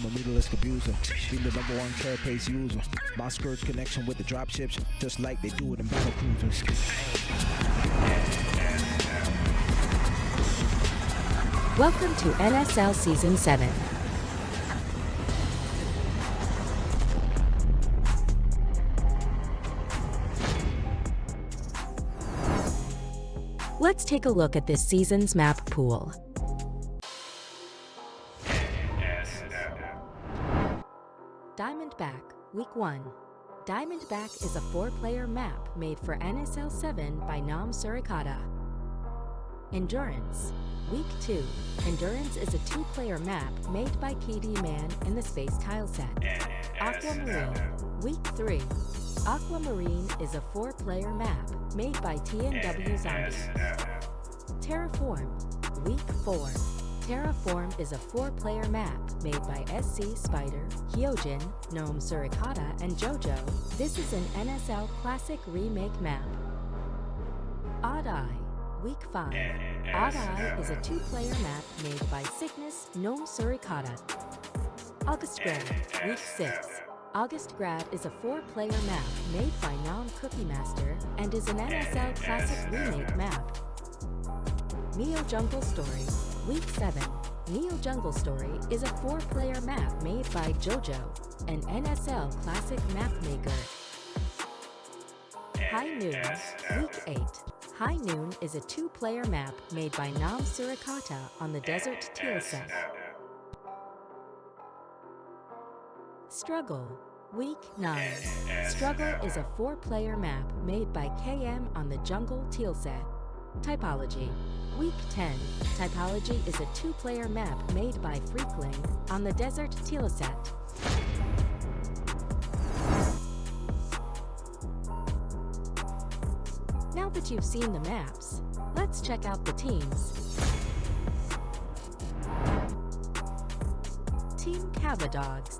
I'm a meterless abuser. Be the number one carapace user. My skirt's connection with the drop ships, just like they do it in battle cruisers. Welcome to NSL Season 7. Let's take a look at this season's map pool. Diamondback, Week 1. Diamondback is a 4-player map made for NSL7 by Nam Surikata. Endurance, Week 2. Endurance is a 2-player map made by PD Man in the Space Tileset. Aquamarine, Week 3. Aquamarine is a 4-player map made by TNW Zombie. Terraform, Week 4. Terraform is a 4-player map made by SC Spider, Hyojin, Gnome Surikata, and JoJo. This is an NSL Classic Remake map. Odd Eye, Week 5. Odd Eye is a 2-player map made by Cygnus, Gnome Surikata. August Grab, Week 6. August Grab is a 4-player map made by Nom Cookie Master and is an NSL Classic Remake map. Neo Jungle Story, Week 7. Neo Jungle Story is a 4-player map made by JoJo, an NSL Classic map maker. High Noon, Week 8. High Noon is a 2-player map made by Nam Surikata on the Desert Teal set. Struggle, Week 9. Struggle is a 4-player map made by KM on the Jungle Teal set. Typology, Week 10. Typology is a 2-player map made by Freakling on the Desert Teal set. Now that you've seen the maps, let's check out the teams. Team Cavadogs.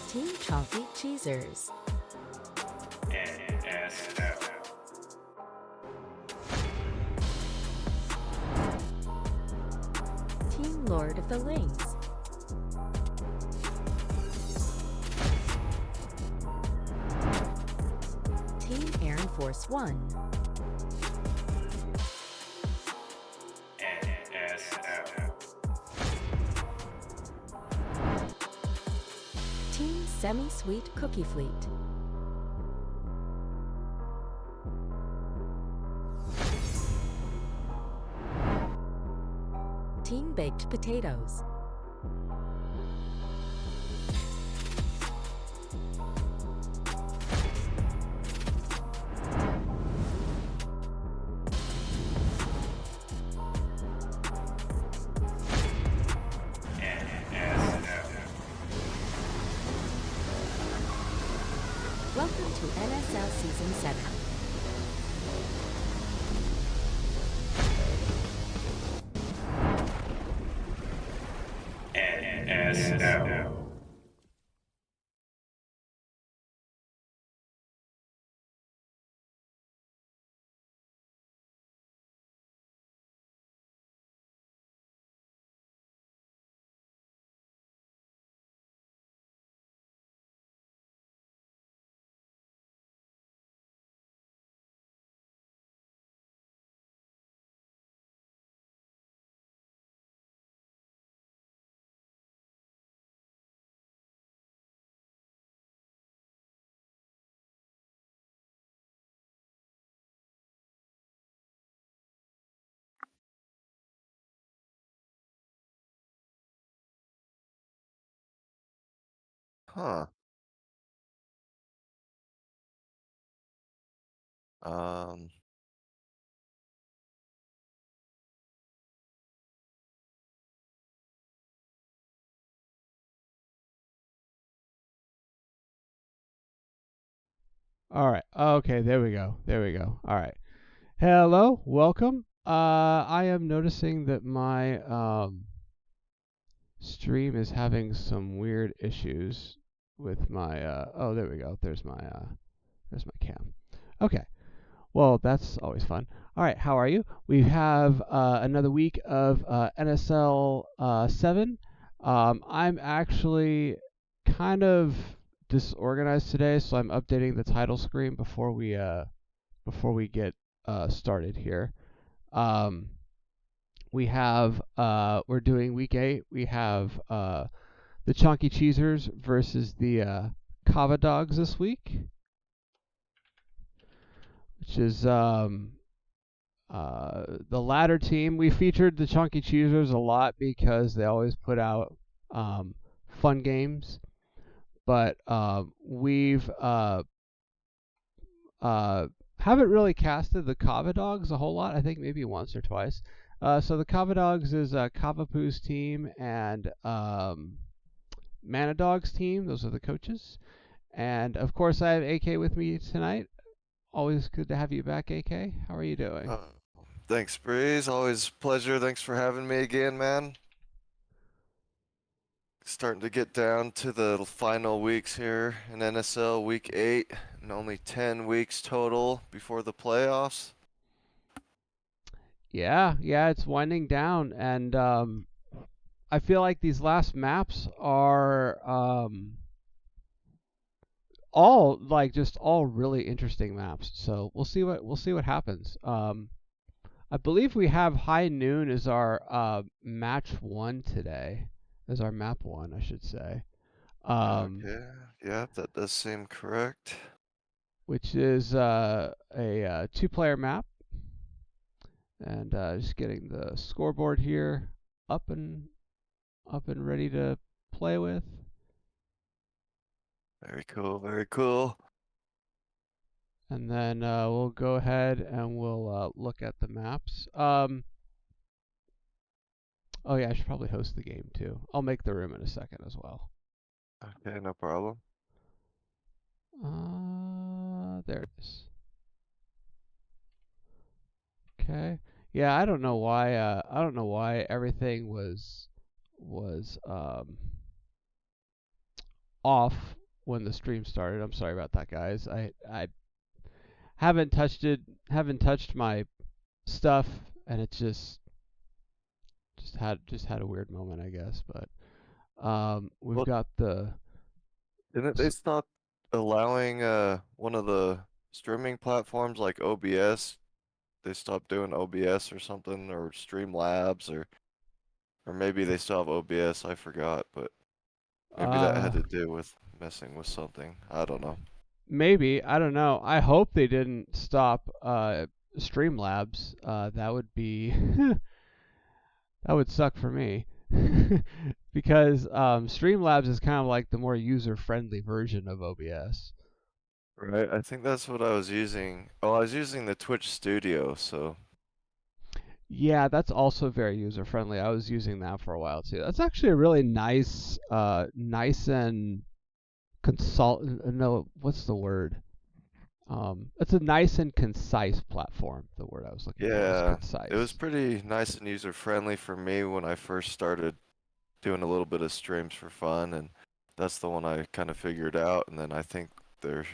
Team Chonky Cheesers. Team Lord of the Lings. Team Air Force One. Team Semi-Sweet Cookie Fleet. Team Baked Potatoes. Welcome to NSL Season 7. NSL. Huh. Um, All right. Okay, there we go. There we go. All right. Hello, welcome. I am noticing that my stream is having some weird issues with my oh, there we go. There's my cam. Okay. Well, that's always fun. All right, how are you? We have another week of NSL 7. I'm actually kind of disorganized today, so I'm updating the title screen before we get started here. We're doing week 8. We have the Chunky Cheesers versus the Kava Dogs this week, which is the latter team. We featured the Chunky Cheesers a lot because they always put out fun games, but we've haven't really casted the Kava Dogs a whole lot. I think maybe once or twice. So the Kava Dogs is Kavapoo's team and Mana Dog's team. Those are the coaches. And of course, I have AK with me tonight. Always good to have you back, AK. How are you doing? Thanks, Breeze. Always a pleasure. Thanks for having me again, man. Starting to get down to the final weeks here in NSL Week 8, and only 10 weeks total before the playoffs. Yeah, it's winding down, and I feel like these last maps are all really interesting maps. So we'll see what happens. I believe we have High Noon as our match 1 today, as our map 1, I should say. Okay, yeah, that does seem correct. Which is a 2-player map. And just getting the scoreboard here up and ready to play with. Very cool, very cool. And then we'll go ahead and we'll look at the maps. Oh yeah, I should probably host the game too. I'll make the room in a second as well. Okay, no problem. There it is. Okay. Yeah, I don't know why everything was off when the stream started. I'm sorry about that, guys. I haven't touched my stuff, and it just had a weird moment, I guess. But we've Well, got the didn't they stop allowing one of the streaming platforms like OBS? They stopped doing OBS or something, or Streamlabs, or maybe they still have OBS, I forgot, but maybe that uh had to do with messing with something. I don't know. maybe, I don't know. I hope they didn't stop Streamlabs. That would be that would suck for me. Because Streamlabs is kind of like the more user-friendly version of OBS. Right, I think that's what I was using. Oh, I was using the Twitch Studio, so Yeah, that's also very user-friendly. I was using that for a while too. That's actually a really nice and no, what's the word? It's a nice and concise platform. The word I was looking for was yeah, it was concise. pretty nice and user-friendly for me when I first started doing a little bit of streams for fun, and that's the one I kind of figured out, and then I think they're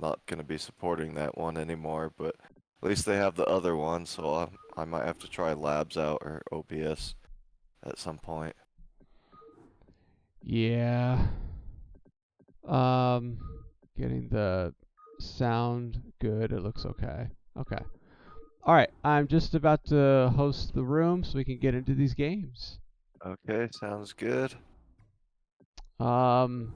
not going to be supporting that one anymore, but at least they have the other one, so I might have to try Labs out or OBS at some point. Yeah. Um, Getting the sound good. It looks okay. Okay. All right. I'm just about to host the room so we can get into these games. Okay, sounds good. Um,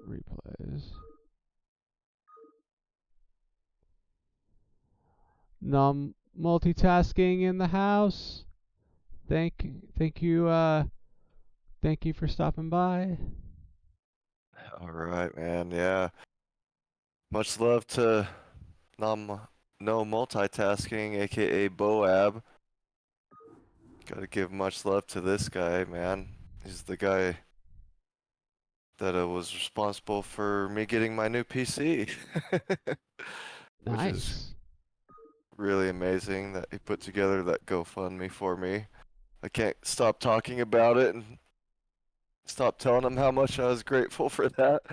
Replays. Multitasking in the house. Thank you for stopping by. All right, man. Yeah. Much love to Nom No Multitasking, aka Boab. Gotta give much love to this guy, man. He's the guy that was responsible for me getting my new PC. Which is Nice. really amazing that he put together that GoFundMe for me. I can't stop talking about it, and stop telling him how much I was grateful for that.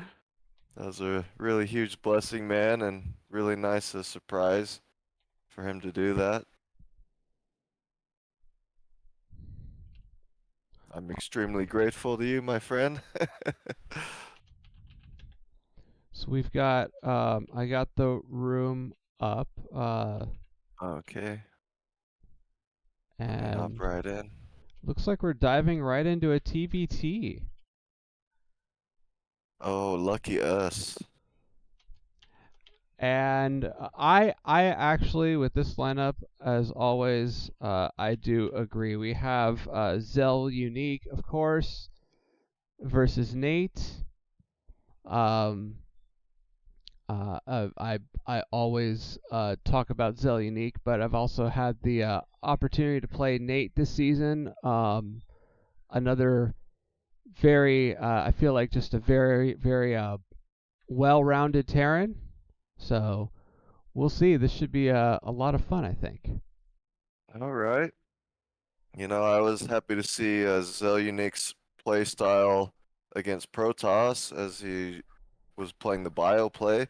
That was a really huge blessing, man, and really nice a surprise for him to do that. I'm extremely grateful to you, my friend. So we've got I got the room up Okay, let me hop and right in. looks like we're diving right into a TBT. Oh, lucky us. And I actually, with this lineup, as always, I do agree. We have Zell Unique, of course, versus Nate. Um, I always talk about Zell Unique, but I've also had the opportunity to play Nate this season. Another very, I feel like just a very well-rounded Terran. So we'll see. This should be a lot of fun, I think. All right. You know, I was happy to see Zell Unique's play style against Protoss as he was playing the bio play.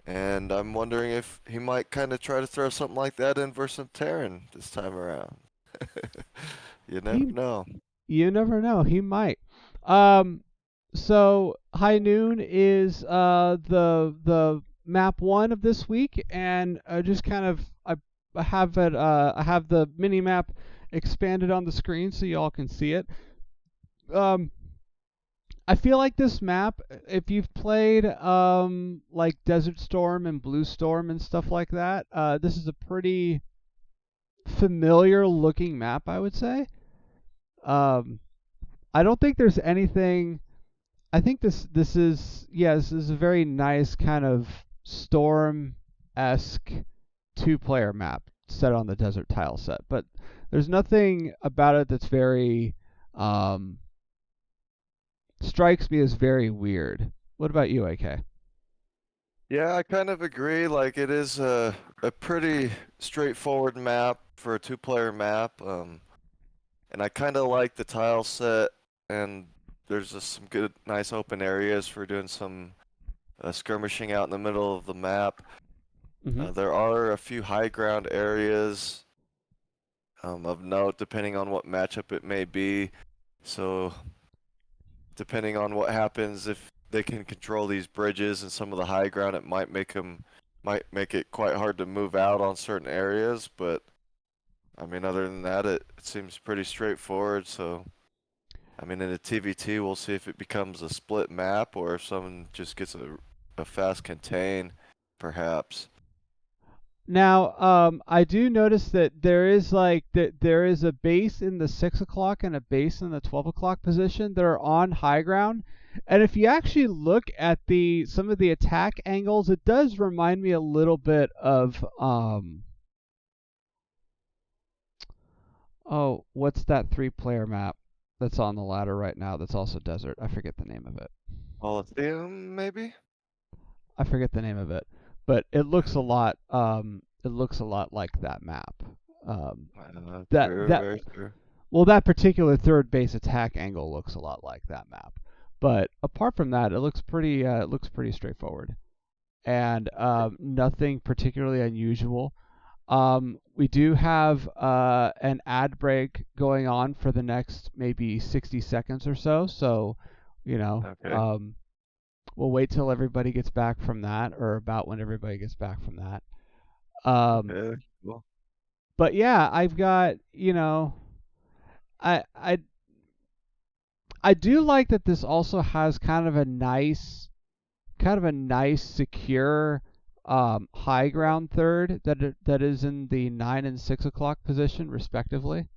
And I'm wondering if he might kind of try to throw something like that in versus Terran this time around. You never He, know. you never know. He might. Um, so High Noon is the map one of this week, and just kind of I have it I have the mini map expanded on the screen so y'all can see it. Um, I feel like this map, if you've played like Desert Storm and Blue Storm and stuff like that, this is a pretty familiar looking map, I would say. Um, I don't think there's anything. I think this is this is a very nice kind of Storm-esque two-player map set on the desert tile set, but there's nothing about it that's very um, strikes me as very weird. What about you, AK? Yeah, I kind of agree. Like it is a pretty straightforward map for a two-player map. And I kind of like the tile set, and there's just some good, nice open areas for doing some skirmishing out in the middle of the map. Mm-hmm. There are a few high ground areas of note, depending on what matchup it may be. So, depending on what happens, if they can control these bridges and some of the high ground, it might make it quite hard to move out on certain areas. But I mean, other than that, it seems pretty straightforward. So, I mean, in a TVT, we'll see if it becomes a split map or if someone just gets a fast contain, perhaps. Now, I do notice that there is a base in the 6 o'clock and a base in the 12 o'clock position that are on high ground. And if you actually look at the some of the attack angles, it does remind me a little bit of oh, what's that three-player map that's on the ladder right now that's also desert? I forget the name of it. Coliseum, maybe? I forget the name of it, but it looks a lot like that map. Um, that True, that very true. Well, that particular third base attack angle looks a lot like that map. But apart from that, it looks pretty straightforward and nothing particularly unusual. We do have an ad break going on for the next maybe 60 seconds or so. So, you know, Okay. we'll wait till everybody gets back from that, or about when everybody gets back from that. Um, Okay, cool. but yeah, I've got, you know, I I I do like that this also has kind of a nice secure high ground third that is in the 9 and 6 o'clock position respectively.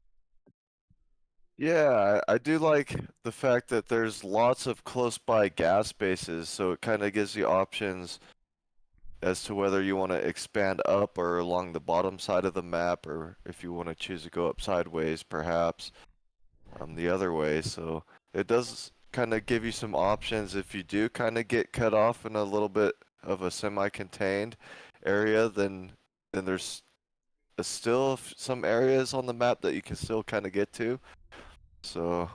Yeah, I do like the fact that there's lots of close by gas bases, so it kind of gives you options as to whether you want to expand up or along the bottom side of the map, or if you want to choose to go up sideways, perhaps the other way. So it does kind of give you some options if you do kind of get cut off in a little bit of a semi-contained area, then there's still some areas on the map that you can still kind of get to. So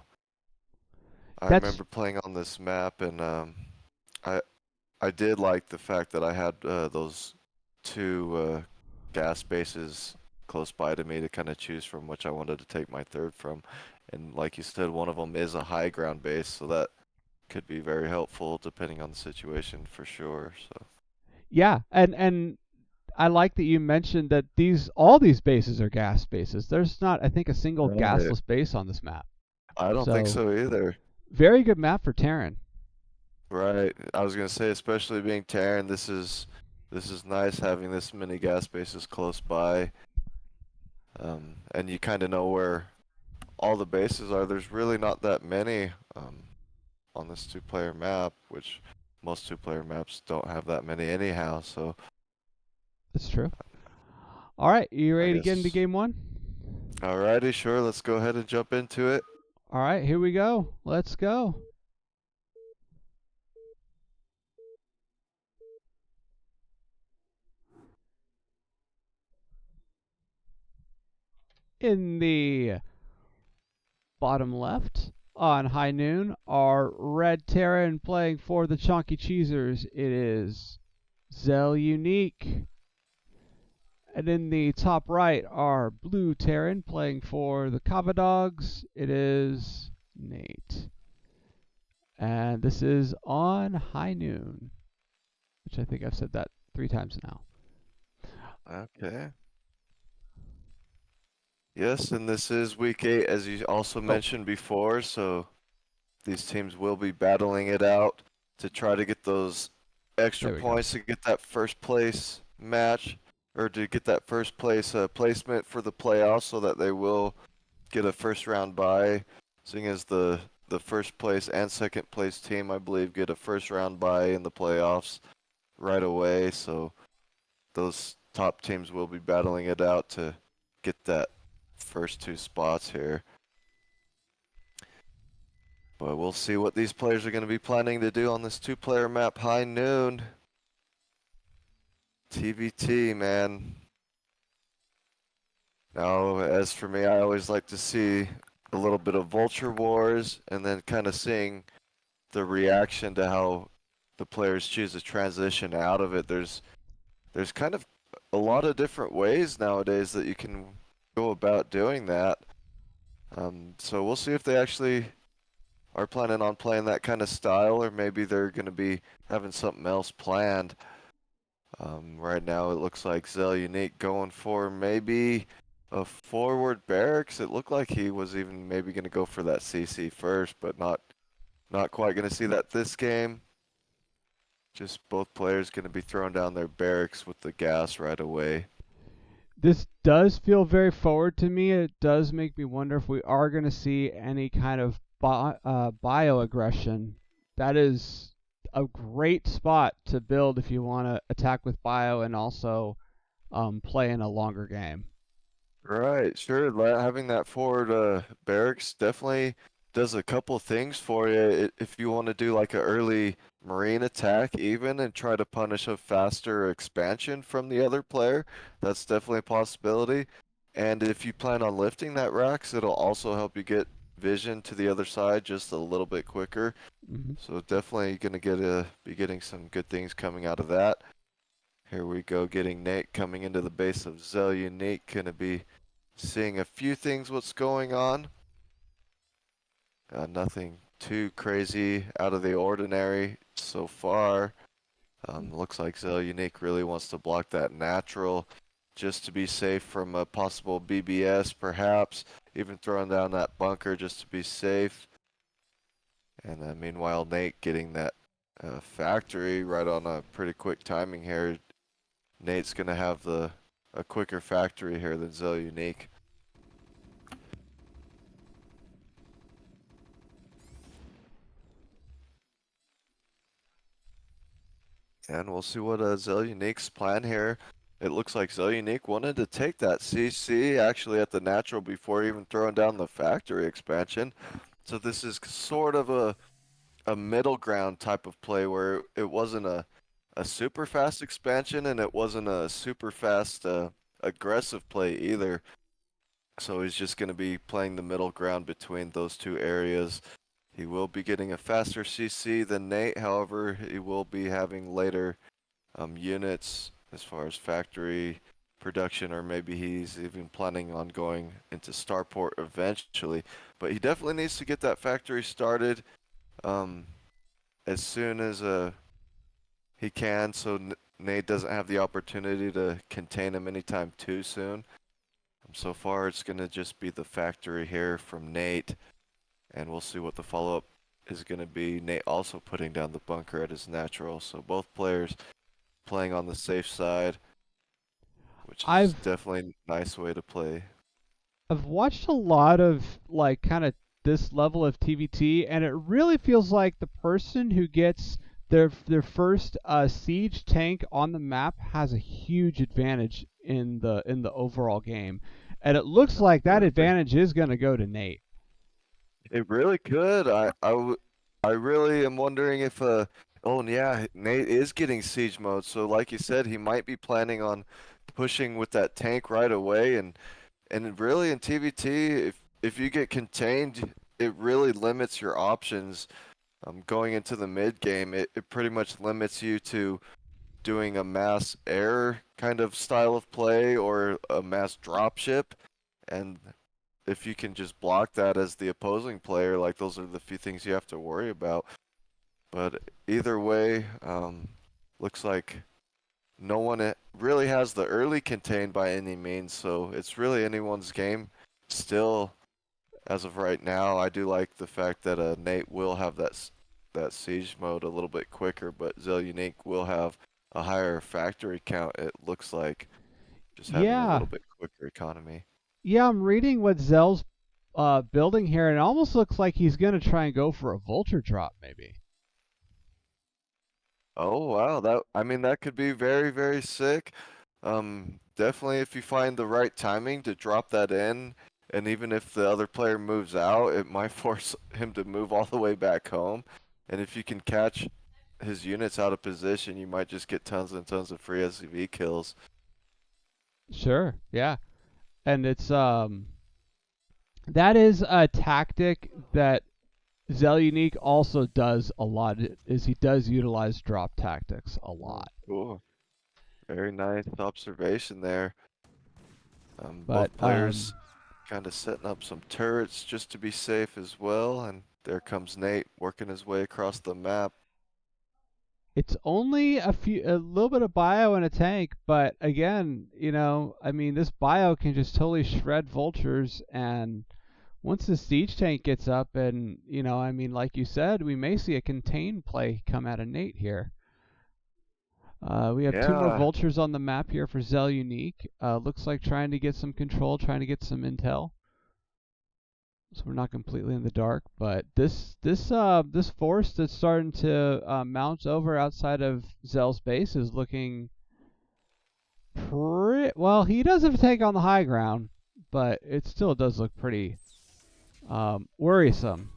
I That's remember playing on this map, and I I did like the fact that I had those two gas bases close by to me to kind of choose from which I wanted to take my third from. And like you said, one of them is a high ground base, so that could be very helpful depending on the situation for sure. So yeah, and I like that you mentioned that all these bases are gas bases. There's not, I think, a single right. gasless base on this map. I don't think So so either. very good map for Terran. Right. I was gonna say, especially being Terran, this is nice having this many gas bases close by. And you kind of know where all the bases are. There's really not that many on this two-player map, which most two-player maps don't have that many anyhow. So That's true. All right, you I ready to get into guess, game one? alrighty, sure. Let's go ahead and jump into it. All right, here we go. Let's go. In the bottom left on high noon are Red Terran playing for the Chonky Cheesers. It is Zell Unique. And in the top right are Blue Terran playing for the Kava Dogs. It is Nate. And this is on high noon, which I think I've said that 3 times now. Okay. Yes, and this is week 8, as you also Oh, mentioned before. So these teams will be battling it out to try to get those extra there we go. points to get that first place match or to get that first place placement for the playoffs so that they will get a first round bye, seeing as the first place and second place team I believe get a first round bye in the playoffs right away. So those top teams will be battling it out to get that first 2 spots here. But we'll see what these players are going to be planning to do on this 2-player map, high noon. TVT, man. Now, as for me, I always like to see a little bit of Vulture Wars and then kind of seeing the reaction to how the players choose to transition out of it. There's kind of a lot of different ways nowadays that you can go about doing that. So we'll see if they actually are planning on playing that kind of style, or maybe they're going to be having something else planned. Right now, it looks like Zell Unique going for maybe a forward barracks. It looked like he was even maybe going to go for that CC first, but not quite going to see that this game. Just both players going to be throwing down their barracks with the gas right away. This does feel very forward to me. It does make me wonder if we are going to see any kind of bioaggression. That is a great spot to build if you want to attack with bio and also play in a longer game. Right, sure. Having that forward barracks definitely does a couple things for you. If you want to do like an early marine attack even and try to punish a faster expansion from the other player, that's definitely a possibility. And if you plan on lifting that racks, it'll also help you get vision to the other side just a little bit quicker. Mm-hmm. So definitely gonna be getting some good things coming out of that. Here we go, getting Nate coming into the base of Zell Unique. Gonna be seeing a few things what's going on. Nothing too crazy out of the ordinary so far. Looks like Zell Unique really wants to block that natural just to be safe from a possible BBS perhaps. Even throwing down that bunker just to be safe. And then meanwhile Nate getting that factory right on a pretty quick timing here. Nate's gonna have a quicker factory here than Zell Unique. And we'll see what Zell Unique's plan here. It looks like Zell Unique wanted to take that CC actually at the natural before even throwing down the factory expansion. So this is sort of a middle ground type of play where it wasn't a super fast expansion and it wasn't a super fast aggressive play either. So he's just going to be playing the middle ground between those two areas He will be getting a faster CC than Nate. However, he will be having later units as far as factory production, or maybe he's even planning on going into Starport eventually. But he definitely needs to get that factory started um, as soon as he can, so Nate doesn't have the opportunity to contain him anytime too soon. So far, it's going to just be the factory here from Nate, and we'll see what the follow-up is going to be. Nate also putting down the bunker at his natural, so both players playing on the safe side, which is I've definitely a nice way to play. I've watched a lot of like kind of this level of TVT, and it really feels like the person who gets their first siege tank on the map has a huge advantage in the overall game, and it looks like that Absolutely. advantage is going to go to Nate. It really could. I really am wondering if oh and yeah, Nate is getting siege mode, so like you said, he might be planning on pushing with that tank right away, and really in TVT, if you get contained, it really limits your options. Going into the mid game, it pretty much limits you to doing a mass air kind of style of play or a mass dropship, and if you can just block that as the opposing player, like those are the few things you have to worry about. But either way, looks like no one really has the early contained by any means, so it's really anyone's game still as of right now. I do like the fact that Nate will have that siege mode a little bit quicker, but Zell Unique will have a higher factory count, it looks like, just having a Yeah, little bit quicker economy. yeah, I'm reading what Zell's building here, and it almost looks like he's going to try and go for a vulture drop, maybe. Oh wow, that I mean that could be very, very sick. Definitely if you find the right timing to drop that in, and even if the other player moves out, it might force him to move all the way back home. And if you can catch his units out of position, you might just get tons and tons of free SCV kills. Sure, yeah, and it's that is a tactic that Zell Unique also does a lot. Is he does utilize drop tactics a Oh, lot, cool. Very nice observation there. but Both players kind of setting up some turrets just to be safe as well, and there comes Nate working his way across the map. it's only a little bit of bio in a tank. But again, I mean, this bio can just totally shred vultures, and once the siege tank gets up, and I mean, like you said, we may see a contain play come out of Nate here. We have two more Yeah, vultures on the map here for Zell Unique. Looks like trying to get some control, trying to get some intel. So we're not completely in the dark, but this force that's starting to mount over outside of Zell's base is looking pretty well. He does have a tank on the high ground, but it still does look pretty worrisome.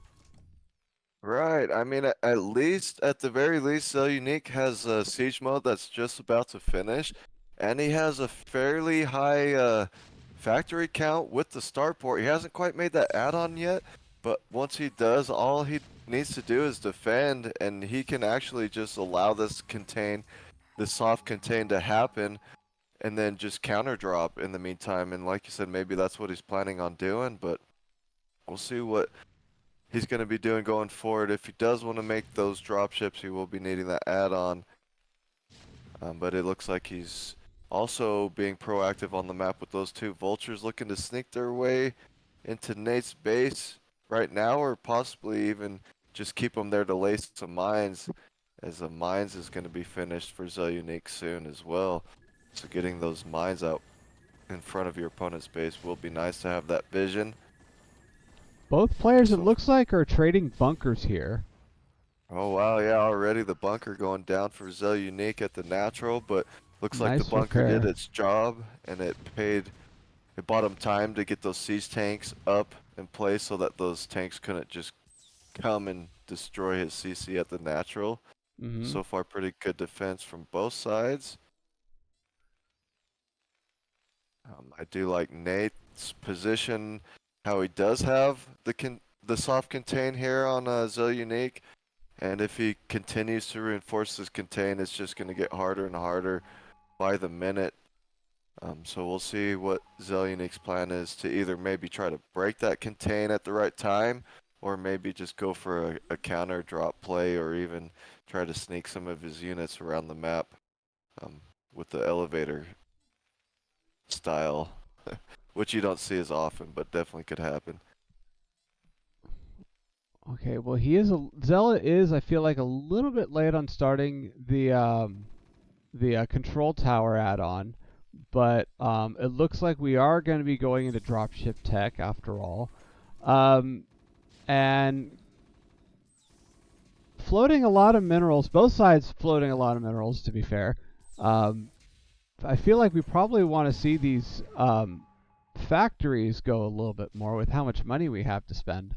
right. I mean, at least, at the very least, Cell Unique has a siege mode that's just about to finish, and he has a fairly high factory count with the starport. He hasn't quite made that add-on yet, but once he does, all he needs to do is defend, and he can actually just allow this soft contain to happen, and then just counter drop in the meantime. And like you said, maybe that's what he's planning on doing, but we'll see what he's going to be doing going forward. If he does want to make those drop ships, he will be needing that add-on. But it looks like he's also being proactive on the map with those two vultures looking to sneak their way into Nate's base right now, or possibly even just keep them there to lay some mines, as the mines is going to be finished for Zell Unique soon as well. So getting those mines out in front of your opponent's base will be nice to have that vision. Both players, it So looks like, are trading bunkers here. oh wow, yeah, already the bunker going down for Zell Unique at the natural, but looks like the Nice bunker did repair. its job, and it bought him time to get those siege tanks up in place so that those tanks couldn't just come and destroy his CC at the natural. Mm-hmm. So far, pretty good defense from both sides. I do like Nate's position, how he does have the soft contain here on Zell Unique, and if he continues to reinforce this contain, it's just going to get harder and harder by the minute. So we'll see what Zell Unique's plan is to either maybe try to break that contain at the right time, or maybe just go for a counter drop play, or even try to sneak some of his units around the map with the elevator style, which you don't see as often, but definitely could happen. Okay, well Zella is, I feel like, a little bit late on starting the control tower add-on, but it looks like we are going to be going into dropship tech after all, and floating a lot of minerals. Both sides floating a lot of minerals, to be fair. I feel like we probably want to see these factories go a little bit more with how much money we have to spend.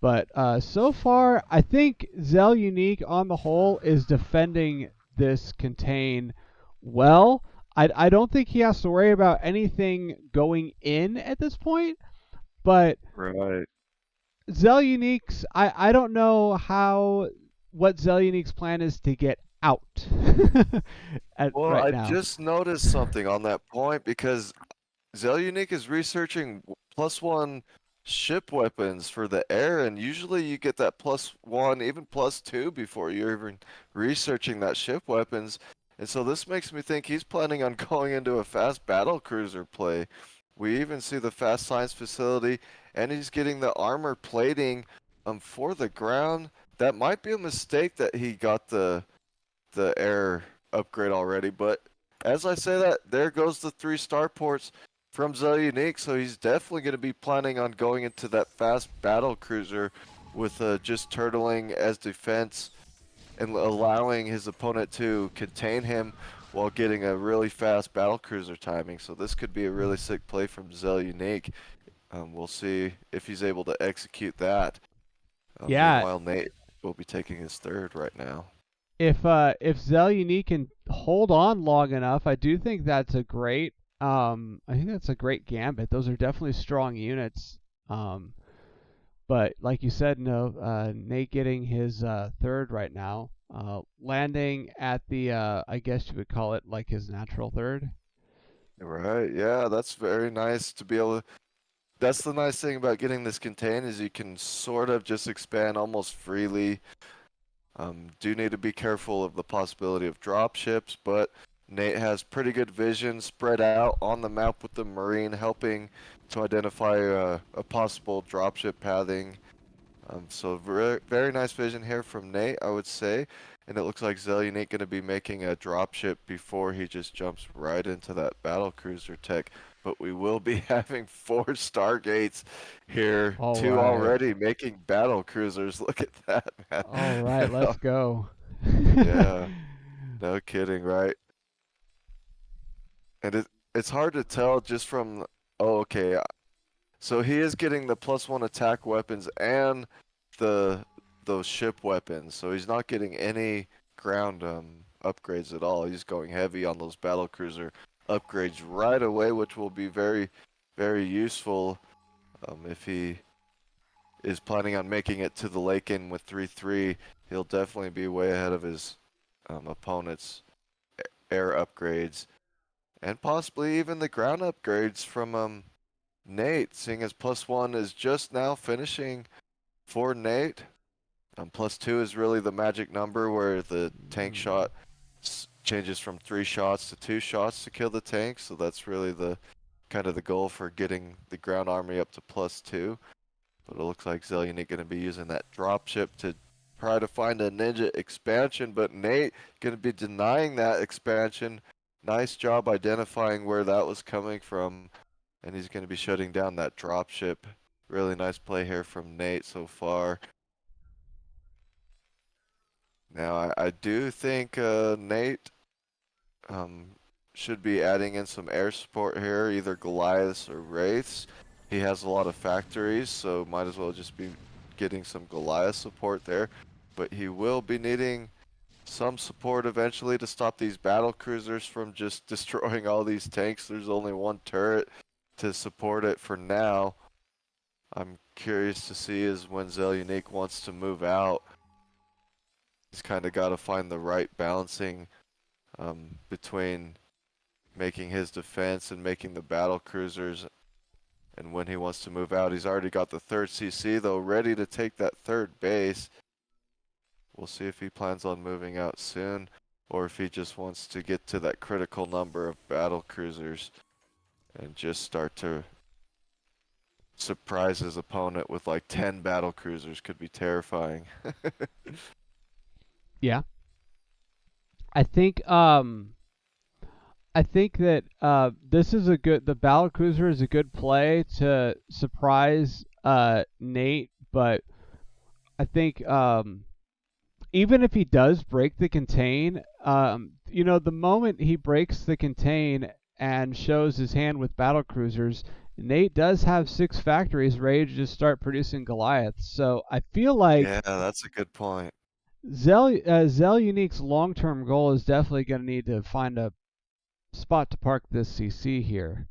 But so far, I think Zell Unique on the whole is defending this contain well. I don't think he has to worry about anything going in at this point, but Right. Zell Unique's, I don't know what Zell Unique's plan is to get out Well, right I now. just noticed something on that point because Zell Unique is researching +1 ship weapons for the air, and usually you get that +1, even +2 before you're even researching that ship weapons. And so this makes me think he's planning on going into a fast battle cruiser play. We even see the fast science facility, and he's getting the armor plating for the ground. That might be a mistake that he got the air upgrade already, but as I say that, there goes the 3 starports from Zell Unique, so he's definitely going to be planning on going into that fast battle cruiser with just turtling as defense and allowing his opponent to contain him while getting a really fast battle cruiser timing. So this could be a really sick play from Zell Unique. We'll see if he's able to execute that. Yeah, Meanwhile, Nate will be taking his third right now. if Zell Unique can hold on long enough, I do think that's a great I think that's a great gambit. Those are definitely strong units. But like you said, no, Nate getting his third right now, landing at the I guess you would call it like his natural third. Right, yeah, that's very nice to be able to. That's the nice thing about getting this contain is you can sort of just expand almost freely. Do need to be careful of the possibility of drop ships, but Nate has pretty good vision spread out on the map with the Marine, helping to identify a possible dropship pathing. So very, very nice vision here from Nate, I would say. And it looks like Zell Unique going to be making a dropship before he just jumps right into that battle cruiser tech. But we will be having 4 Stargates here, All 2 right, already making battle cruisers. Look at that, all right, man. let's go. Yeah, no kidding, right? And it's hard to tell just from, oh, okay. So he is getting the +1 attack weapons and the those ship weapons. So he's not getting any ground upgrades at all. He's going heavy on those battle cruiser upgrades right away, which will be very, very useful if he is planning on making it to the lake in with 3-3. He'll definitely be way ahead of his opponent's air upgrades and possibly even the ground upgrades from Nate, seeing as +1 is just now finishing for Nate. +2 is really the magic number where the tank shot changes from 3 shots to 2 shots to kill the tank. So that's really the kind of the goal for getting the ground army up to +2. But it looks like Zell Unique going to be using that dropship to try to find a ninja expansion. But Nate going to be denying that expansion. Nice job identifying where that was coming from. And he's going to be shutting down that dropship. Really nice play here from Nate so far. Now, I do think Nate should be adding in some air support here, either Goliaths or Wraiths. He has a lot of factories, so might as well just be getting some Goliath support there. But he will be needing some support eventually to stop these battle cruisers from just destroying all these tanks. There's only one turret to support it for now. I'm curious to see is when Zell Unique wants to move out. He's kind of got to find the right balancing between making his defense and making the battle cruisers. And when he wants to move out, he's already got the third CC though, ready to take that third base. We'll see if he plans on moving out soon, or if he just wants to get to that critical number of battle cruisers and just start to surprise his opponent with like 10 battle cruisers. Could be terrifying. Yeah. I think that this is the battle cruiser is a good play to surprise Nate, but I think even if he does break the contain, the moment he breaks the contain and shows his hand with battle cruisers, Nate does have 6 factories ready to just start producing Goliaths. So I feel like Yeah, that's a good point. Zell Unique's long-term goal is definitely going to need to find a spot to park this CC here.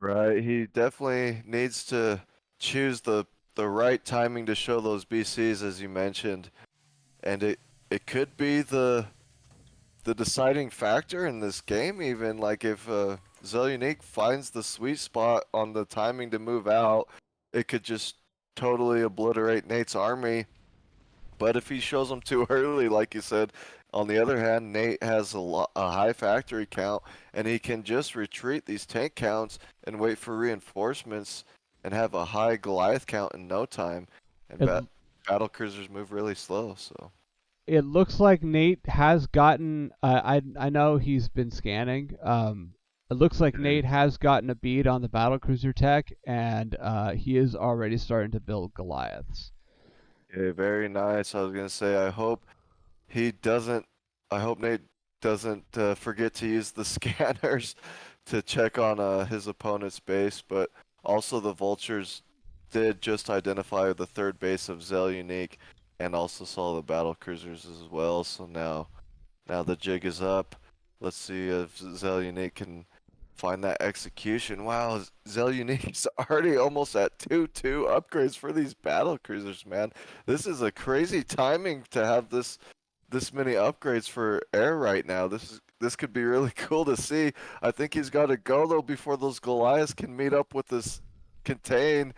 Right, he definitely needs to choose the right timing to show those BCs as you mentioned, and it could be the deciding factor in this game. Even like if Zell Unique finds the sweet spot on the timing to move out, it could just totally obliterate Nate's army. But if he shows them too early, like you said, on the other hand, Nate has a high factory count, and he can just retreat these tank counts and wait for reinforcements and have a high Goliath count in no time. And It, battle cruisers move really slow, so. it looks like Nate has gotten. I know he's been scanning. It looks like Nate has gotten a bead on the battlecruiser tech, and he is already starting to build Goliaths. Okay, very nice. I was gonna say, he doesn't. I hope Nate doesn't forget to use the scanners to check on his opponent's base, but also the vultures did just identify the third base of Zell Unique and also saw the battle cruisers as well. So now the jig is up. Let's see if Zell Unique can find that execution. Wow, Zell Unique's already almost at 2-2 upgrades for these battle cruisers, man. This is a crazy timing to have this many upgrades for air right now. This could be really cool to see. I think he's got to go though before those Goliaths can meet up with this contain.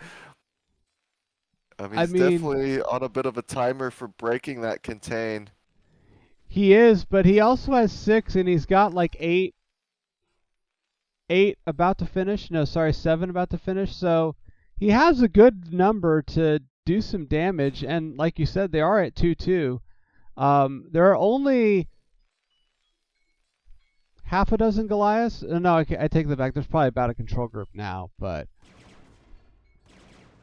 I He's mean, definitely on a bit of a timer for breaking that contain. he is, but he also has 6, and he's got like 8 about to finish. No, sorry, 7 about to finish. So he has a good number to do some damage. And like you said, they are at 2-2. There are only half a dozen Goliaths. No, I take that back. There's probably about a control group now, but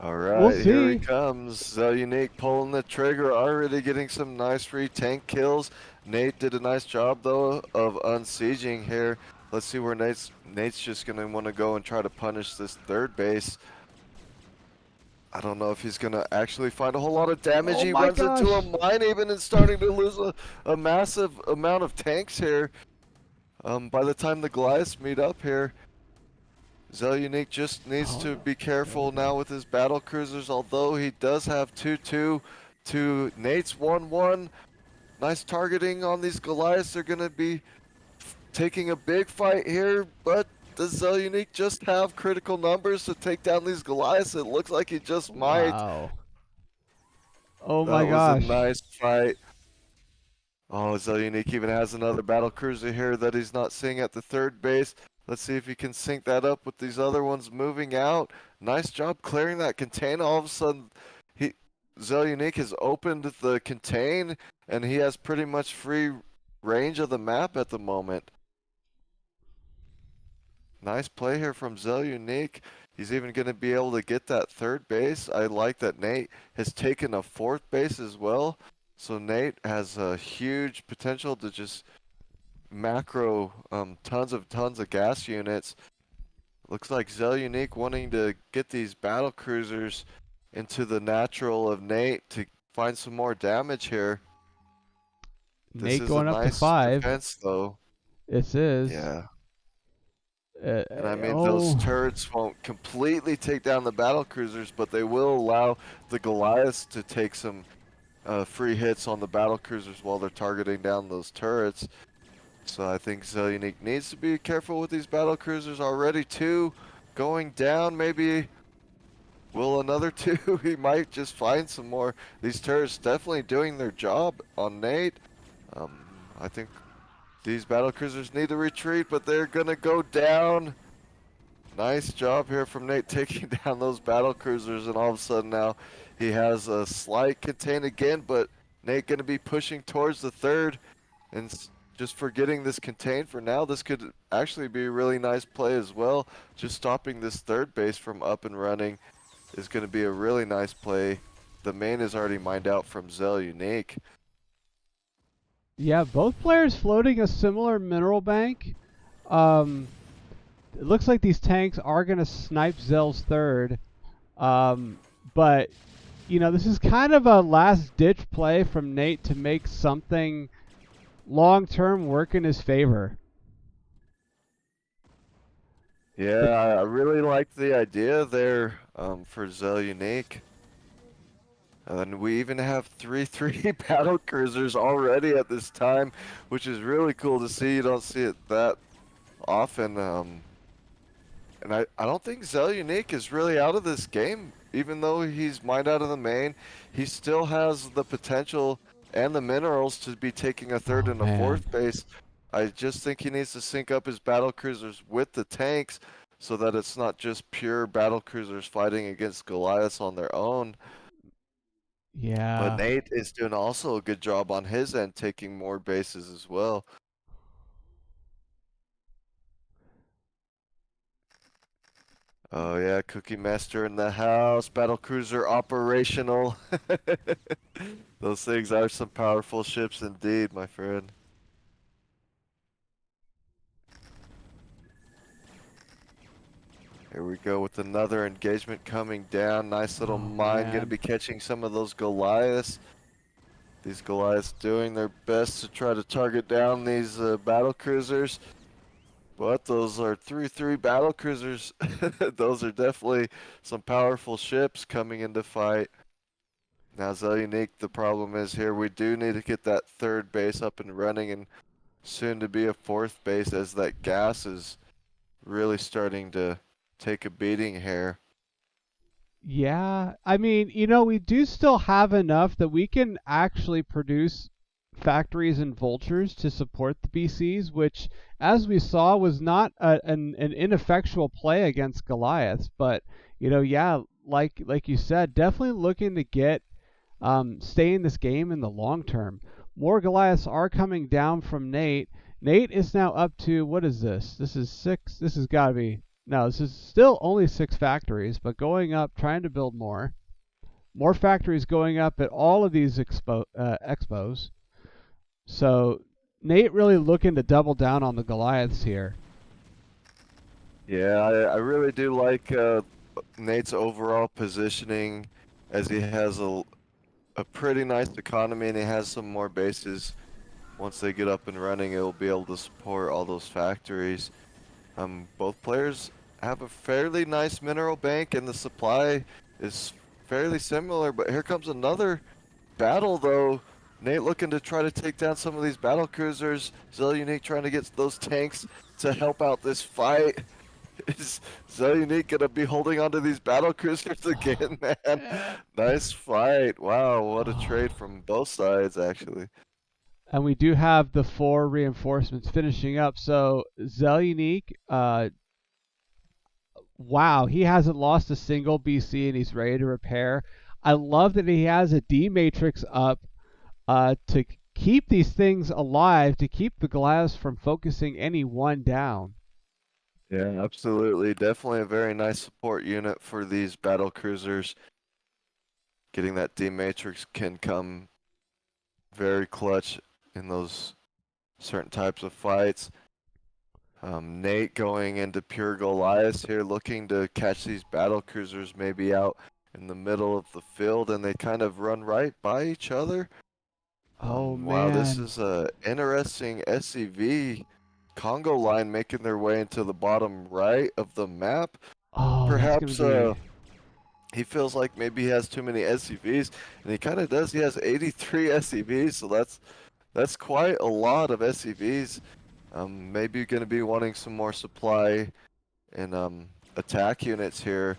All we'll right, here he see. comes. Unique pulling the trigger, already getting some nice free tank kills. Nate did a nice job though of unsieging here. Let's see where Nate's just gonna want to go and try to punish this third base. I don't know if he's gonna actually find a whole lot of damage. Oh He my runs into a gosh. mine even and starting to lose a massive amount of tanks here. By the time the Goliaths meet up here, Zell Unique just needs to be careful now with his battle cruisers, although he does have 2-2 to Nate's 1-1. Nice targeting on these Goliaths. They're going to be taking a big fight here, but does Zell Unique just have critical numbers to take down these Goliaths? It looks like he just might. Wow. Oh my That was a gosh. nice fight. Oh, Zell Unique even has another battle cruiser here that he's not seeing at the third base. Let's see if he can sync that up with these other ones moving out. Nice job clearing that contain. All of a sudden, Zell Unique has opened the contain, and he has pretty much free range of the map at the moment. Nice play here from Zell Unique. He's even going to be able to get that third base. I like that Nate has taken a fourth base as well. So Nate has a huge potential to just macro tons of gas units. Looks like Zell Unique wanting to get these battle cruisers into the natural of Nate to find some more damage here. This Nate is a going up to nice 5. defense though. This is. Yeah. And I mean, those Oh, turrets won't completely take down the battle cruisers, but they will allow the Goliaths to take some free hits on the battle cruisers while they're targeting down those turrets. So I think Zelyunik needs to be careful with these battle cruisers already. Two going down, maybe. Will another two? He might just find some more. These turrets definitely doing their job on Nate. I think these battle cruisers need to retreat, but they're gonna go down. Nice job here from Nate taking down those battle cruisers, and all of a sudden now he has a slight contain again, but Nate gonna be pushing towards the third and just forgetting this contain for now. This could actually be a really nice play as well. Just stopping this third base from up and running is gonna be a really nice play. The main is already mined out from Zelyunik. yeah, both players floating a similar mineral bank. It looks like these tanks are going to snipe Zell's third. But, you know, this is kind of a last-ditch play from Nate to make something long-term work in his favor. Yeah, I really like the idea there for Zelyunik. And we even have 3-3 battle cruisers already at this time, which is really cool to see. You don't see it that often. And I don't think Zelyunik is really out of this game. Even though he's mined out of the main, he still has the potential and the minerals to be taking a third Oh, and a man. fourth base. I just think he needs to sync up his battle cruisers with the tanks so that it's not just pure battle cruisers fighting against Goliaths on their own. But Yeah. Nate is doing also a good job on his end, taking more bases as well. Oh yeah, Cookie Master in the house, Battle Cruiser operational. Those things are some powerful ships indeed, my friend. Here we go with another engagement coming down. Nice little Oh, mine, gonna man. be catching some of those Goliaths. These Goliaths doing their best to try to target down these battle cruisers. But those are 3-3 battle cruisers. Those are definitely some powerful ships coming into fight. Now Zelyunik, the problem is here we do need to get that third base up and running, and soon to be a fourth base, as that gas is really starting to take a beating here. Yeah, I mean, you know, we do still have enough that we can actually produce factories and vultures to support the BCs, which, as we saw, was not an ineffectual play against Goliaths. But, you know, yeah, like you said, definitely looking to get stay in this game in the long term. More Goliaths are coming down from Nate. Nate is now up to, what is this? This is 6. This has got to be, no, this is still only 6 factories, but going up, trying to build more. More factories going up at all of these expos. So Nate really looking to double down on the Goliaths here. Yeah, I really do like Nate's overall positioning, as he has a pretty nice economy and he has some more bases. Once they get up and running, it'll be able to support all those factories. Both players have a fairly nice mineral bank and the supply is fairly similar, but here comes another battle though. Nate looking to try to take down some of these battle cruisers. Zelyunik trying to get those tanks to help out this fight. Is Zelyunik gonna be holding onto these battle cruisers again, man? Nice fight. Wow, what a trade from both sides actually. And we do have the 4 reinforcements finishing up. So Zelyunik, wow, he hasn't lost a single BC and he's ready to repair. I love that he has a D matrix up to keep these things alive, to keep the Goliaths from focusing any one down. Yeah, absolutely. Definitely a very nice support unit for these battle cruisers. Getting that D matrix can come very clutch in those certain types of fights. Nate going into pure Goliath here, looking to catch these battle cruisers maybe out in the middle of the field, and they kind of run right by each other. Oh Wow, this man. is a interesting SCV Congo line making their way into the bottom right of the map. Oh, that's going Perhaps to be... he feels like maybe he has too many SCVs, and he kind of does. He has 83 SCVs, so that's quite a lot of SCVs. Maybe going to be wanting some more supply and attack units here.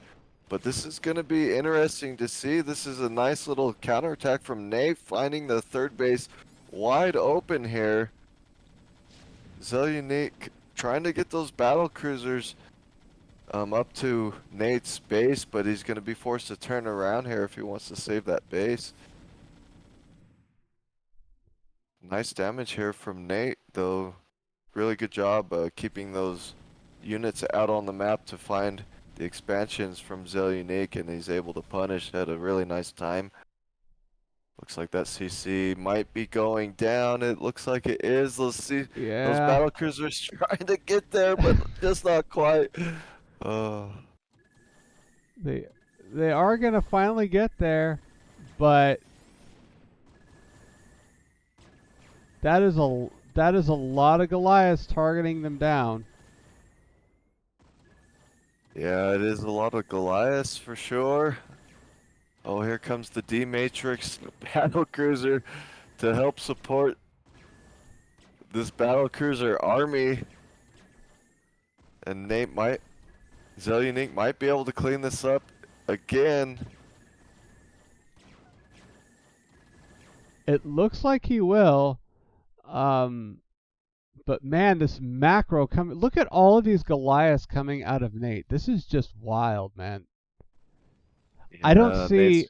But this is going to be interesting to see. This is a nice little counterattack from Nate, finding the third base wide open here. Zelyunik trying to get those battle cruisers up to Nate's base, but he's going to be forced to turn around here if he wants to save that base. Nice damage here from Nate, though. Really good job keeping those units out on the map to find the expansions from Zelyunik, and he's able to punish at a really nice time. Looks like that CC might be going down. It looks like it is. Let's see. Yeah. Those battle cruisers trying to get there, but just not quite. They are going to finally get there, but that is a lot of Goliaths targeting them down. Yeah, it is a lot of Goliaths for sure. Oh, here comes the D-Matrix battle cruiser to help support this battle cruiser army. And Zelyunik might be able to clean this up again. It looks like he will. But man, this macro coming. Look at all of these Goliaths coming out of Nate. This is just wild, man. I don't see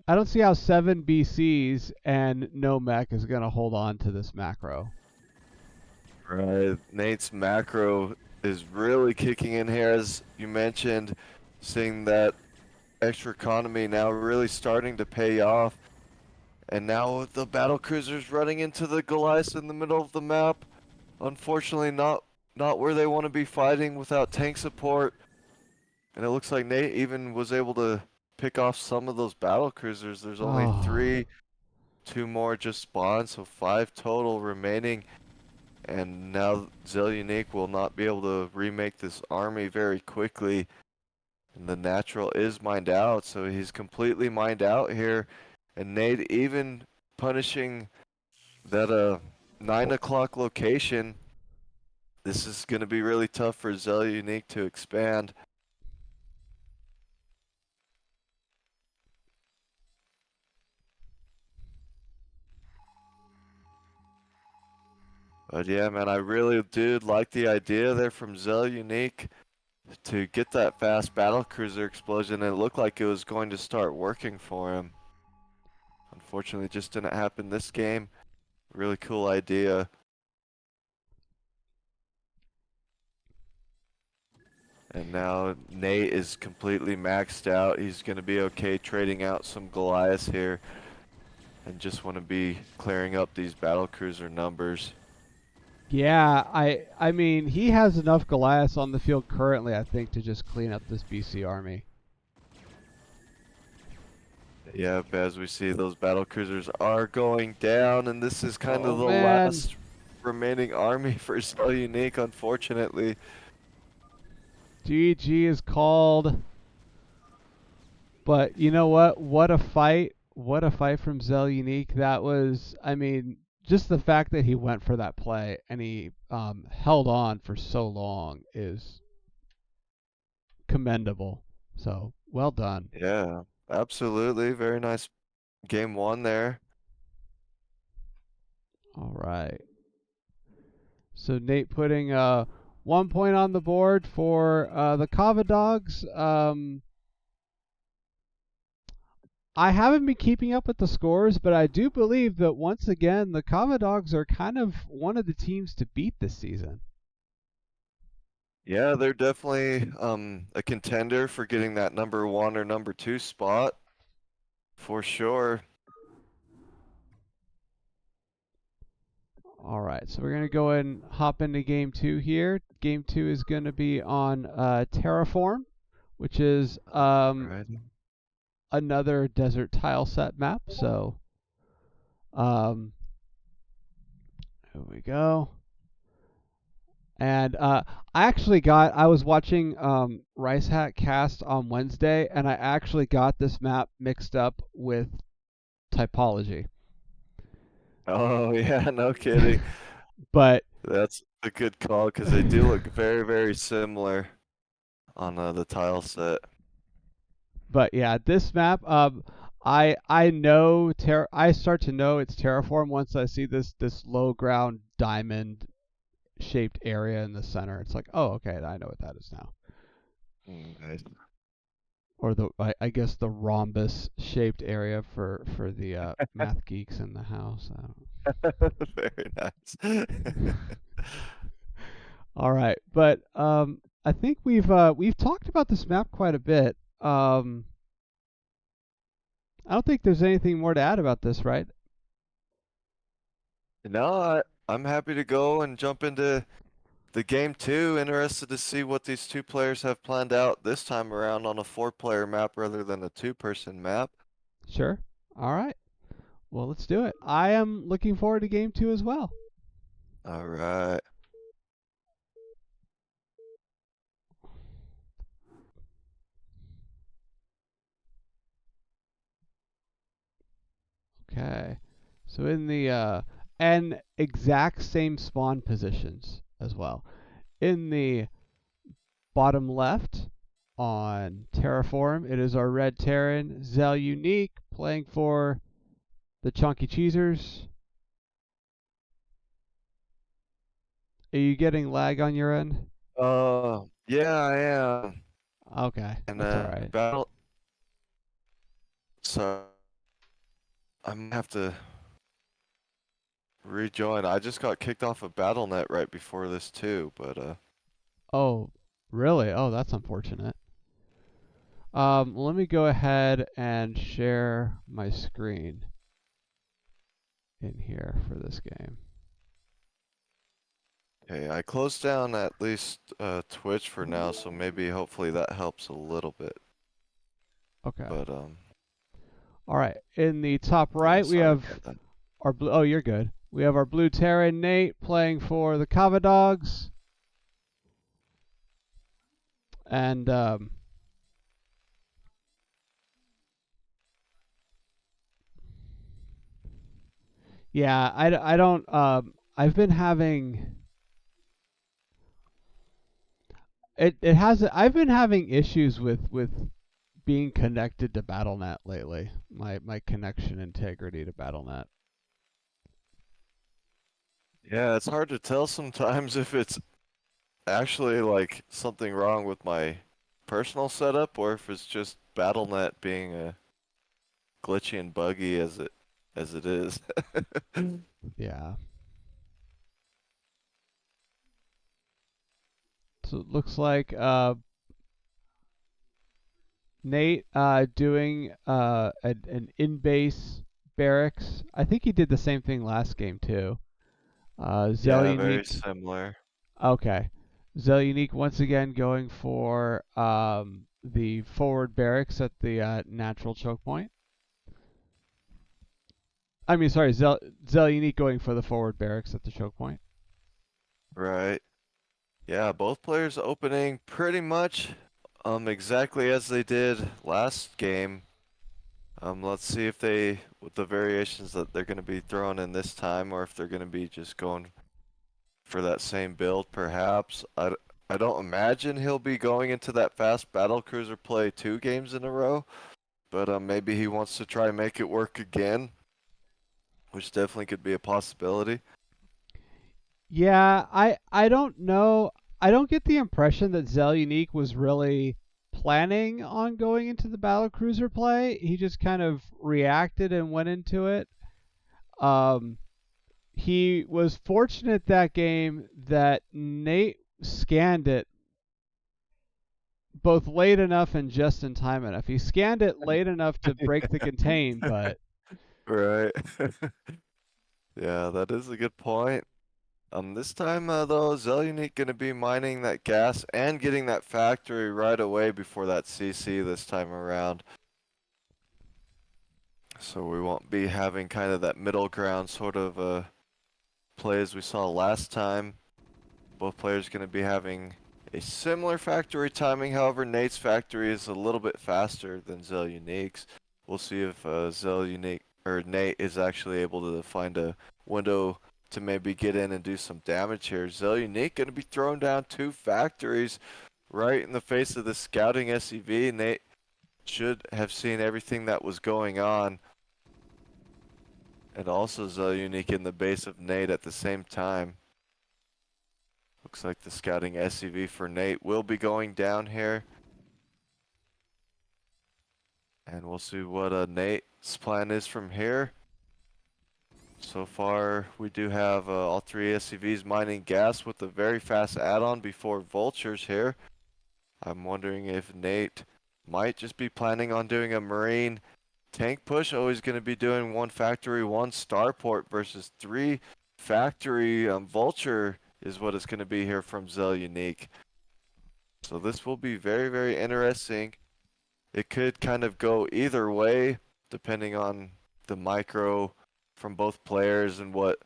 how 7 BCs and no mech is gonna hold on to this macro. Right, Nate's macro is really kicking in here, as you mentioned, seeing that extra economy now really starting to pay off. And now the battle cruisers running into the Goliaths in the middle of the map. Unfortunately, not where they want to be fighting without tank support. And it looks like Nate even was able to pick off some of those battle cruisers. There's only 3, 2 more just spawned, so 5 total remaining. And now Zelyunik will not be able to remake this army very quickly. And the natural is mined out, so he's completely mined out here. And Nate even punishing that 9 o'clock location. This is going to be really tough for Zelyunik to expand. But yeah, man, I really did like the idea there from Zelyunik to get that fast battle cruiser explosion. And it looked like it was going to start working for him. Unfortunately, it just didn't happen this game. Really cool idea. And now Nate is completely maxed out. He's going to be okay trading out some Goliaths here. And just want to be clearing up these battle cruiser numbers. Yeah, I mean, he has enough Goliaths on the field currently, I think, to just clean up this BC army. Yep, as we see, those battle cruisers are going down, and this is kind of the last remaining army for Zelyunik, unfortunately. GG is called. But you know what? What a fight. What a fight from Zelyunik. That was, I mean, just the fact that he went for that play and he held on for so long is commendable. So, well done. Yeah, absolutely. Very nice game 1 there. All right. So Nate putting 1 point on the board for the Kava Dogs. I haven't been keeping up with the scores, but I do believe that once again the Kava Dogs are kind of one of the teams to beat this season. Yeah, they're definitely a contender for getting that number 1 or number 2 spot, for sure. All right, so we're going to go ahead and hop into Game 2 here. Game 2 is going to be on Terraform, which is another desert tile set map. So, here we go. And I was watching Rice Hat Cast on Wednesday, and I actually got this map mixed up with typology. Oh yeah, no kidding. But That's a good call because they do look very, very similar on the tile set. but yeah, this map, I start to know it's terraform once I see this low ground diamond shaped area in the center. It's like, oh, okay, I know what that is now. Nice. Or I guess the rhombus shaped area for the math geeks in the house. I Very nice. don't All right, but I think we've talked about this map quite a bit. I don't think there's anything more to add about this, right? No, I'm happy to go and jump into the game two. Interested to see what these two players have planned out this time around on a four-player map rather than a two-person map. Sure. All right. Well, let's do it. I am looking forward to game 2 as well. All right. Okay. So in the and exact same spawn positions as well. In the bottom left on Terraform, it is our red Terran, Zell Unique, playing for the Chunky Cheesers. Are you getting lag on your end? Yeah, I am. Okay, And that's all right. battle. So I might have to rejoin. I just got kicked off of BattleNet right before this too, but Oh, really? Oh, that's unfortunate. Let me go ahead and share my screen in here for this game. okay, I closed down at least Twitch for now, so maybe hopefully that helps a little bit. Okay. But All right. In the top yeah, right, we sorry have about that. our blue. Oh, you're good. We have our blue Terran Nate playing for the Kava Dogs, and yeah, I don't. I've been having it has. I've been having issues with being connected to BattleNet lately. My connection integrity to BattleNet. Yeah, it's hard to tell sometimes if it's actually like something wrong with my personal setup or if it's just BattleNet being glitchy and buggy as it is. Yeah. So it looks like Nate doing an in-base barracks. I think he did the same thing last game too. Zell Yeah, very Unique. similar. Okay. Zell Unique once again going for the forward barracks at the natural choke point. I mean, sorry, Zell Unique going for the forward barracks at the choke point. Right. Yeah, both players opening pretty much exactly as they did last game. Let's see if they with the variations that they're going to be throwing in this time or if they're going to be just going for that same build perhaps. I don't imagine he'll be going into that fast battle cruiser play 2 games in a row, but maybe he wants to try and make it work again, which definitely could be a possibility. Yeah, I don't know. I don't get the impression that Zell Unique was really planning on going into the battle cruiser play. He just kind of reacted and went into it. Um, he was fortunate that game that Nate scanned it both late enough and just in time enough. He scanned it late enough to break the contain, but Right. Yeah, that is a good point. This time though, Zelyunik gonna be mining that gas and getting that factory right away before that CC this time around. So we won't be having kind of that middle ground sort of play as we saw last time. Both players going to be having a similar factory timing. However, Nate's factory is a little bit faster than Zell Unique's. We'll see if Zell Unique or Nate is actually able to find a window to maybe get in and do some damage here. Zell Unique going to be throwing down 2 factories right in the face of the scouting SCV. Nate should have seen everything that was going on. And also Zell Unique in the base of Nate at the same time. Looks like the scouting SCV for Nate will be going down here. And we'll see what Nate's plan is from here. So far, we do have all 3 SCVs mining gas with a very fast add-on before vultures here. I'm wondering if Nate might just be planning on doing a marine tank push. Oh, he's going to be doing 1 factory, 1 starport versus 3 factory vulture is what it's going to be here from Zell Unique. So this will be very, very interesting. It could kind of go either way depending on the micro from both players and what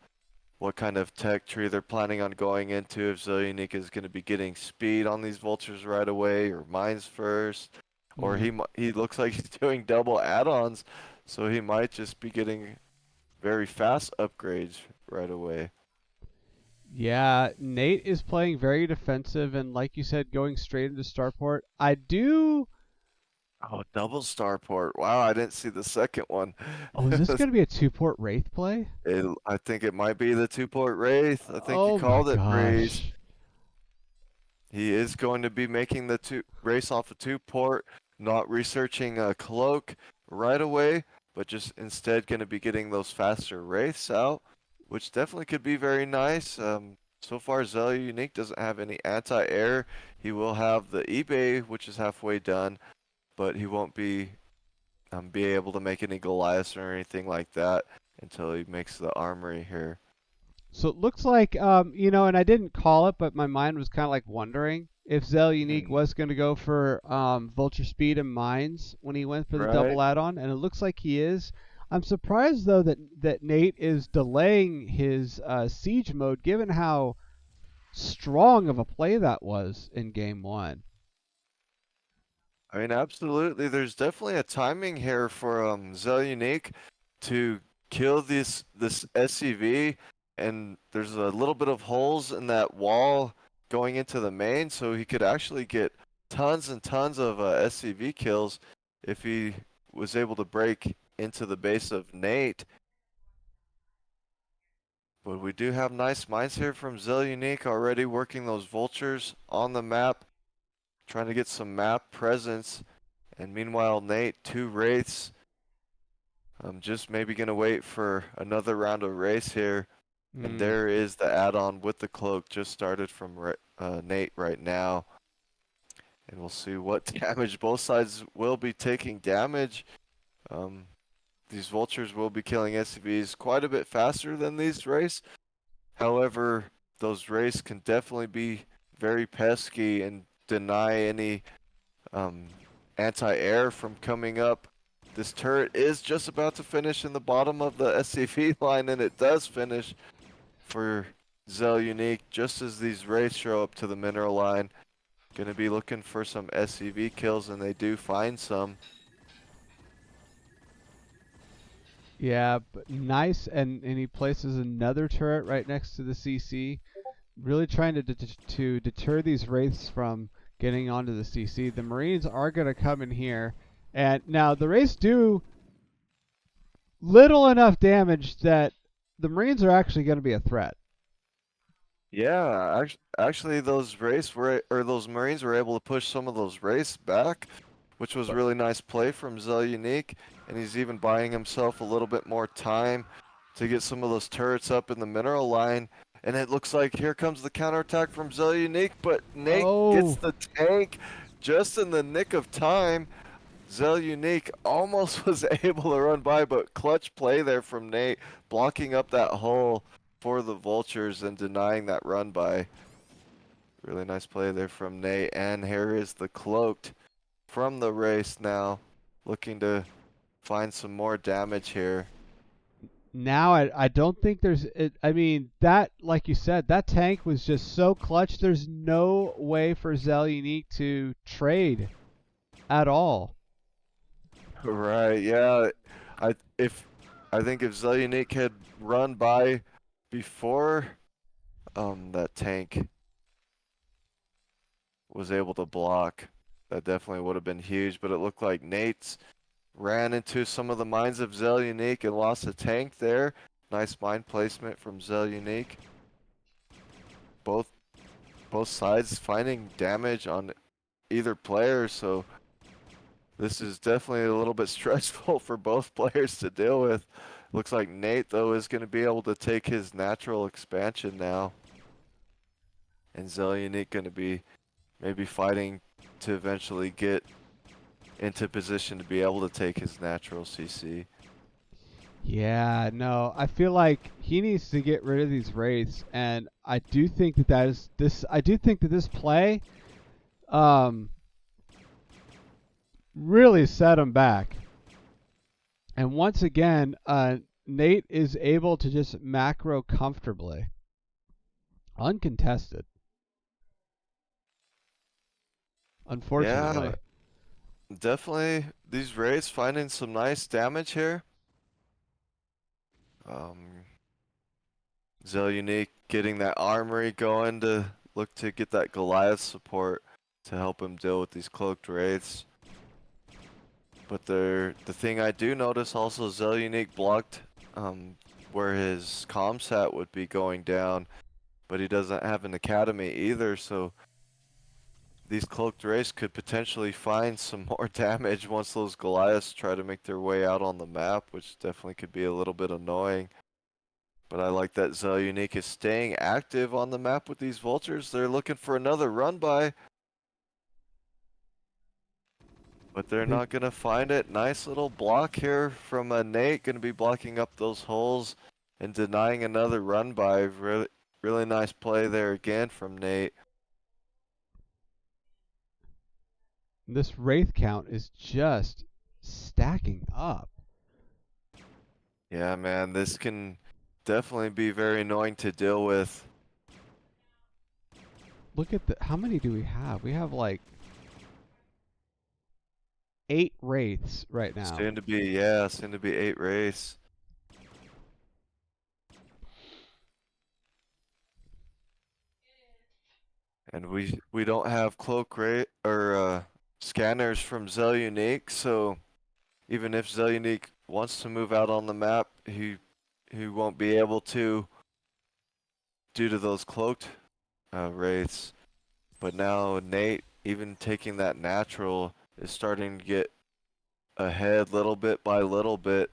kind of tech tree they're planning on going into. If Zell Unique is going to be getting speed on these vultures right away or mines first, or he looks like he's doing double add-ons, so he might just be getting very fast upgrades right away. Yeah, Nate is playing very defensive and, like you said, going straight into starport. I do. Oh, double starport. Wow, I didn't see the second one. Oh, is this going to be a 2-port Wraith play? I think it might be the 2-port Wraith. I think you Oh my called it, Breeze. gosh. He is going to be making the race off a 2-port, not researching a cloak right away, but just instead going to be getting those faster wraiths out, which definitely could be very nice. So far, Zell Unique doesn't have any anti-air. He will have the eBay, which is halfway done, but he won't be able to make any Goliaths or anything like that until he makes the armory here. So it looks like, and I didn't call it, but my mind was kind of like wondering if Zell Unique was going to go for Vulture Speed and Mines when he went for the double add-on, and it looks like he is. I'm surprised, though, that Nate is delaying his Siege mode, given how strong of a play that was in Game 1. I mean, absolutely. There's definitely a timing here for Zell Unique to kill this SCV, and there's a little bit of holes in that wall going into the main, so he could actually get tons and tons of SCV kills if he was able to break into the base of Nate. But we do have nice mines here from Zell Unique already working those vultures on the map, trying to get some map presence. And meanwhile, Nate, 2 wraiths. I'm just maybe going to wait for another round of race here. And there is the add-on with the cloak just started from Nate right now. And we'll see what damage both sides will be taking damage. These vultures will be killing SCVs quite a bit faster than these wraiths. However, those wraiths can definitely be very pesky and deny any anti-air from coming up. This turret is just about to finish in the bottom of the SCV line, and it does finish for Zell Unique just as these wraiths show up to the mineral line. Gonna be looking for some SCV kills, and they do find some. Yeah, but nice, and he places another turret right next to the CC, really trying to deter these wraiths from getting onto the CC. The Marines are going to come in here, and now the wraiths do little enough damage that the Marines are actually going to be a threat. Yeah, actually those those Marines were able to push some of those wraiths back, which was a really nice play from Zell Unique, and he's even buying himself a little bit more time to get some of those turrets up in the mineral line. And it looks like here comes the counterattack from Zell Unique, but Nate gets the tank just in the nick of time. Zell Unique almost was able to run by, but clutch play there from Nate, blocking up that hole for the vultures and denying that run by. Really nice play there from Nate, and here is the cloaked from the race now, looking to find some more damage here. now I don't think there's it, I mean that, like you said, that tank was just so clutch. There's no way for Zell Unique to trade at all. Right, yeah. I think if Zelyunik had run by before that tank was able to block, that definitely would have been huge, but it looked like Nate's ran into some of the mines of Zelyunik and lost a tank there. Nice mine placement from Zelyunik. Both both sides finding damage on either player, so this is definitely a little bit stressful for both players to deal with. Looks like Nate, though, is going to be able to take his natural expansion now. And Zelyunik going to be maybe fighting to eventually get into position to be able to take his natural CC. Yeah, no, I feel like he needs to get rid of these wraiths, and I do think that that is this. I do think that this play, um, really set him back. And once again, Nate is able to just macro comfortably, uncontested. Yeah, Unfortunately, definitely these raids finding some nice damage here. Zelyunik getting that armory going to look to get that Goliath support to help him deal with these cloaked wraiths. But the thing I do notice also, Zelyunik blocked where his comsat would be going down, but he doesn't have an academy either, so these cloaked wraiths could potentially find some more damage once those Goliaths try to make their way out on the map, which definitely could be a little bit annoying. But I like that Zelyunik is staying active on the map with these vultures. They're looking for another run by, but they're they not going to find it. Nice little block here from Nate. Going to be blocking up those holes and denying another run by. Really, really nice play there again from Nate. this wraith count is just stacking up. Yeah, man, this can definitely be very annoying to deal with. Look at the how many do we have? We have like 8 wraiths right now. Soon to be, yeah, soon to be 8 race. And we don't have cloak rate or scanners from Zelyunik, so even if Zelyunik wants to move out on the map, he won't be able to due to those cloaked wraiths. But now Nate, even taking that natural, is starting to get ahead little bit by little bit.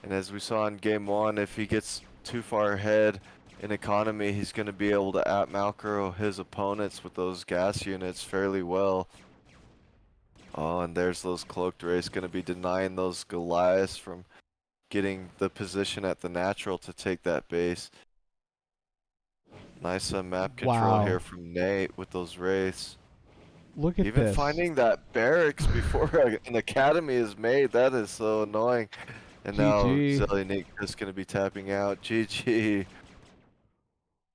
And as we saw in game 1, if he gets too far ahead in economy, he's going to be able to out-macro his opponents with those gas units fairly well. Oh, and there's those cloaked wraiths going to be denying those Goliaths from getting the position at the natural to take that base. Nice map control here Wow. from Nate with those wraiths. Look at Even this. finding that barracks before an academy is made, that is so annoying. And now GG. Zelyunik is going to be tapping out. GG.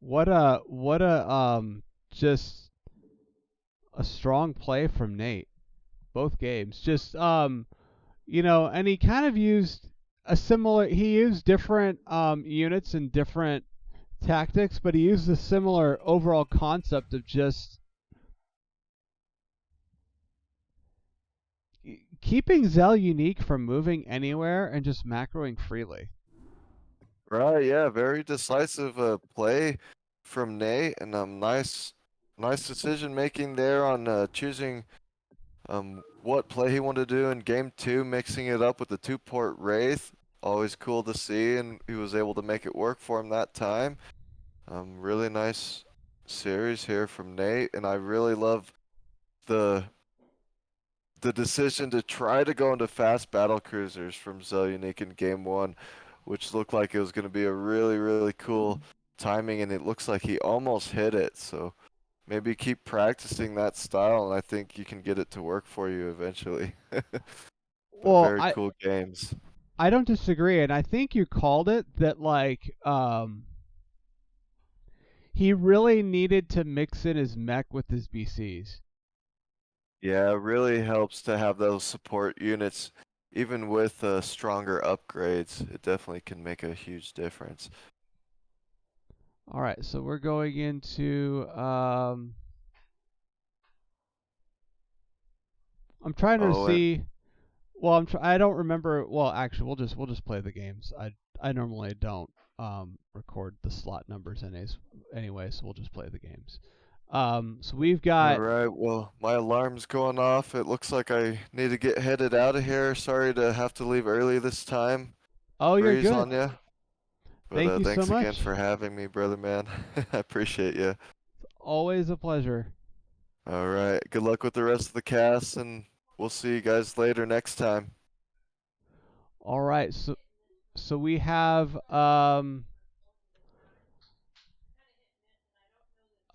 What a just a strong play from Nate. Both games. Just you know, and he kind of used a similar he used different units and different tactics, but he used a similar overall concept of just keeping Zell unique from moving anywhere and just macroing freely. Right, yeah, very decisive play from Nate, and nice decision making there on choosing what play he wanted to do in game 2, mixing it up with the 2-port Wraith. Always cool to see, and he was able to make it work for him that time. Really nice series here from Nate, and I really love the decision to try to go into fast battle cruisers from Zelyunik in game 1, which looked like it was going to be a really, really cool timing, and it looks like he almost hit it. So maybe keep practicing that style, and I think you can get it to work for you eventually. But Well, very cool games. I don't disagree, and I think you called it that. He really needed to mix in his mech with his BCs. Yeah, it really helps to have those support units. Even with stronger upgrades, it definitely can make a huge difference. All right, so we're going into. I'm trying to Oh, see. Well, I don't remember. Well, actually, we'll just play the games. I normally don't record the slot numbers anyway, so we'll just play the games. So we've got. alright, well, my alarm's going off. It looks like I need to get headed out of here. Sorry to have to leave early this time. Oh, you're Breeze good. on ya. But Thank you so thanks again much. for having me, brother man. I appreciate you. Always a pleasure. Alright, good luck with the rest of the cast, and we'll see you guys later next time. All right, so we have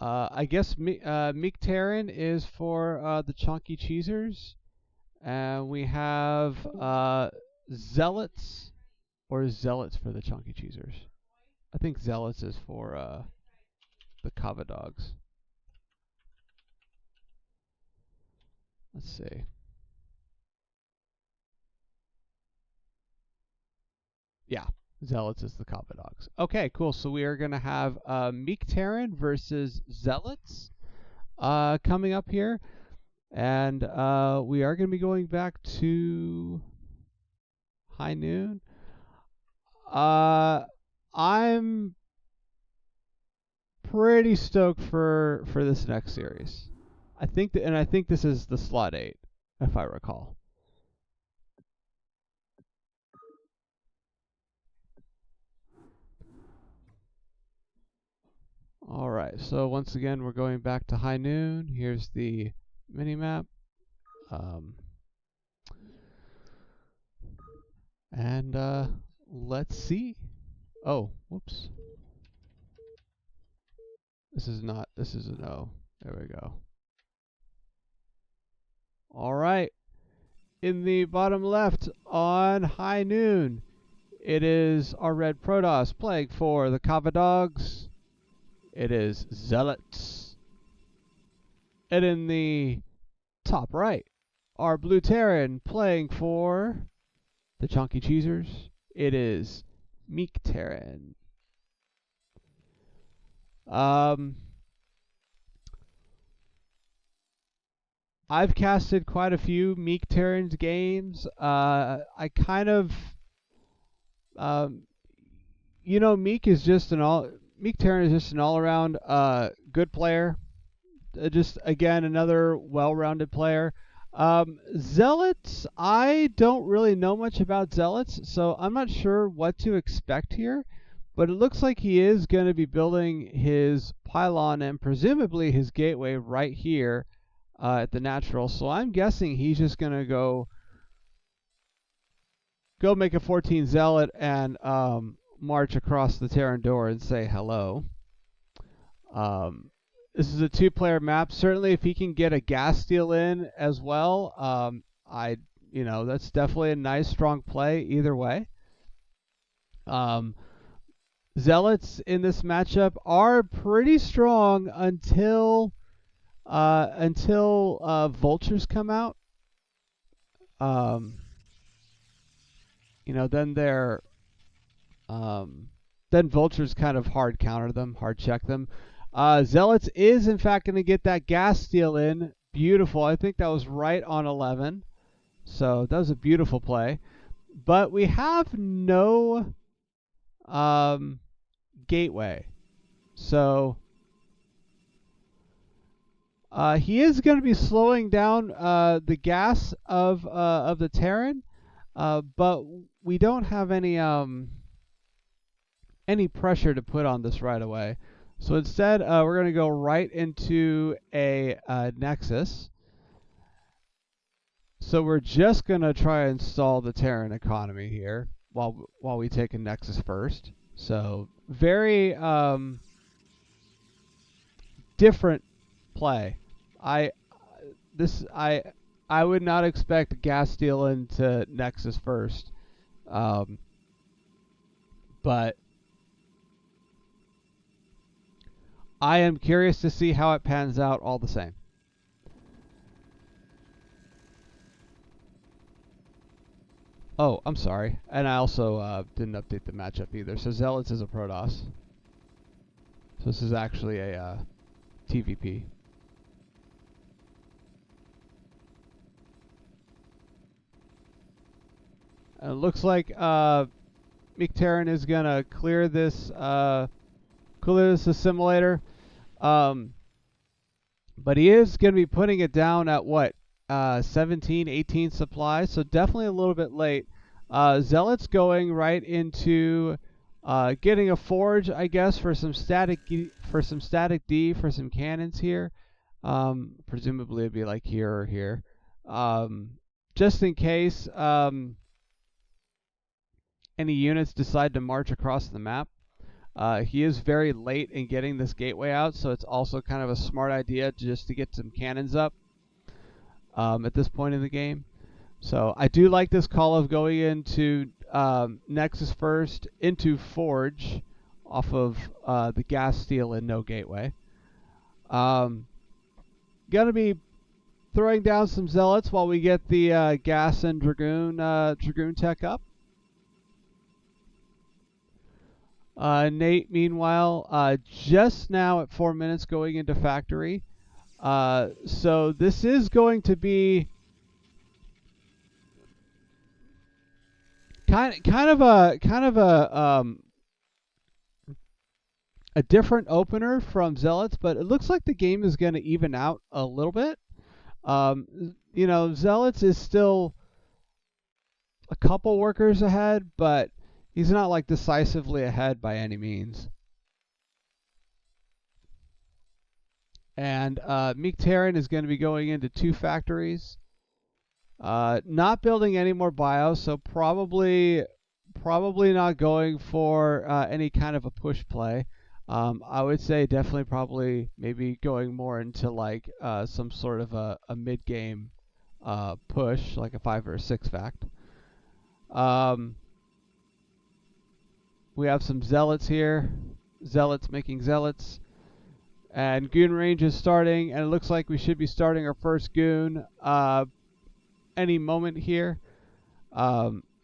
I guess Meek Terran is for the Chunky Cheesers, and we have Zealots or Zealots for the Chunky Cheesers. I think Zealots is for the Kava Dogs. Let's see. Yeah, Zealots is the Kava Dogs. Okay, cool. So we are going to have Meek Terran versus Zealots coming up here. And we are going to be going back to High Noon. I'm pretty stoked for this next series. I think this is the slot 8, if I recall. All right. So once again, we're going back to High Noon. Here's the mini map. And let's see. Oh, whoops. This is a no. There we go. All right. In the bottom left on High Noon, it is our red Protoss playing for the Kava Dogs. It is Zealots. And in the top right, our blue Terran playing for the Chunky Cheesers. It is Meek Terran. I've casted quite a few Meek Terran's games. I kind of, Meek Terran is just an all-around good player. Just again another well-rounded player. Zealots, I don't really know much about Zealots, so I'm not sure what to expect here. But it looks like he is going to be building his pylon and presumably his gateway right here at the natural. So I'm guessing he's just going to go make a 14 Zealot and march across the Terran door and say hello. This is a 2-player map. Certainly, if he can get a gas steal in as well, that's definitely a nice, strong play either way. Zealots in this matchup are pretty strong until vultures come out. Then vultures kind of hard counter them, hard check them. Zealots is in fact going to get that gas steal in. Beautiful. I think that was right on 11. So that was a beautiful play. But we have no gateway. So he is going to be slowing down the gas of the Terran, but we don't have any pressure to put on this right away. So instead, we're going to go right into a Nexus. So we're just going to try and stall the Terran economy here while we take a Nexus first. So very different play. I would not expect gas steal into Nexus first. But I am curious to see how it pans out all the same. Oh, I'm sorry. And I also didn't update the matchup either. So Zealots is a Protoss. So this is actually a TVP. And it looks like Mictarian is going to clear this assimilator. But he is going to be putting it down at what? 17, 18 supplies, so definitely a little bit late. Zealot's going right into getting a forge, I guess, for some static D, for some cannons here. Presumably it'd be like here or here, just in case any units decide to march across the map. He is very late in getting this gateway out, so it's also kind of a smart idea just to get some cannons up at this point in the game. So I do like this call of going into Nexus first, into Forge, off of the gas steel and no gateway. Gonna be throwing down some Zealots while we get the gas and Dragoon tech up. Nate, meanwhile, just now at 4 minutes going into factory. So this is going to be kind of a different opener from Zealots, but it looks like the game is going to even out a little bit. You know, Zealots is still a couple workers ahead, but he's not like decisively ahead by any means. And Mictarian is going to be going into 2 factories. Not building any more bios, so probably not going for any kind of a push play. I would say definitely probably maybe going more into like some sort of a mid-game push, like a 5 or a 6 fact. We have some Zealots here. Zealots making Zealots. And Goon range is starting, and it looks like we should be starting our first Goon any moment here.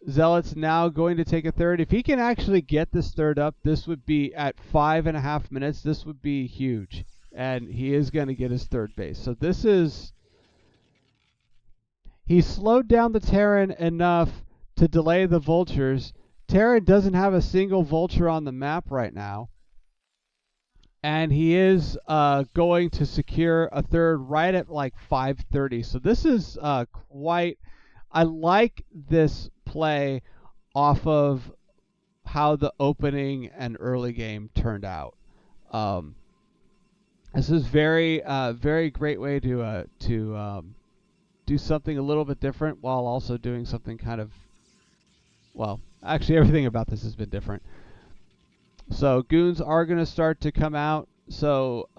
Zealot's now going to take a third. If he can actually get this third up, this would be at 5.5 minutes. This would be huge. And he is going to get his third base. So this is... He slowed down the Terran enough to delay the Vultures. Terran doesn't have a single Vulture on the map right now. And he is going to secure a third right at like 5:30. So this is quite... I like this play off of how the opening and early game turned out. This is very great way to do something a little bit different while also doing something kind of... Well, actually everything about this has been different. So goons are going to start to come out. So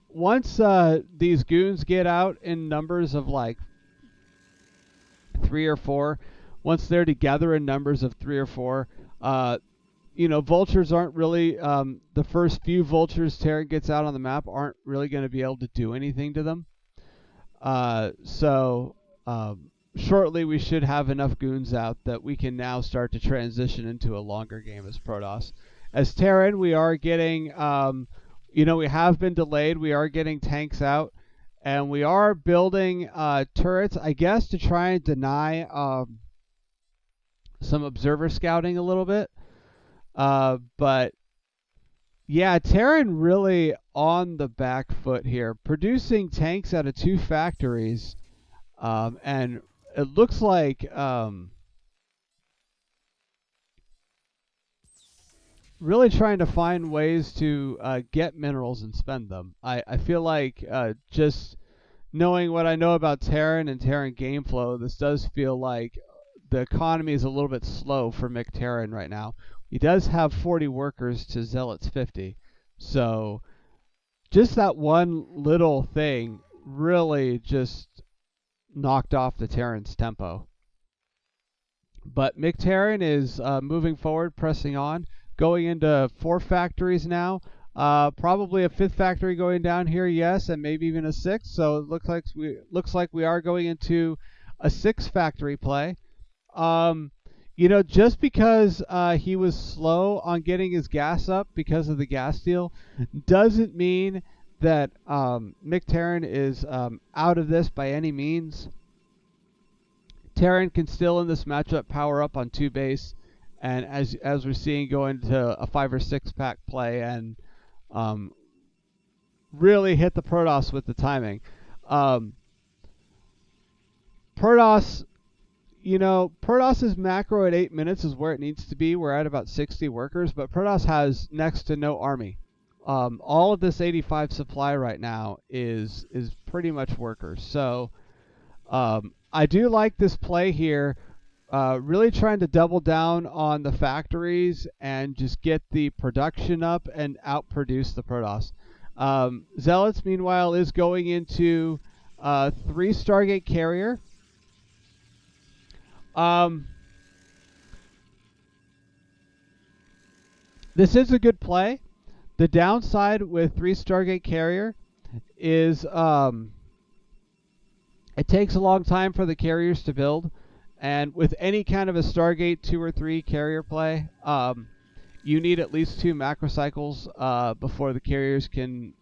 once these goons get out in numbers of like 3 or 4, once they're together in numbers of 3 or 4, you know, vultures aren't really, the first few vultures Terran gets out on the map aren't really going to be able to do anything to them. So shortly we should have enough goons out that we can now start to transition into a longer game as Protoss. As Terran, we are getting, you know, we have been delayed. We are getting tanks out, and we are building turrets, I guess, to try and deny some observer scouting a little bit. But yeah, Terran really on the back foot here, producing tanks out of 2 factories, and it looks like really trying to find ways to get minerals and spend them. I feel like just knowing what I know about Terran and Terran game flow, this does feel like the economy is a little bit slow for Mictarian right now. He does have 40 workers to Zealot's 50. So just that one little thing really just knocked off the Terran's tempo. But Mictarian is moving forward, pressing on, going into 4 factories now. Probably a 5th factory going down here, yes, and maybe even a 6th. So it looks like we are going into a 6 factory play. Just because he was slow on getting his gas up because of the gas deal doesn't mean that Mictarian is out of this by any means. Terran can still in this matchup power up on 2 base, and as we're seeing, go into a 5 or 6 pack play and really hit the Protoss with the timing. Protoss, Protoss's macro at 8 minutes is where it needs to be. We're at about 60 workers, but Protoss has next to no army. All of this 85 supply right now is pretty much workers. So I do like this play here, really trying to double down on the factories and just get the production up and outproduce the Protoss. Zealots, meanwhile, is going into 3 Stargate Carrier. This is a good play. The downside with 3 Stargate Carrier is it takes a long time for the carriers to build, and with any kind of a Stargate 2 or 3 carrier play, you need at least 2 macro cycles before the carriers can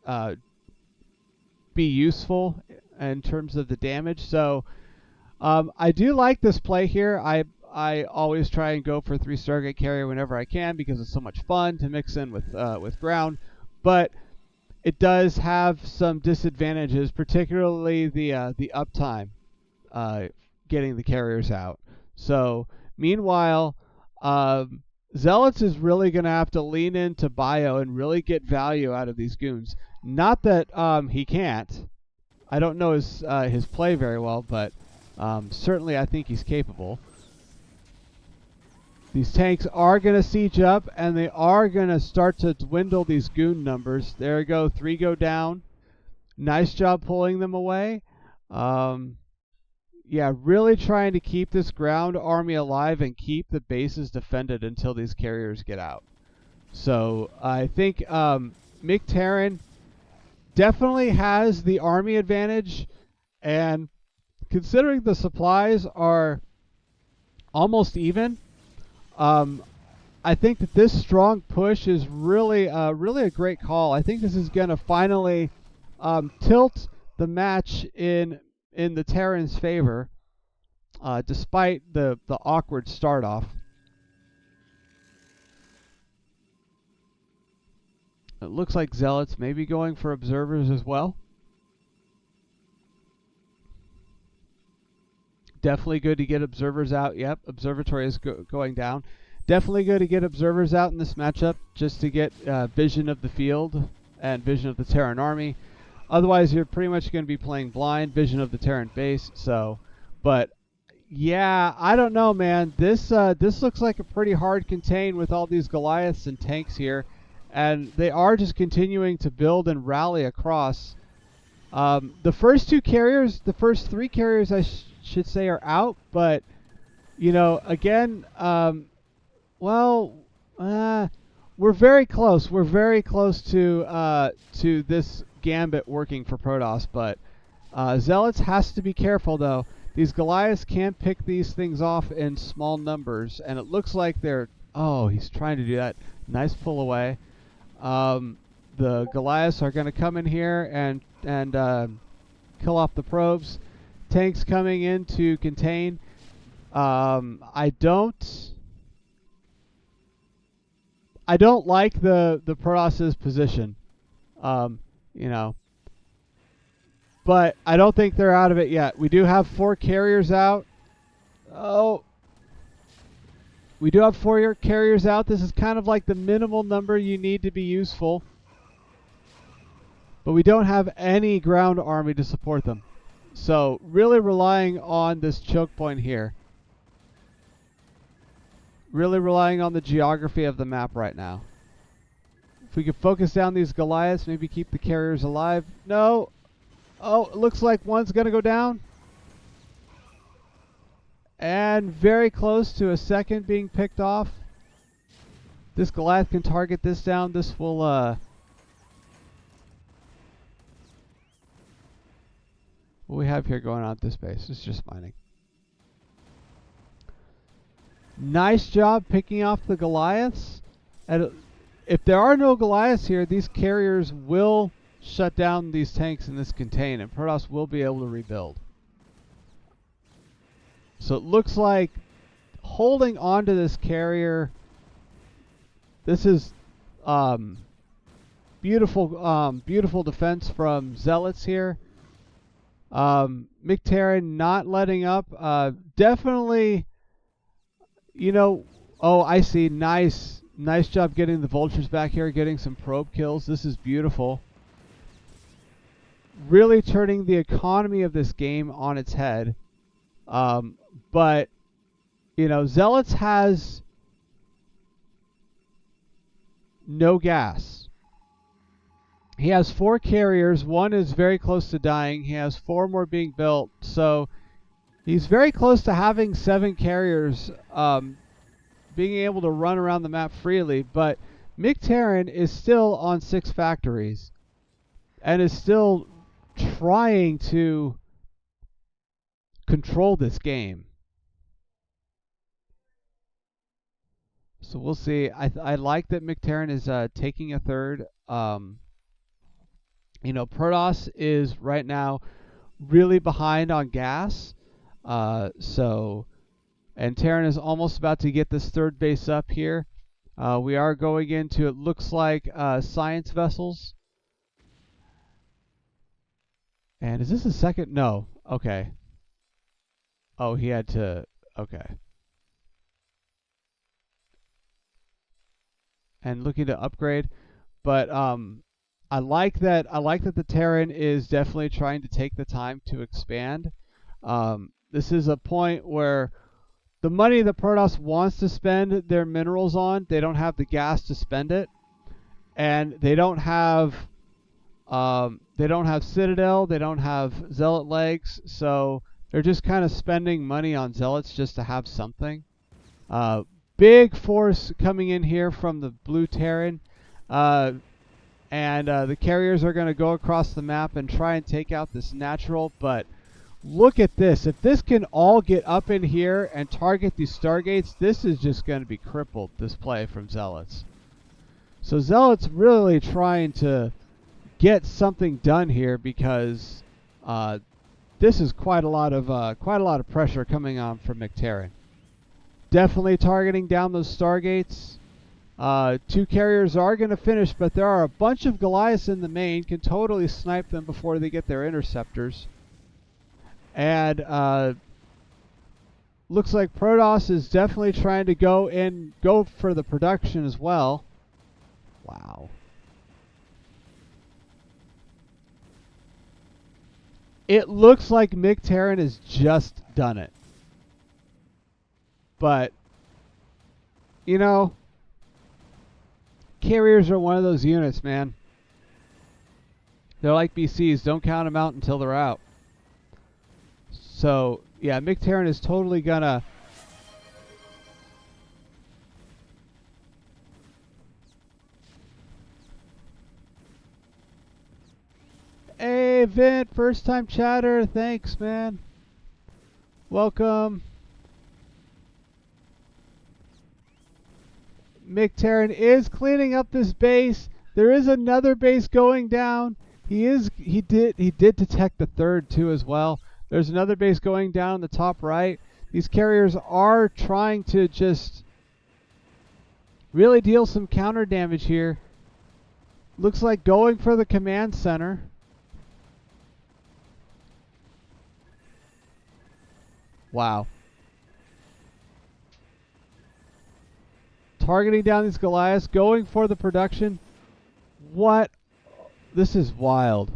be useful in terms of the damage. So I do like this play here. I always try and go for 3 Stargate Carrier whenever I can because it's so much fun to mix in with ground, but it does have some disadvantages, particularly the uptime, getting the carriers out. So meanwhile, Zealots is really going to have to lean into bio and really get value out of these goons. Not that he can't. I don't know his play very well, but certainly I think he's capable. These tanks are going to siege up, and they are going to start to dwindle these goon numbers. There we go. 3 go down. Nice job pulling them away. Yeah, really trying to keep this ground army alive and keep the bases defended until these carriers get out. So I think Mictarian definitely has the army advantage, and considering the supplies are almost even, I think that this strong push is really a great call. I think this is going to finally tilt the match in the Terran's favor, despite the awkward start off. It looks like Zealots may be going for observers as well. Definitely good to get observers out. Yep, observatory is going down. Definitely good to get observers out in this matchup just to get vision of the field and vision of the Terran army. Otherwise, you're pretty much going to be playing blind vision of the Terran base. So, but yeah, I don't know, man. This looks like a pretty hard contain with all these Goliaths and tanks here, and they are just continuing to build and rally across. The first 3 carriers I should say are out, but again, we're very close. We're very close to this gambit working for Protoss, but Zealots has to be careful though. These Goliaths can pick these things off in small numbers, and it looks like they're. Oh, he's trying to do that. Nice pull away. The Goliaths are going to come in here and kill off the probes. Tanks coming in to contain. I don't like the Protoss's position. But I don't think they're out of it yet. We do have 4 carriers out. Oh. We do have 4 carriers out. This is kind of like the minimal number you need to be useful. But we don't have any ground army to support them. So really relying on this choke point here. Really relying on the geography of the map right now. If we could focus down these Goliaths, maybe keep the carriers alive. No. Oh, it looks like one's going to go down. And very close to a second being picked off. This Goliath can target this down. This will, what we have here going on at this base? It's just mining. Nice job picking off the Goliaths. And if there are no Goliaths here, these carriers will shut down these tanks in this contain, and Protoss will be able to rebuild. So it looks like holding on to this carrier. This is beautiful defense from Zealots here. McTerran not letting up. Definitely, you know. Oh, I see. Nice job getting the vultures back here, getting some probe kills. This is beautiful. Really turning the economy of this game on its head. But, you know, Zealots has no gas. He has 4 carriers. 1 is very close to dying. He has 4 more being built. So he's very close to having 7 carriers being able to run around the map freely. But McTerran is still on 6 factories and is still trying to control this game. So we'll see. I like that McTerran is taking a third. You know, Protoss is right now really behind on gas. And Terran is almost about to get this third base up here. We are going into, it looks like, science vessels. And is this a second? No. Okay. Oh, he had to, okay. And looking to upgrade, but I like that the Terran is definitely trying to take the time to expand. This is a point where the money that Protoss wants to spend their minerals on, they don't have the gas to spend it, and they don't have Citadel, they don't have Zealot legs, so they're just kind of spending money on Zealots just to have something. Big force coming in here from the blue Terran, and the carriers are going to go across the map and try and take out this natural, but look at this. If this can all get up in here and target these Stargates, this is just going to be crippled, this play from Zealots. So Zealots really trying to get something done here, because this is quite a lot of pressure coming on from McTerran. Definitely targeting down those Stargates. 2 carriers are going to finish, but there are a bunch of Goliaths in the main. Can totally snipe them before they get their interceptors. And looks like Protoss is definitely trying to go for the production as well. Wow. It looks like McTerran has just done it. But, you know, carriers are one of those units, man. They're like BCs. Don't count them out until they're out. So, yeah, McTerran is totally gonna... Hey, Vint, first time chatter. Thanks, man. Welcome. McTerran is cleaning up this base. There is another base going down. He did detect the third too as well. There's another base going down in the top right. These carriers are trying to just really deal some counter damage here. Looks like going for the command center. Wow. Targeting down these Goliaths, going for the production. What? This is wild.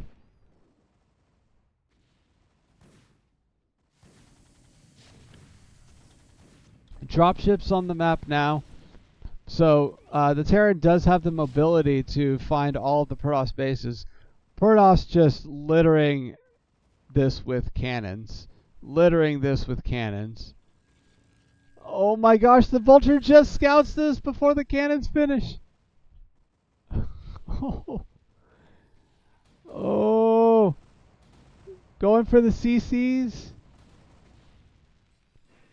Dropships on the map now. So the Terran does have the mobility to find all of the Protoss bases. Protoss just littering this with cannons. Littering this with cannons. Oh my gosh, the vulture just scouts this before the cannons finish. Oh. Oh. Going for the CCs.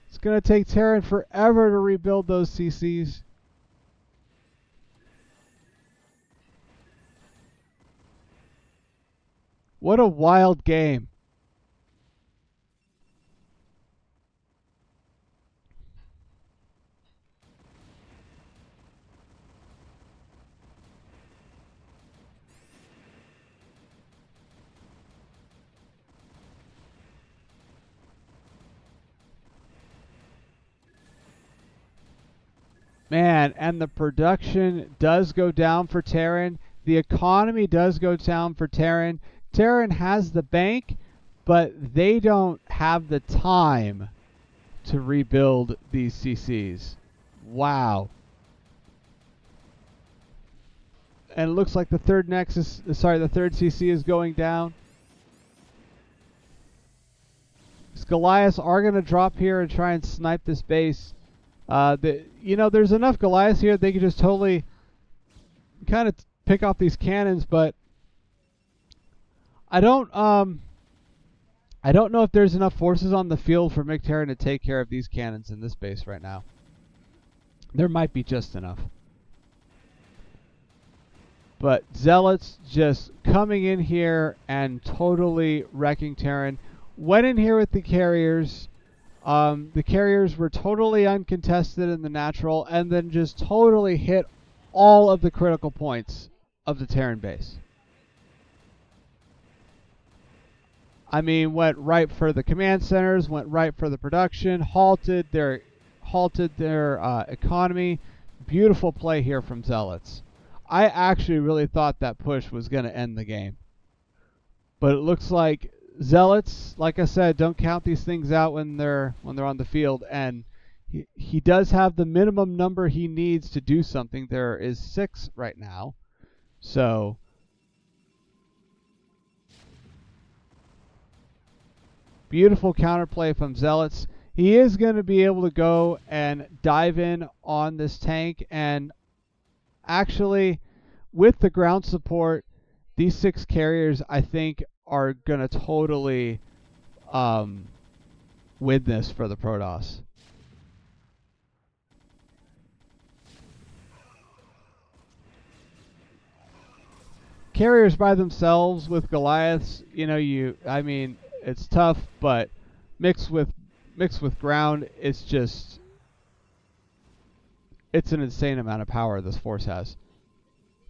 It's going to take Terran forever to rebuild those CCs. What a wild game. Man, and the production does go down for Terran. The economy does go down for Terran. Terran has the bank, but they don't have the time to rebuild these CCs. Wow. And it looks like the third CC is going down. Goliaths are going to drop here and try and snipe this base. There's enough Goliaths here they could just totally kind of pick off these cannons, but I don't know if there's enough forces on the field for Mictarian to take care of these cannons in this base right now. There might be just enough. But Zealots just coming in here and totally wrecking Terran. Went in here with the carriers. The carriers were totally uncontested in the natural, and then just totally hit all of the critical points of the Terran base. I mean, went right for the command centers, went right for the production, halted their economy. Beautiful play here from Zealots. I actually really thought that push was going to end the game, but it looks like Zealots, like I said, don't count these things out when they're on the field, and he does have the minimum number he needs to do something. There is 6 right now, so beautiful counterplay from Zealots. He is going to be able to go and dive in on this tank, and actually, with the ground support, these 6 carriers, I think, are going to totally win this for the Protoss. Carriers by themselves with Goliaths, it's tough, but mixed with ground, it's an insane amount of power this force has.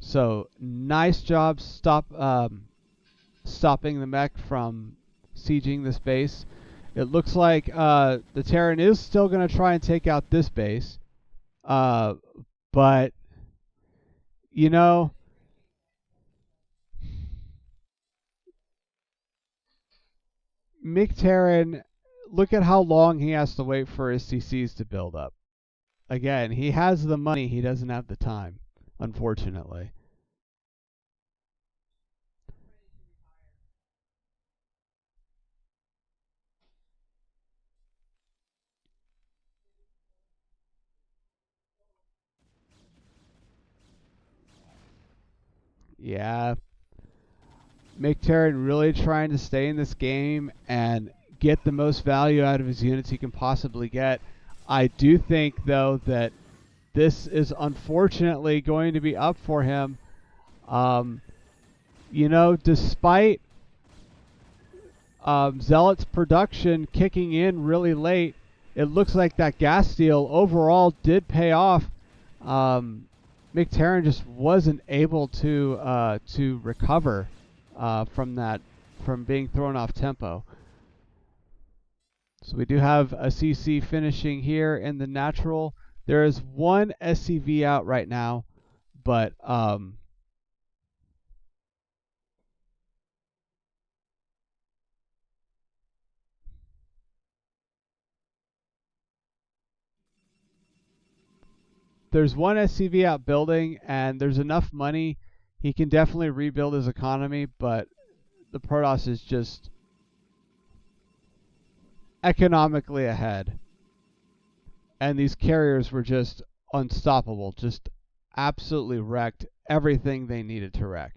So nice job stopping the mech from sieging this base. It looks like the Terran is still going to try and take out this base, but Mictarian, look at how long he has to wait for his CCs to build up. Again, he has the money, he doesn't have the time, unfortunately. Yeah. Mictarian really trying to stay in this game and get the most value out of his units he can possibly get. I do think, though, that this is unfortunately going to be up for him. Despite Zealot's production kicking in really late, it looks like that gas steal overall did pay off. Mictarian just wasn't able to recover from being thrown off tempo. So we do have a CC finishing here in the natural. There is 1 SCV out right now, but there's 1 SCV out building, and there's enough money. He can definitely rebuild his economy, but the Protoss is just economically ahead. and these carriers were just unstoppable, just absolutely wrecked everything they needed to wreck.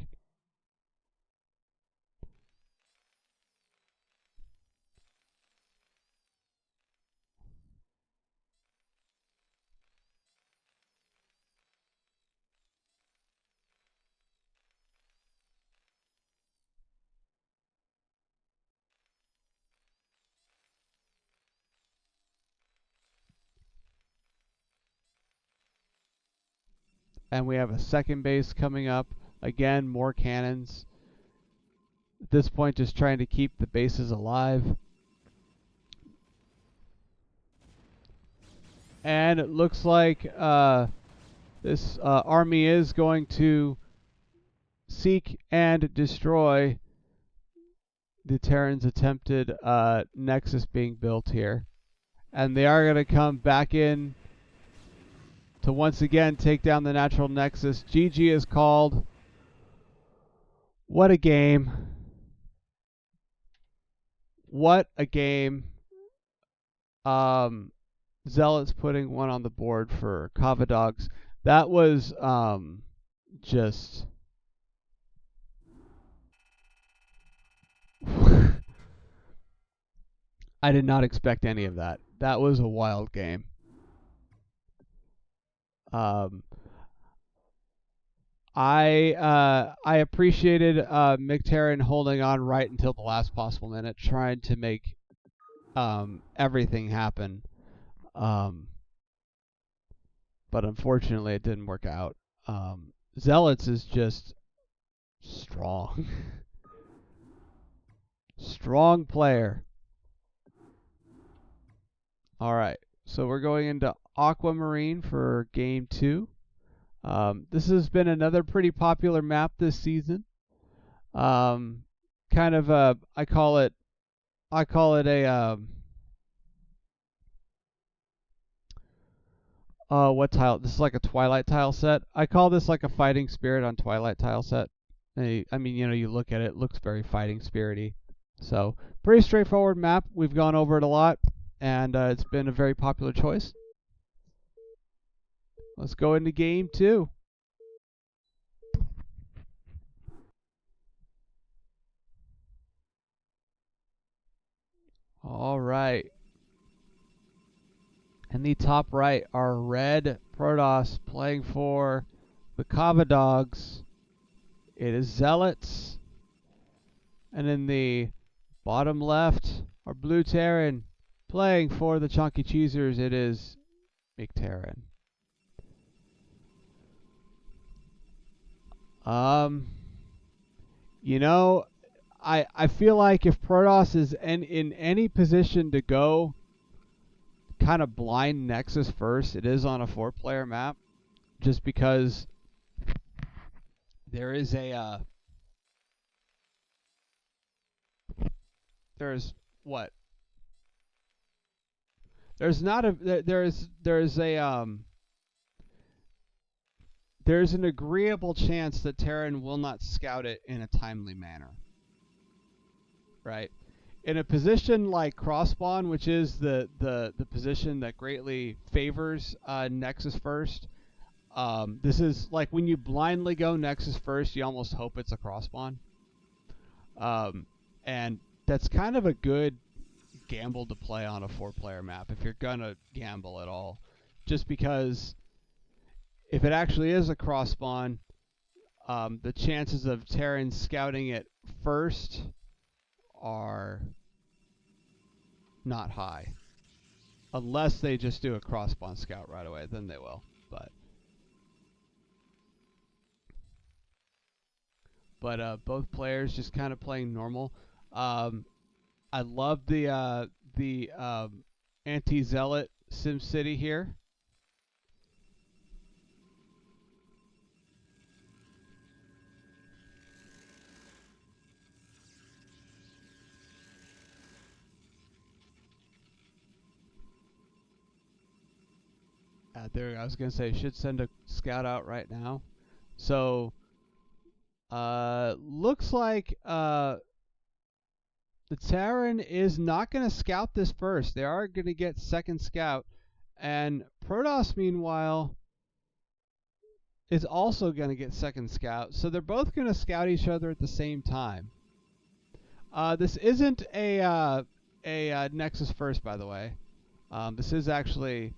And we have a second base coming up. Again, more cannons. At this point, just trying to keep the bases alive. And it looks like this army is going to seek and destroy the Terran's attempted nexus being built here. And they are going to come back in to once again take down the natural nexus. GG is called. What a game. What a game. Zealots putting one on the board for Kava Dogs. That was just I did not expect any of that. That was a wild game. I appreciated McTarran holding on right until the last possible minute, trying to make everything happen. But unfortunately, it didn't work out. Zealots is just strong. Strong player. All right, so we're going into Aquamarine for game 2. This has been another pretty popular map this season. Kind of I call it a what tile? This is like a Twilight tile set. I call this like a Fighting Spirit on Twilight tile set. I mean, you look at it, it looks very Fighting Spirity. So, pretty straightforward map. We've gone over it a lot, and it's been a very popular choice. Let's go into game 2. All right. In the top right are Red Protoss playing for the Kava Dogs. It is Zealots. And in the bottom left are Blue Terran playing for the Chunky Cheesers. It is McTarran. I feel like if Protoss is in any position to go kind of blind Nexus first, it is on a 4-player map, just because there is a there's an agreeable chance that Terran will not scout it in a timely manner. Right? In a position like cross-spawn, which is the position that greatly favors Nexus first, this is like when you blindly go Nexus first, you almost hope it's a cross-spawn. And that's kind of a good gamble to play on a 4-player map if you're gonna gamble at all. Just because if it actually is a cross-spawn, the chances of Terran scouting it first are not high. Unless they just do a cross-spawn scout right away, then they will. But both players just kind of playing normal. I love the anti-zealot SimCity here. I was gonna say should send a scout out right now. So looks like the Terran is not gonna scout this first. They are gonna get second scout, And Protoss, meanwhile, is also going to get second scout. So they're both going to scout each other at the same time. This isn't a Nexus first, by the way. This is actually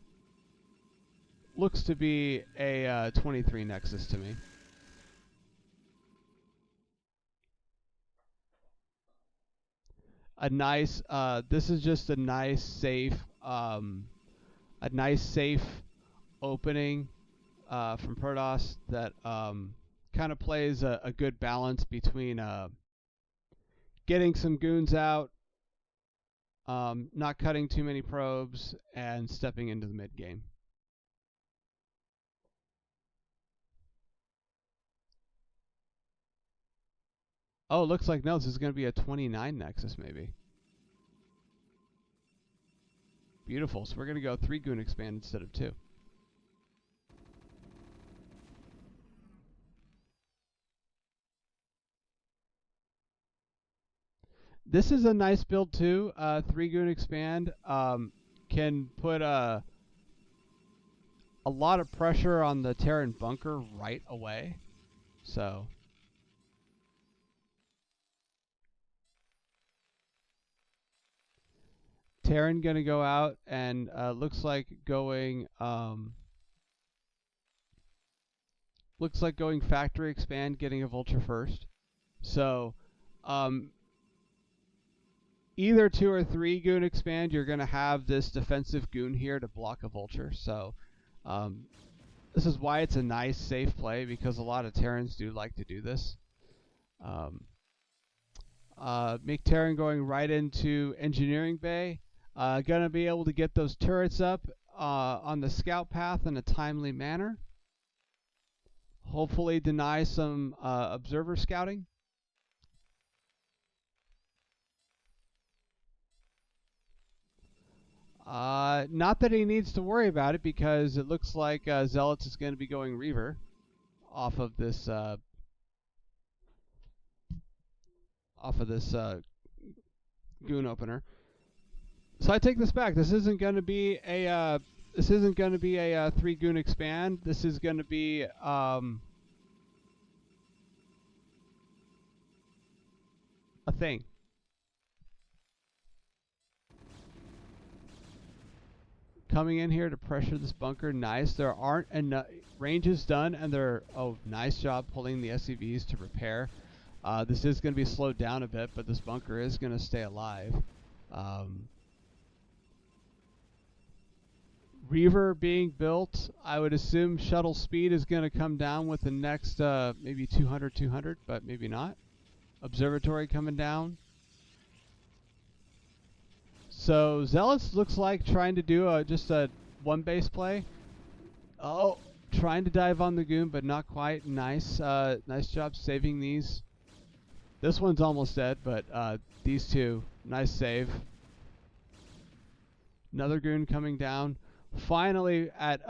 looks to be a 23 Nexus to me. A nice. This is just a nice safe. Opening from Protoss that kind of plays a good balance between getting some goons out, not cutting too many probes, and stepping into the mid game. Oh, looks like no, this is going to be a 29 Nexus maybe. Beautiful. So we're going to go 3 goon expand instead of 2. This is a nice build too. 3 goon expand can put a lot of pressure on the Terran bunker right away. So Terran gonna go out and looks like going factory expand, getting a vulture first. So either 2 or 3 goon expand, you're gonna have this defensive goon here to block a vulture. So this is why it's a nice safe play, because a lot of Terrans do like to do this. Make Terran going right into engineering bay. Gonna be able to get those turrets up on the scout path in a timely manner. Hopefully deny some observer scouting. Not that he needs to worry about it, because it looks like Zealots is going to be going Reaver off of this goon opener. So I take this back. This isn't going to be a 3 goon expand. This is going to be a thing. Coming in here to pressure this bunker. Nice. There aren't enough ranges done, and they're nice job pulling the SCVs to repair. This is going to be slowed down a bit, but this bunker is going to stay alive. Reaver being built, I would assume shuttle speed is going to come down with the next maybe 200, but maybe not. Observatory coming down. So Zealots looks like trying to do just a 1 base play. Oh, trying to dive on the goon, but not quite. Nice, nice job saving these. This one's almost dead, but these 2, nice save. Another goon coming down. Finally, at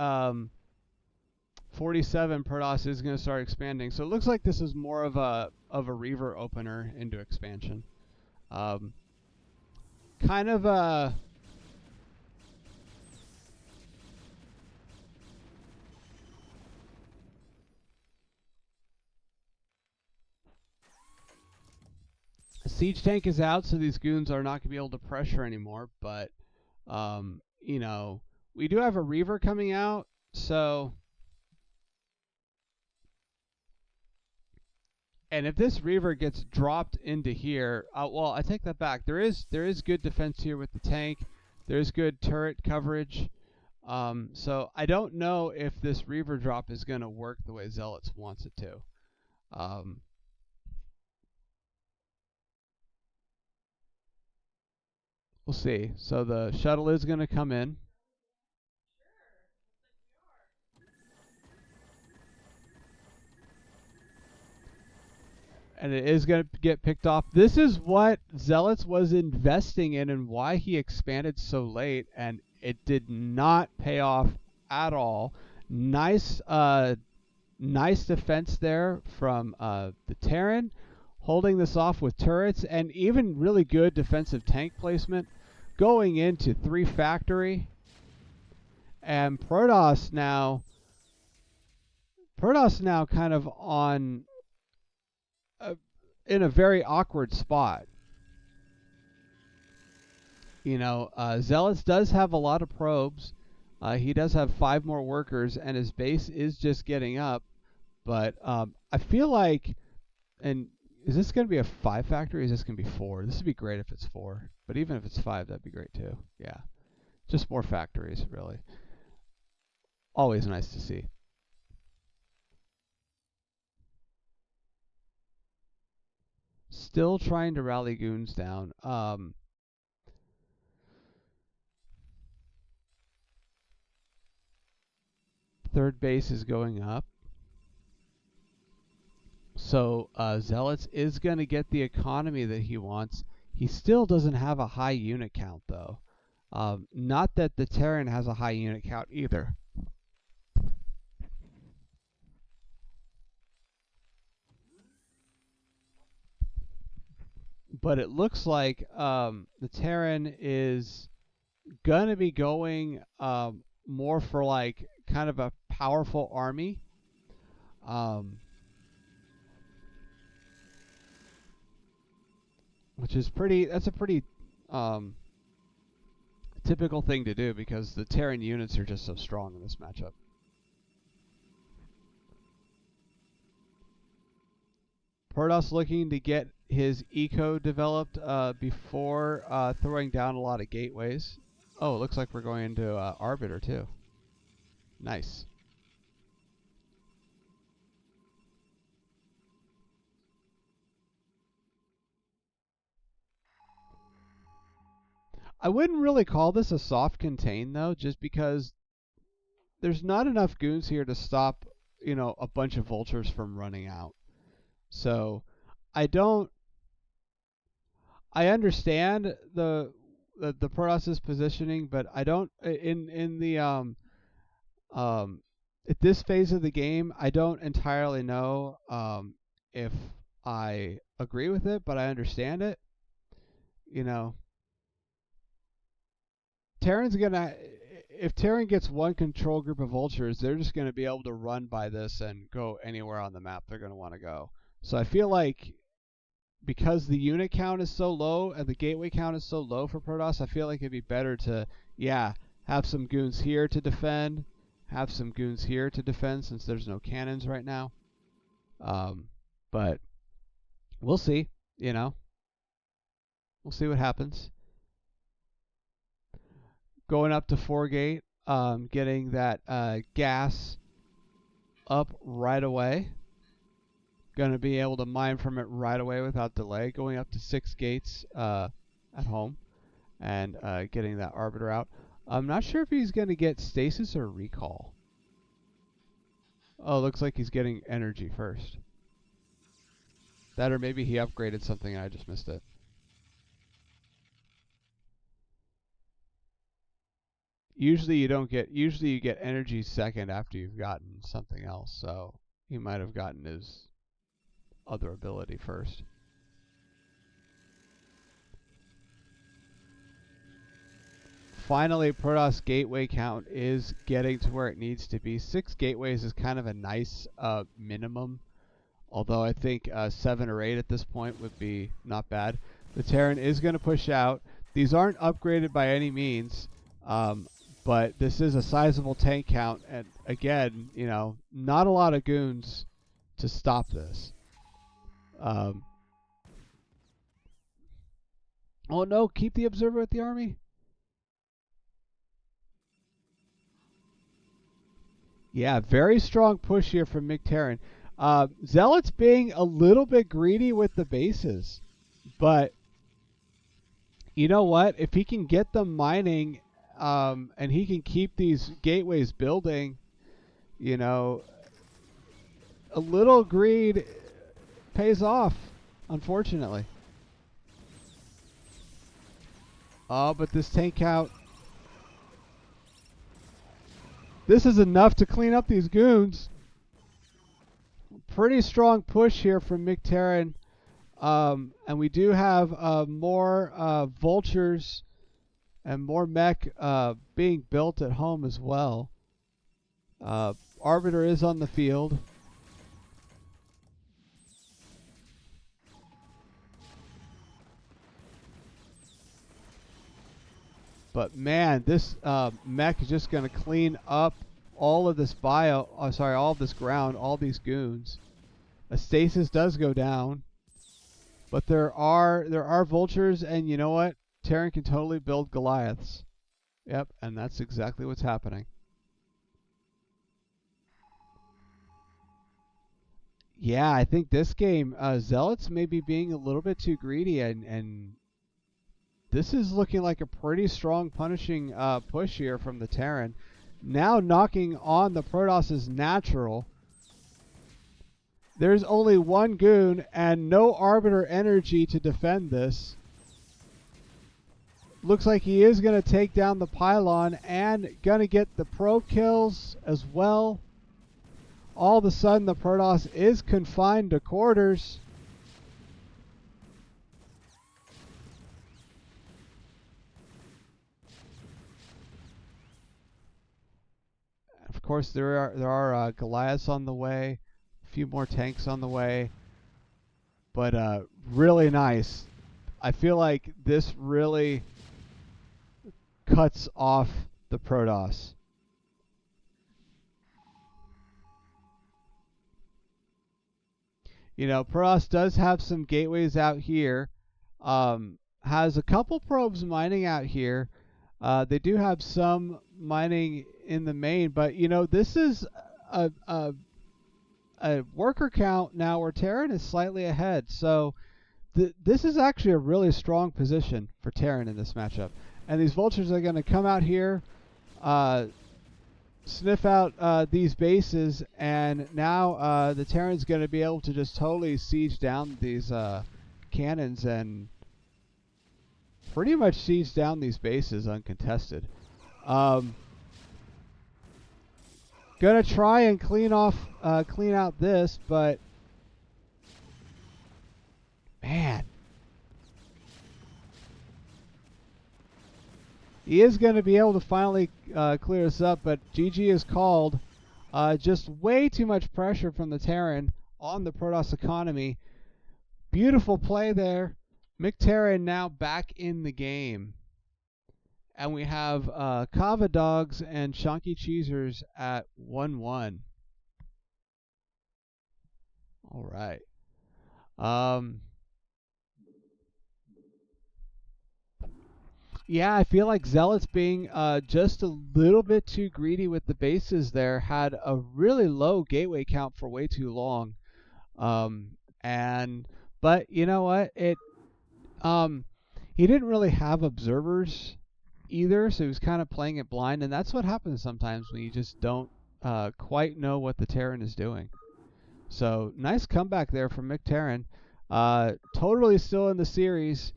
47, Protoss is going to start expanding. So it looks like this is more of a Reaver opener into expansion. Kind of a siege tank is out, so these goons are not going to be able to pressure anymore. But you know, we do have a Reaver coming out, so. And if this Reaver gets dropped into here, well, I take that back. There is good defense here with the tank. There's good turret coverage. So I don't know if this Reaver drop is going to work the way Zealots wants it to. We'll see. So the shuttle is going to come in. And it is going to get picked off. This is what Zealots was investing in and why he expanded so late, and it did not pay off at all. Nice nice defense there from the Terran, holding this off with turrets, and even really good defensive tank placement, going into 3 factory. And Protoss now kind of on in a very awkward spot. You know, Zealots does have a lot of probes. He does have 5 more workers, and his base is just getting up. But I feel like, and is this going to be a 5 factory? Or is this going to be 4? This would be great if it's 4. But even if it's 5, that'd be great too. Yeah. Just more factories, really. Always nice to see. Still trying to rally goons down. Third base is going up. So Zealots is going to get the economy that he wants. He still doesn't have a high unit count, though. Not that the Terran has a high unit count either. But it looks like the Terran is going to be going more for like kind of a powerful army. Which is that's a pretty typical thing to do because the Terran units are just so strong in this matchup. Protoss looking to get his eco developed before throwing down a lot of gateways. Oh, it looks like we're going into Arbiter too. Nice. I wouldn't really call this a soft contain though, just because there's not enough goons here to stop, you know, a bunch of vultures from running out. So I understand the Protoss's positioning, but I don't in the at this phase of the game, I don't entirely know if I agree with it, but I understand it. You know, if Terran gets one control group of vultures, they're just going to be able to run by this and go anywhere on the map they're going to want to go. So I feel like because the unit count is so low and the gateway count is so low for Protoss, I feel like it'd be better to, have some goons here to defend, have some goons here to defend since there's no cannons right now. But we'll see, you know. We'll see what happens. Going up to 4 gate, getting that gas up right away. Going to be able to mine from it right away without delay. Going up to 6 gates at home and getting that Arbiter out. I'm not sure if he's going to get stasis or recall. Oh, looks like he's getting energy first. That or maybe he upgraded something and I just missed it. Usually you get energy second after you've gotten something else, so he might have gotten his other ability first. Finally, Protoss gateway count is getting to where it needs to be. 6 gateways is kind of a nice minimum, although I think 7 or 8 at this point would be not bad. The Terran is going to push out. These aren't upgraded by any means, but this is a sizable tank count, and again, you know, not a lot of goons to stop this. Oh no, keep the observer with the army? Yeah, very strong push here from McTerran. Zealots being a little bit greedy with the bases, but you know what? If he can get them mining, and he can keep these gateways building, you know, a little greed pays off, unfortunately. Oh, but this tank count. This is enough to clean up these goons. Pretty strong push here from McTerran. And we do have more vultures and more mech being built at home as well. Arbiter is on the field. But man, this mech is just going to clean up all of this all of this ground, all these goons. A stasis does go down, but there are vultures, and you know what? Terran can totally build Goliaths. Yep, and that's exactly what's happening. Yeah, I think this game, Zealots may be being a little bit too greedy, and this is looking like a pretty strong punishing push here from the Terran. Now knocking on the Protoss' natural. There's only one goon and no Arbiter energy to defend this. Looks like he is going to take down the pylon and going to get the probe kills as well. All of a sudden, the Protoss is confined to quarters. Of course, there are Goliaths on the way, a few more tanks on the way, but really nice. I feel like this really cuts off the Protoss. You know, Protoss does have some gateways out here. Has a couple probes mining out here. They do have some mining in the main, but you know, this is a worker count now where Terran is slightly ahead. So this is actually a really strong position for Terran in this matchup. And these vultures are going to come out here, sniff out these bases, and now the Terran's going to be able to just totally siege down these cannons and pretty much siege down these bases uncontested. Gonna try and clean out this, but man, he is going to be able to finally clear this up, but GG is called. Just way too much pressure from the Terran on the Protoss economy. Beautiful play there. McTerran now back in the game. And we have Kava Dogs and Chunky Cheesers at 1-1. All right. Yeah, I feel like Zealots being just a little bit too greedy with the bases there had a really low gateway count for way too long. But you know what? He didn't really have observers either, so he was kind of playing it blind, and that's what happens sometimes when you just don't quite know what the Terran is doing. So nice comeback there from McTerran. Totally still in the series.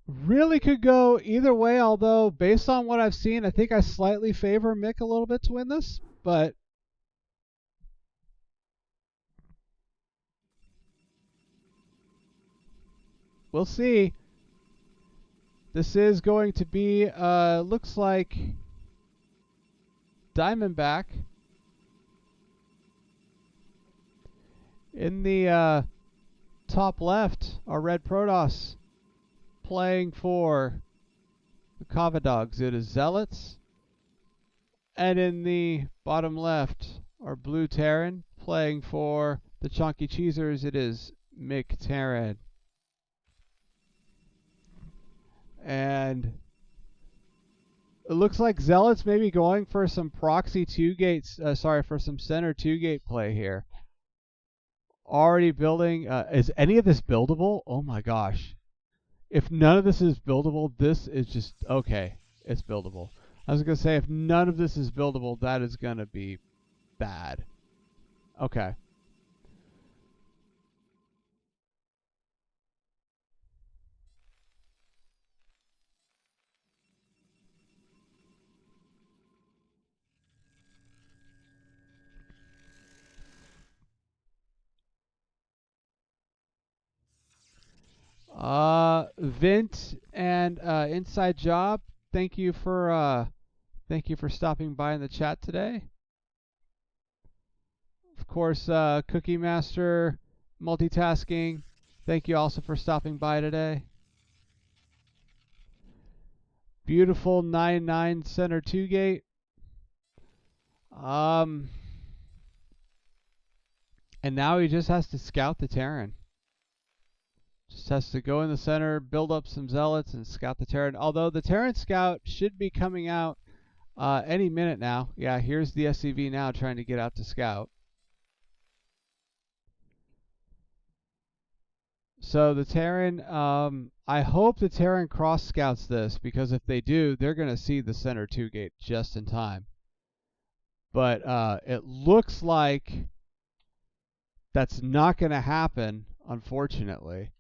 Really could go either way, although based on what I've seen, I think I slightly favor Mick a little bit to win this, but we'll see. This is going to be, looks like Diamondback. In the top left are Red Protoss playing for the Kava Dogs. It is Zealots. And in the bottom left are Blue Terran playing for the Chunky Cheesers. It is Mick Terran. And it looks like Zealots may be going for some proxy 2-gates, for some center 2-gate play here. Already building, is any of this buildable? Oh my gosh. If none of this is buildable, this is just, okay, it's buildable. I was going to say, if none of this is buildable, that is going to be bad. Okay. Vint and Inside Job, thank you for stopping by in the chat today. Of course, Cookie Master, multitasking, thank you also for stopping by today. Beautiful 9-9 center 2 gate. And now he just has to scout the Terran. Just has to go in the center, build up some zealots, and scout the Terran. Although the Terran scout should be coming out any minute now. Yeah, here's the SCV now trying to get out to scout. So the Terran, I hope the Terran cross scouts this, because if they do, they're going to see the center 2 gate just in time. But it looks like that's not going to happen, unfortunately.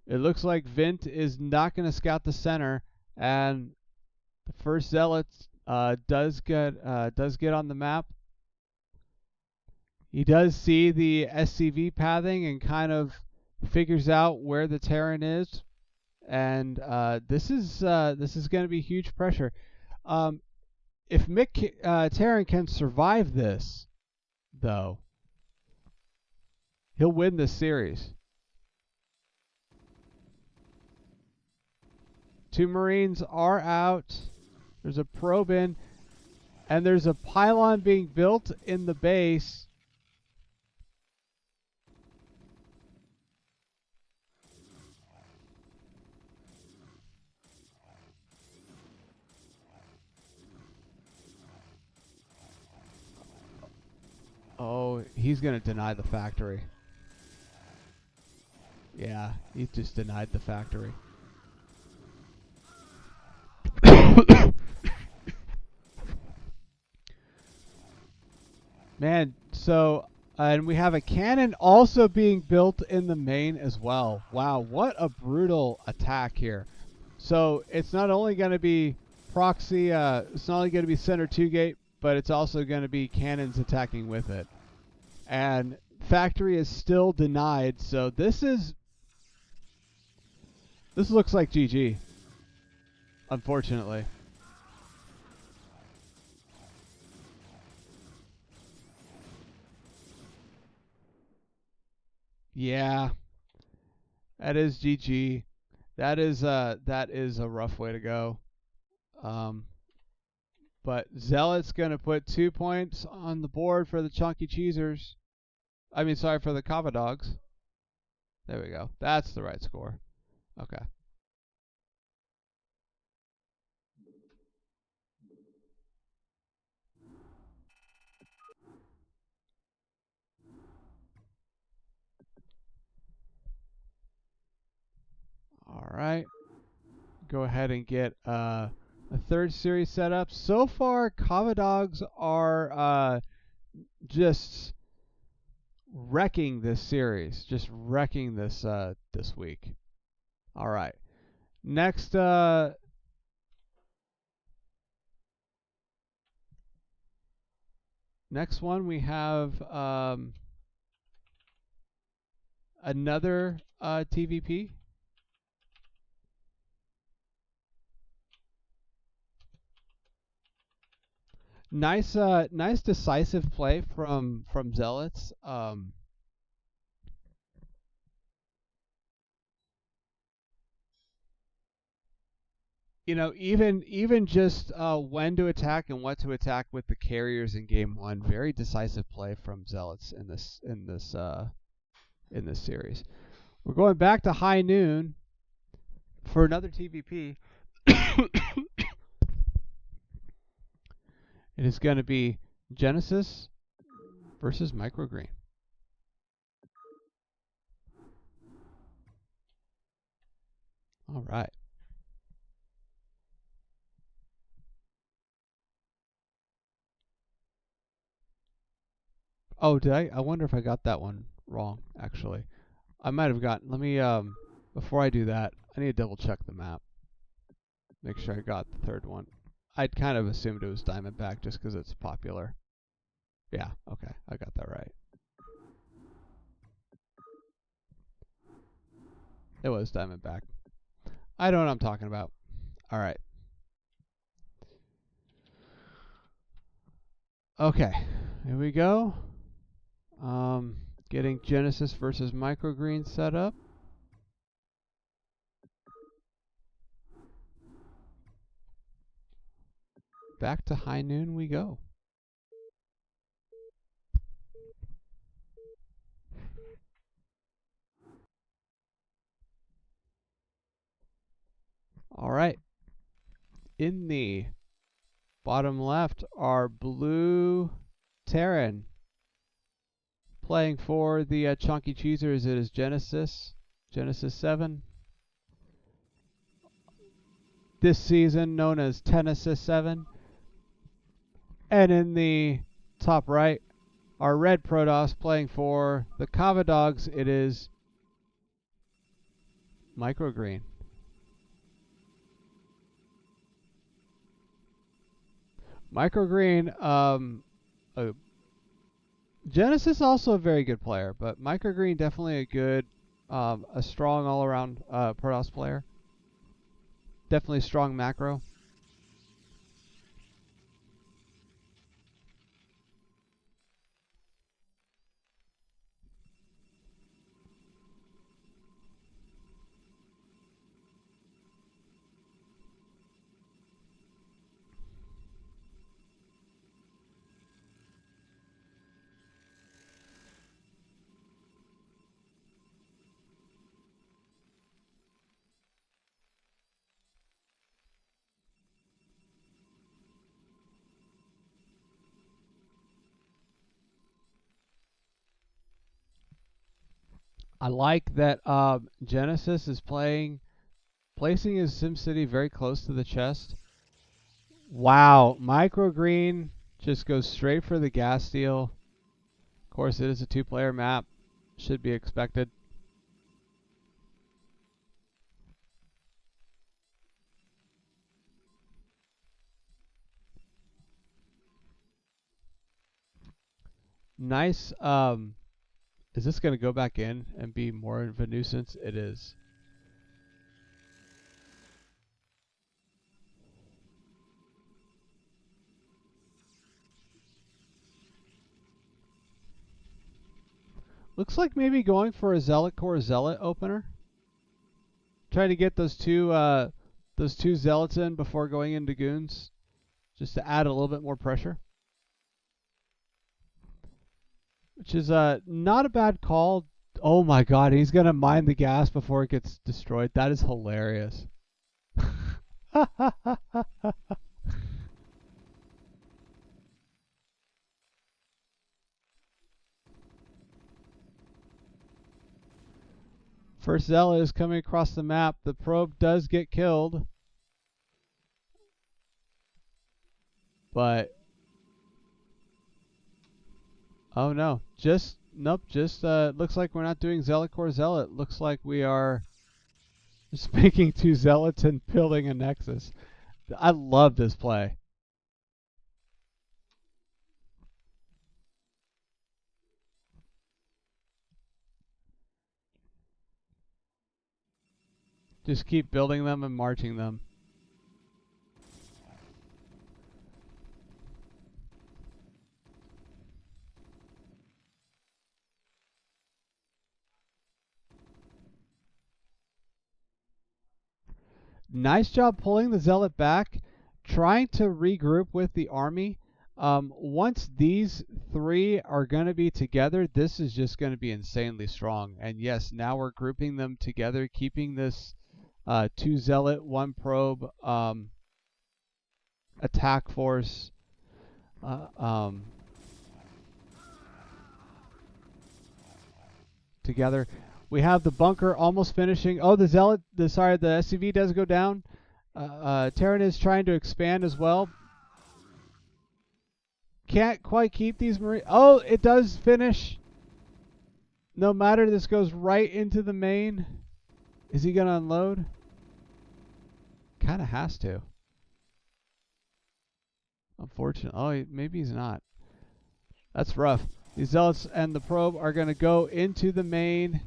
It looks like Vint is not going to scout the center, and the first zealot does get on the map. He does see the SCV pathing and kind of figures out where the Terran is, and this is going to be huge pressure. If Terran can survive this, though, he'll win this series. 2 Marines are out. There's a probe in, and there's a pylon being built in the base. Oh, he's going to deny the factory. Yeah, he just denied the factory. Man, so, and we have a cannon also being built in the main as well. Wow, what a brutal attack here. So, it's not only going to be proxy, it's not only going to be center 2 gate, but it's also going to be cannons attacking with it. And factory is still denied, so this looks like GG, unfortunately. Yeah, that is GG. That is a rough way to go. But Zealot's gonna put 2 points on the board for the Chunky Cheesers. I mean, sorry, for the Kava Dogs. There we go. That's the right score. Okay. All right. Go ahead and get a third series set up. So far, Kava Dogs are just wrecking this series, just wrecking this this week. All right. Next next one we have another TVP. Nice nice decisive play from Zealots. You know, even just when to attack and what to attack with the carriers in game 1. Very decisive play from Zealots in this series. We're going back to high noon for another TVP. It is going to be Genesis versus Microgreen. All right. Oh, did I? I wonder if I got that one wrong, actually. I might have gotten... Let me, before I do that, I need to double check the map. Make sure I got the third one. I'd kind of assumed it was Diamondback just because it's popular. Yeah, okay, I got that right. It was Diamondback. I know what I'm talking about. All right. Okay, here we go. Getting Genesis versus Microgreen set up. Back to high noon we go. All right. In the bottom left are Blue Terran. Playing for the Chunky Cheesers, it is Genesis 7. This season known as NSL7. And in the top right are Red Protoss playing for the Kava Dogs. It is Microgreen. Microgreen, Genesis also a very good player, but Microgreen definitely a good, a strong all-around Protoss player. Definitely strong macro. I like that Genesis is placing his SimCity very close to the chest. Wow, Microgreen just goes straight for the gas steal. Of course, it is a two-player map. Should be expected. Nice. Is this going to go back in and be more of a nuisance? It is. Looks like maybe going for a Zealot Core Zealot opener. Try to get those two Zealots in before going into Goons, just to add a little bit more pressure. Which is not a bad call. Oh my god, he's going to mine the gas before it gets destroyed. That is hilarious. First Zealot is coming across the map. The probe does get killed. But oh no. Nope, just looks like we're not doing Zealot Core Zealot. Looks like we are just making two Zealots and building a Nexus. I love this play. Just keep building them and marching them. Nice job pulling the Zealot back, trying to regroup with the army. Once these three are going to be together, this is just going to be insanely strong. And yes, now we're grouping them together, keeping this two Zealot, one probe attack force. Together. We have the bunker almost finishing. Oh, the SCV does go down. Terran is trying to expand as well. Can't quite keep these Marine. Oh, it does finish. No matter, this goes right into the main. Is he going to unload? Kind of has to. Unfortunately. Oh, maybe he's not. That's rough. These Zealots and the Probe are going to go into the main.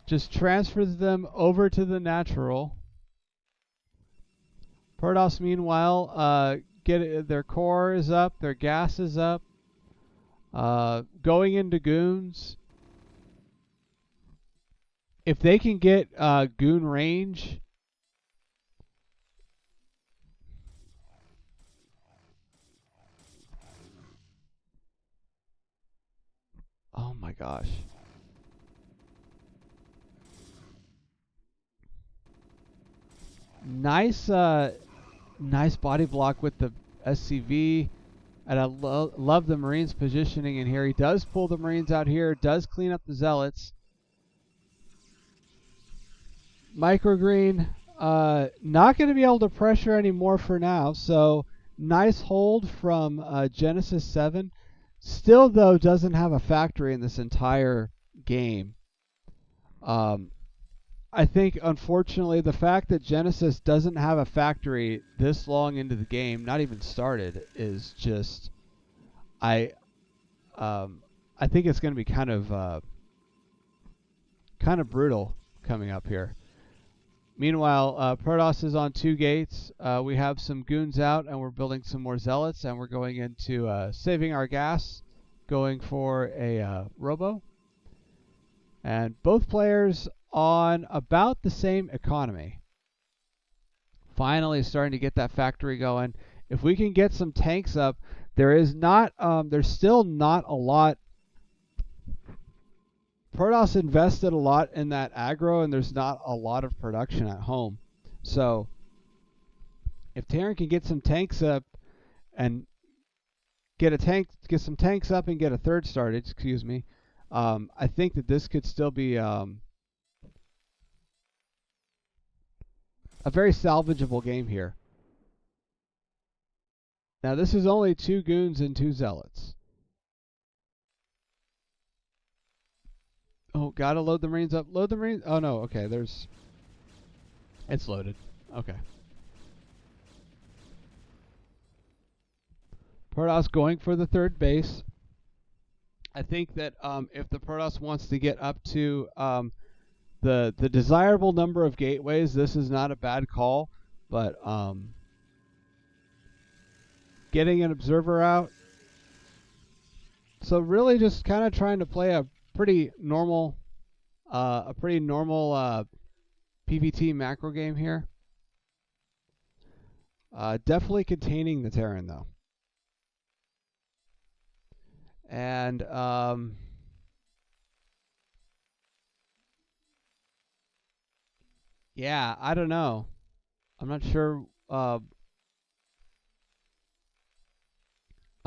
Just transfers them over to the natural. Protoss, meanwhile, their core is up, their gas is up. Going into goons. If they can get goon range, oh my gosh. Nice body block with the SCV. And I love the Marines positioning in here. He does pull the Marines out here, does clean up the Zealots. Microgreen, not going to be able to pressure anymore for now. So nice hold from Genesis 7. Still, though, doesn't have a factory in this entire game. I think, unfortunately, the fact that Genesis doesn't have a factory this long into the game, not even started, is just, I think it's going to be kind of brutal coming up here. Meanwhile, Protoss is on 2 gates. We have some goons out, and we're building some more Zealots, and we're going into saving our gas, going for a Robo. And both players on about the same economy. Finally starting to get that factory going. If we can get some tanks up, there's still not a lot. Protoss invested a lot in that aggro, and there's not a lot of production at home. So if Terran can get some tanks up and get some tanks up and get a third started, I think that this could still be a very salvageable game here. Now this is only 2 goons and 2 Zealots. Oh, gotta load the Marines up. Load the Marines. Oh no, okay, it's loaded. Okay. Protoss going for the 3rd base. I think that if the Protoss wants to get up to the desirable number of gateways, this is not a bad call, but getting an observer out. So really just kind of trying to play a pretty normal PvT macro game here. Definitely containing the Terran though. And yeah, I don't know. I'm not sure. I'm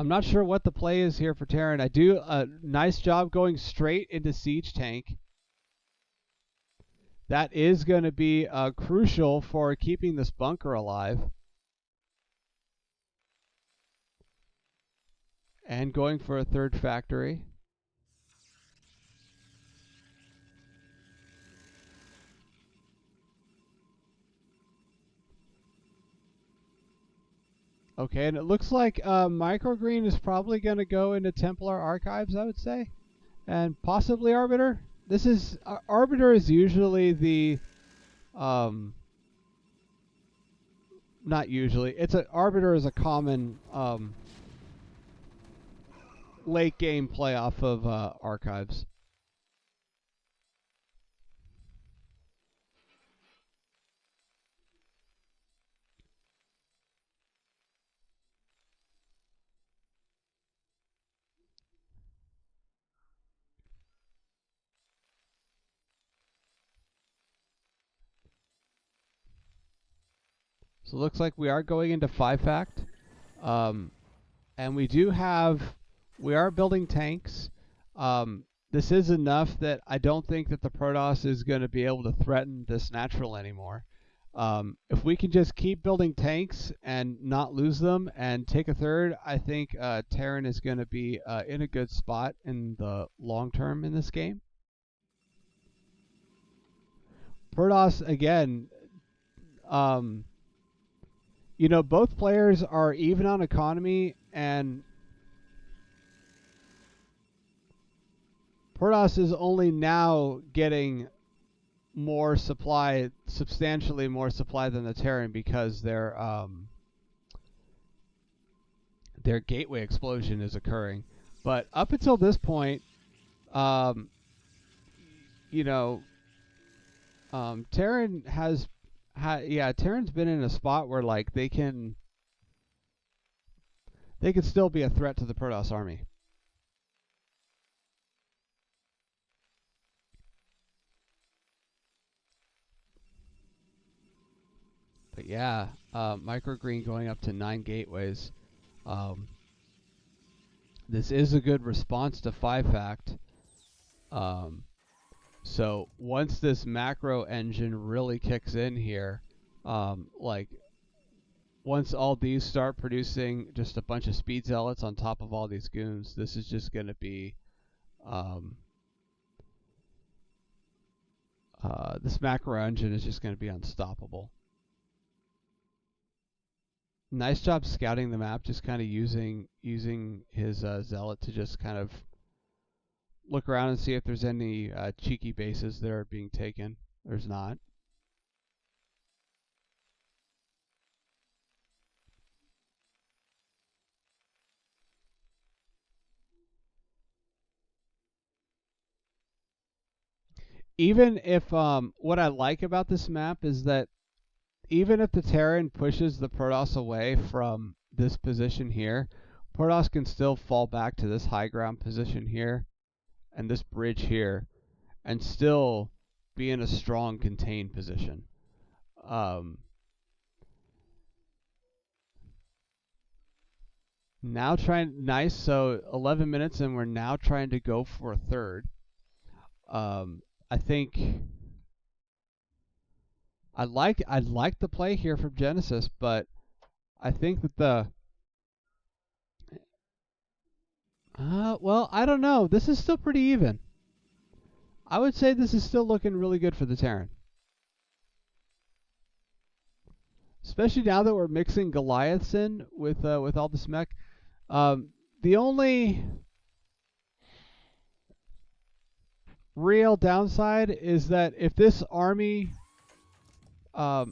not sure what the play is here for Terran. I do a nice job going straight into Siege Tank. That is going to be crucial for keeping this bunker alive. And going for a 3rd factory. Okay, and it looks like Microgreen is probably going to go into Templar Archives, I would say. And possibly Arbiter. This is... Arbiter is usually the... not usually. Arbiter is a common late game play off of Archives. So it looks like we are going into 5-fact. And we are building tanks. This is enough that I don't think that the Protoss is going to be able to threaten this natural anymore. If we can just keep building tanks and not lose them and take a 3rd, I think Terran is going to be in a good spot in the long term in this game. Protoss, again, both players are even on economy and Protoss is only now getting more supply, substantially more supply than the Terran, because their gateway explosion is occurring. But up until this point, you know, Terran Terran's been in a spot where like they can still be a threat to the Protoss army. But yeah, microgreen going up to 9 gateways. This is a good response to 5-fact. So once this macro engine really kicks in here, like once all these start producing just a bunch of speed zealots on top of all these goons, this is just going to be this macro engine is just going to be unstoppable. Nice job scouting the map, just kind of using his zealot to just kind of look around and see if there's any cheeky bases that are being taken. There's not. Even if what I like about this map is that even if the Terran pushes the Protoss away from this position here, Protoss can still fall back to this high ground position here and this bridge here and still be in a strong contained position. Now nice, so 11 minutes and we're now trying to go for a third. I think I like the play here from Genesis, but I think that well, I don't know. This is still pretty even. I would say this is still looking really good for the Terran. Especially now that we're mixing Goliaths in with all this mech. The only real downside is that if this army, like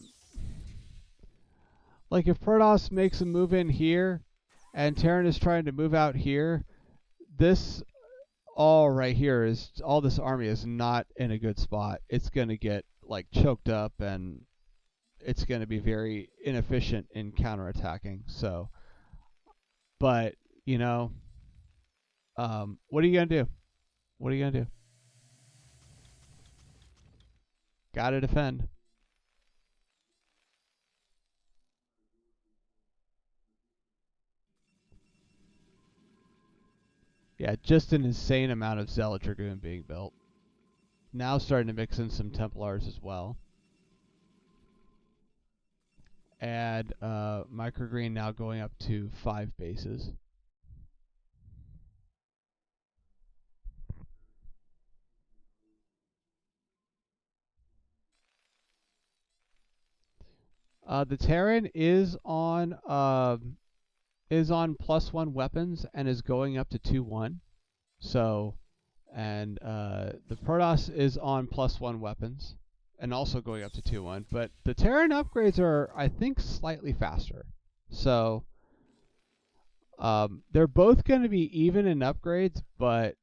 if Protoss makes a move in here and Terran is trying to move out here, this all right here is all this army is not in a good spot. It's going to get like choked up and it's going to be very inefficient in counterattacking. So, but you know, what are you going to do? What are you going to do? Got to defend. Yeah, just an insane amount of Zealot Dragoon being built. Now starting to mix in some Templars as well. And microgreen now going up to 5 bases. The Terran is on +1 weapons and is going up to 2-1. So, and the Protoss is on +1 weapons and also going up to 2-1. But the Terran upgrades are, I think, slightly faster. So, they're both going to be even in upgrades, but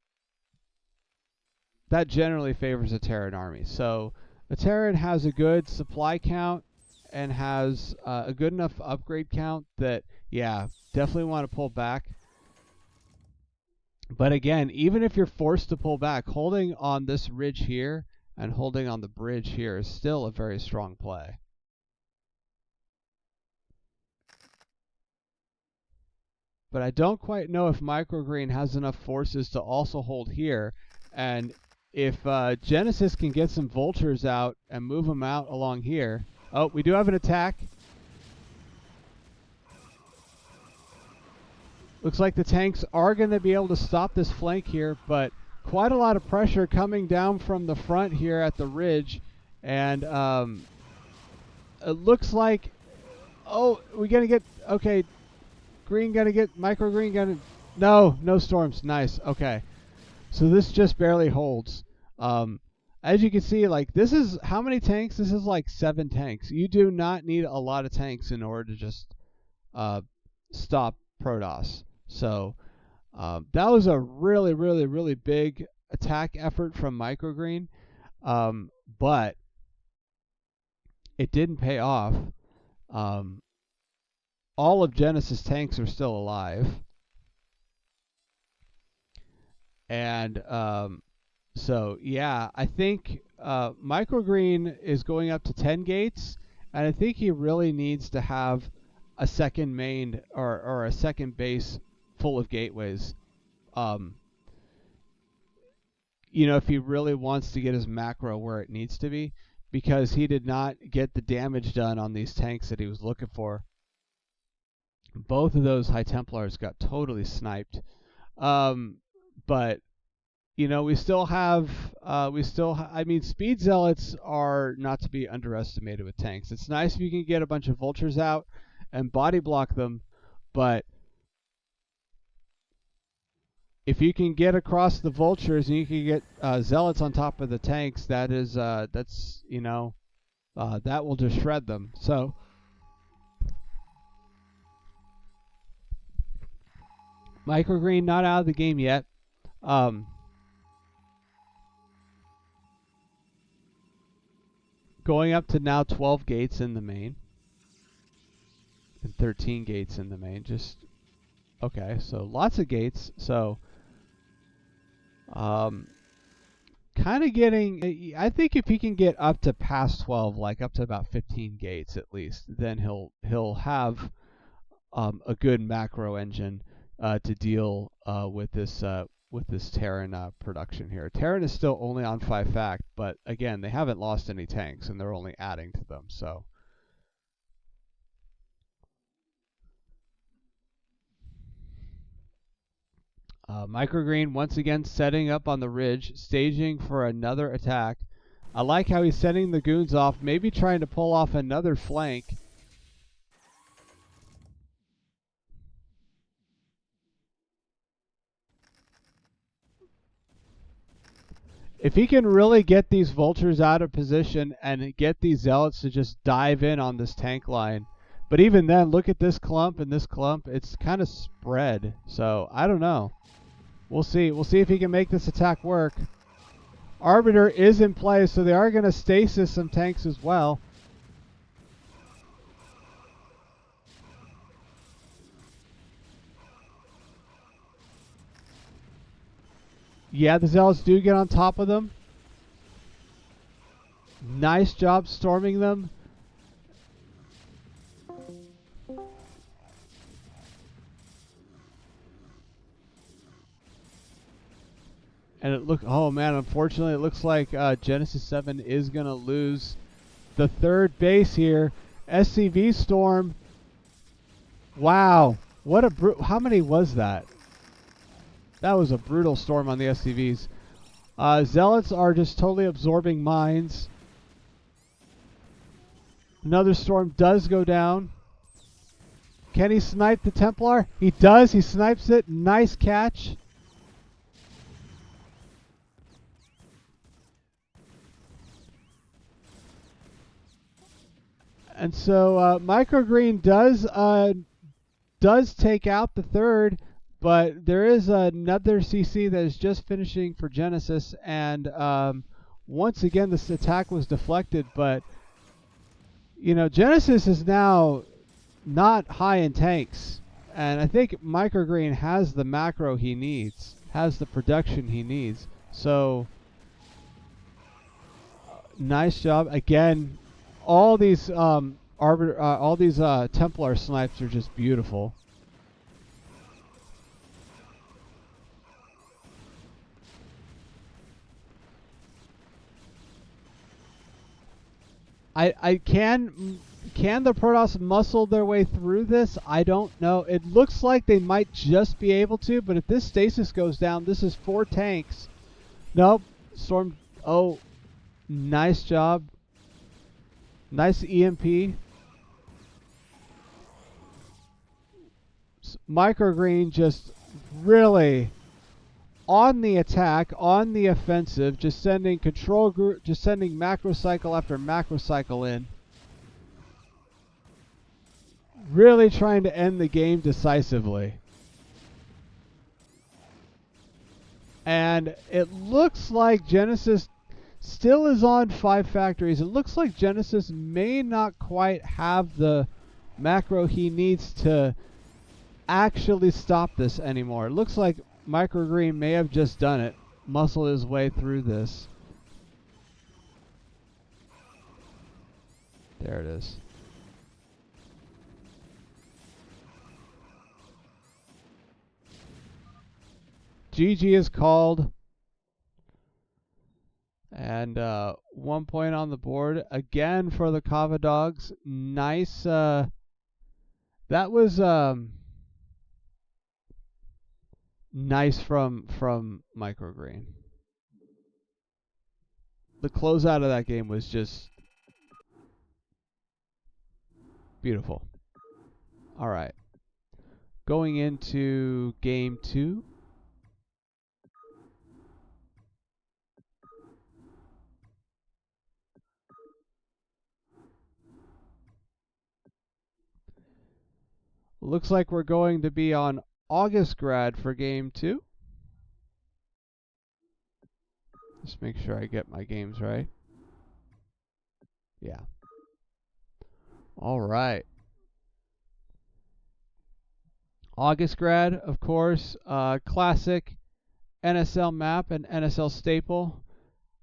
that generally favors the Terran army. So, the Terran has a good supply count and has a good enough upgrade count that, yeah, definitely want to pull back. But again, even if you're forced to pull back, holding on this ridge here and holding on the bridge here is still a very strong play. But I don't quite know if microgreen has enough forces to also hold here. And if Genesis can get some vultures out and move them out along here. Oh, we do have an attack. Looks like the tanks are going to be able to stop this flank here, but quite a lot of pressure coming down from the front here at the ridge. And it looks like, oh, we're going to get, okay, green gonna get micro green gonna? No, no storms. Nice. Okay, so this just barely holds. As you can see, like this is how many tanks? This is like 7 tanks. You do not need a lot of tanks in order to just stop Protoss. So that was a really, really, really big attack effort from Microgreen, but it didn't pay off. All of Genesis tanks are still alive. And so, yeah, I think Microgreen is going up to 10 gates, and I think he really needs to have a second main or a second base full of gateways. If he really wants to get his macro where it needs to be, because he did not get the damage done on these tanks that he was looking for. Both of those High Templars got totally sniped. But we still have, I mean, Speed Zealots are not to be underestimated with tanks. It's nice if you can get a bunch of vultures out and body block them, but if you can get across the vultures and you can get zealots on top of the tanks, that will just shred them. So Microgreen not out of the game yet. Going up to now 12 gates in the main and 13 gates in the main. Okay, so lots of gates. So kind of getting, I think if he can get up to past 12, like up to about 15 gates at least, then he'll have a good macro engine to deal with this Terran production here. Terran is still only on 5 fact, but again, they haven't lost any tanks and they're only adding to them. So Microgreen once again setting up on the ridge, staging for another attack. I like how he's sending the goons off, maybe trying to pull off another flank. If he can really get these vultures out of position and get these zealots to just dive in on this tank line. But even then, look at this clump and this clump. It's kind of spread. So, I don't know. We'll see. We'll see if he can make this attack work. Arbiter is in play, so they are going to stasis some tanks as well. Yeah, the Zealots do get on top of them. Nice job storming them. And oh man, unfortunately it looks like Genesis 7 is going to lose the third base here. SCV storm. Wow. What a how many was that? That was a brutal storm on the SCVs. Zealots are just totally absorbing mines. Another storm does go down. Can he snipe the Templar? He does. He snipes it. Nice catch. And so Microgreen does take out the third, but there is another CC that is just finishing for Genesis, and once again this attack was deflected, but Genesis is now not high in tanks, and I think Microgreen has the macro he needs, has the production he needs. So nice job again. All these Templar snipes are just beautiful. Can the Protoss muscle their way through this? I don't know. It looks like they might just be able to, but if this stasis goes down, this is 4 tanks. Nope. Storm. Oh, nice job. Nice EMP. Microgreen just really on the attack, on the offensive, just sending control group, just sending macro cycle after macro cycle in. Really trying to end the game decisively. And it looks like Genesis still is on 5 factories. It looks like Genesis may not quite have the macro he needs to actually stop this anymore. It looks like Microgreen may have just done it, muscled his way through this. There it is. GG is called. And 1 point on the board again for the Kava Dogs. Nice. That was nice from Microgreen. The closeout of that game was just beautiful. All right. Going into game 2. Looks like we're going to be on August Grad for game 2. Just make sure I get my games right. Yeah. All right. August Grad, of course, classic NSL map and NSL staple.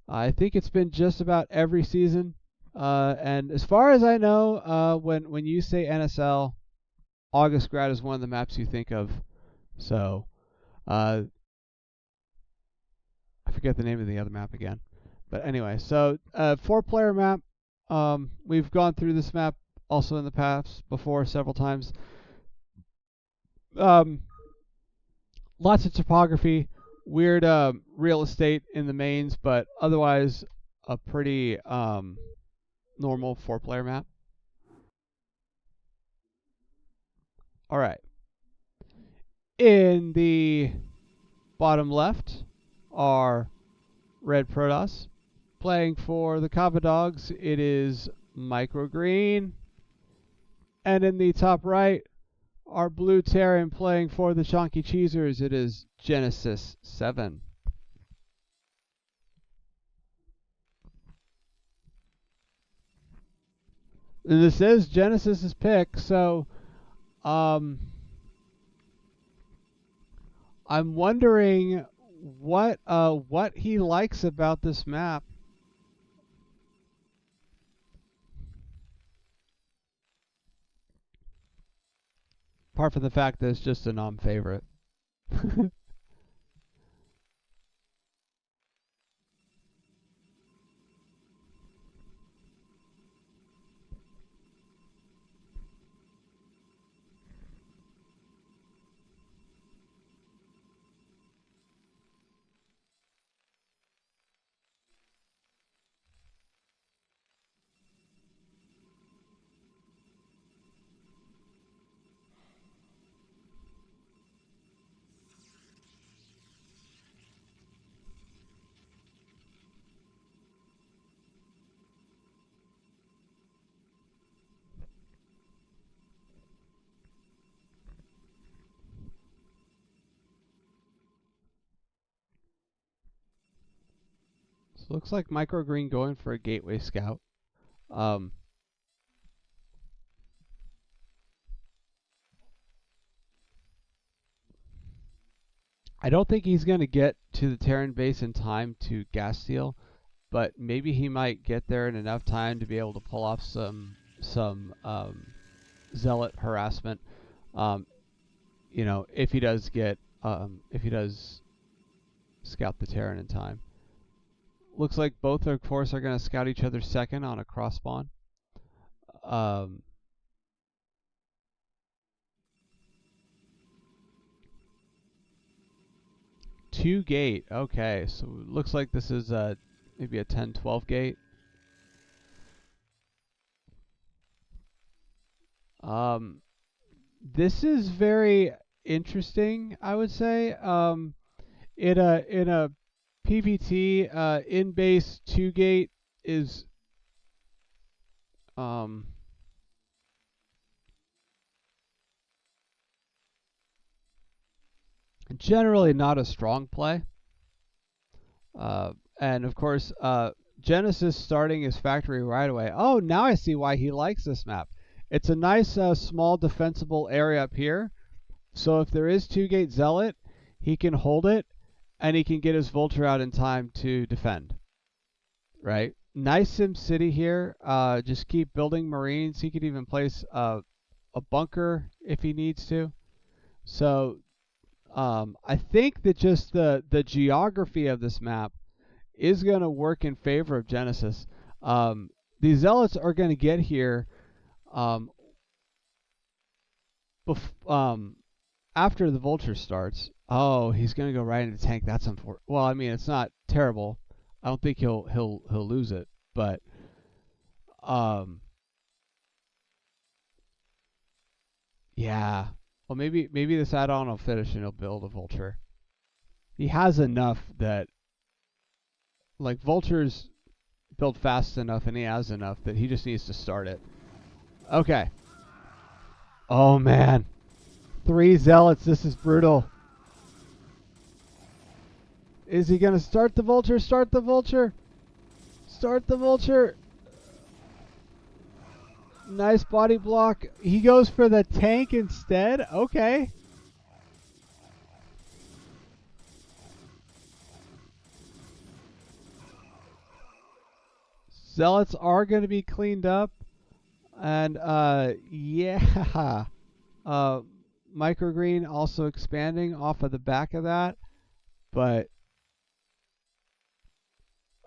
I think it's been just about every season. And as far as I know, when you say NSL, August Grad is one of the maps you think of. So, I forget the name of the other map again. But anyway, so 4-player map. We've gone through this map also in the past before several times. Lots of topography, weird real estate in the mains, but otherwise a pretty normal 4-player map. All right. In the bottom left are Red Protoss. Playing for the Kava Dogs, it is Microgreen. And in the top right are Blue Terran. Playing for the Chonky Cheesers, it is NSL7. And this is Genesis's pick, so I'm wondering what he likes about this map. Apart from the fact that it's just a non-favorite. So looks like Microgreen going for a Gateway Scout. I don't think he's going to get to the Terran base in time to gas steal, but maybe he might get there in enough time to be able to pull off some zealot harassment. You know, if he does scout the Terran in time. Looks like both, of course, are going to scout each other second on a cross spawn. 2 gate. Okay, so it looks like this is maybe a 10-12 gate. This is very interesting, I would say. In a PVT, in base 2-gate is um, generally not a strong play. And of course, Genesis starting his factory right away. Oh, now I see why he likes this map. It's a nice small defensible area up here. So if there is 2-gate Zealot, he can hold it, and he can get his Vulture out in time to defend. Right? Nice Sim City here. Just keep building Marines. He could even place a bunker if he needs to. So I think that just the geography of this map is going to work in favor of Genesis. These Zealots are going to get here after the Vulture starts. Oh, he's going to go right into tank. That's unfortunate. Well, I mean, it's not terrible. I don't think he'll lose it, but yeah. Well, maybe this add-on will finish and he'll build a Vulture. He has enough that, like, Vultures build fast enough, and he has enough that he just needs to start it. Okay. Oh man, 3 Zealots. This is brutal. Is he gonna start the Vulture? Start the Vulture. Start the Vulture. Nice body block. He goes for the tank instead. Okay. Zealots are going to be cleaned up. And, yeah. Microgreen also expanding off of the back of that. But,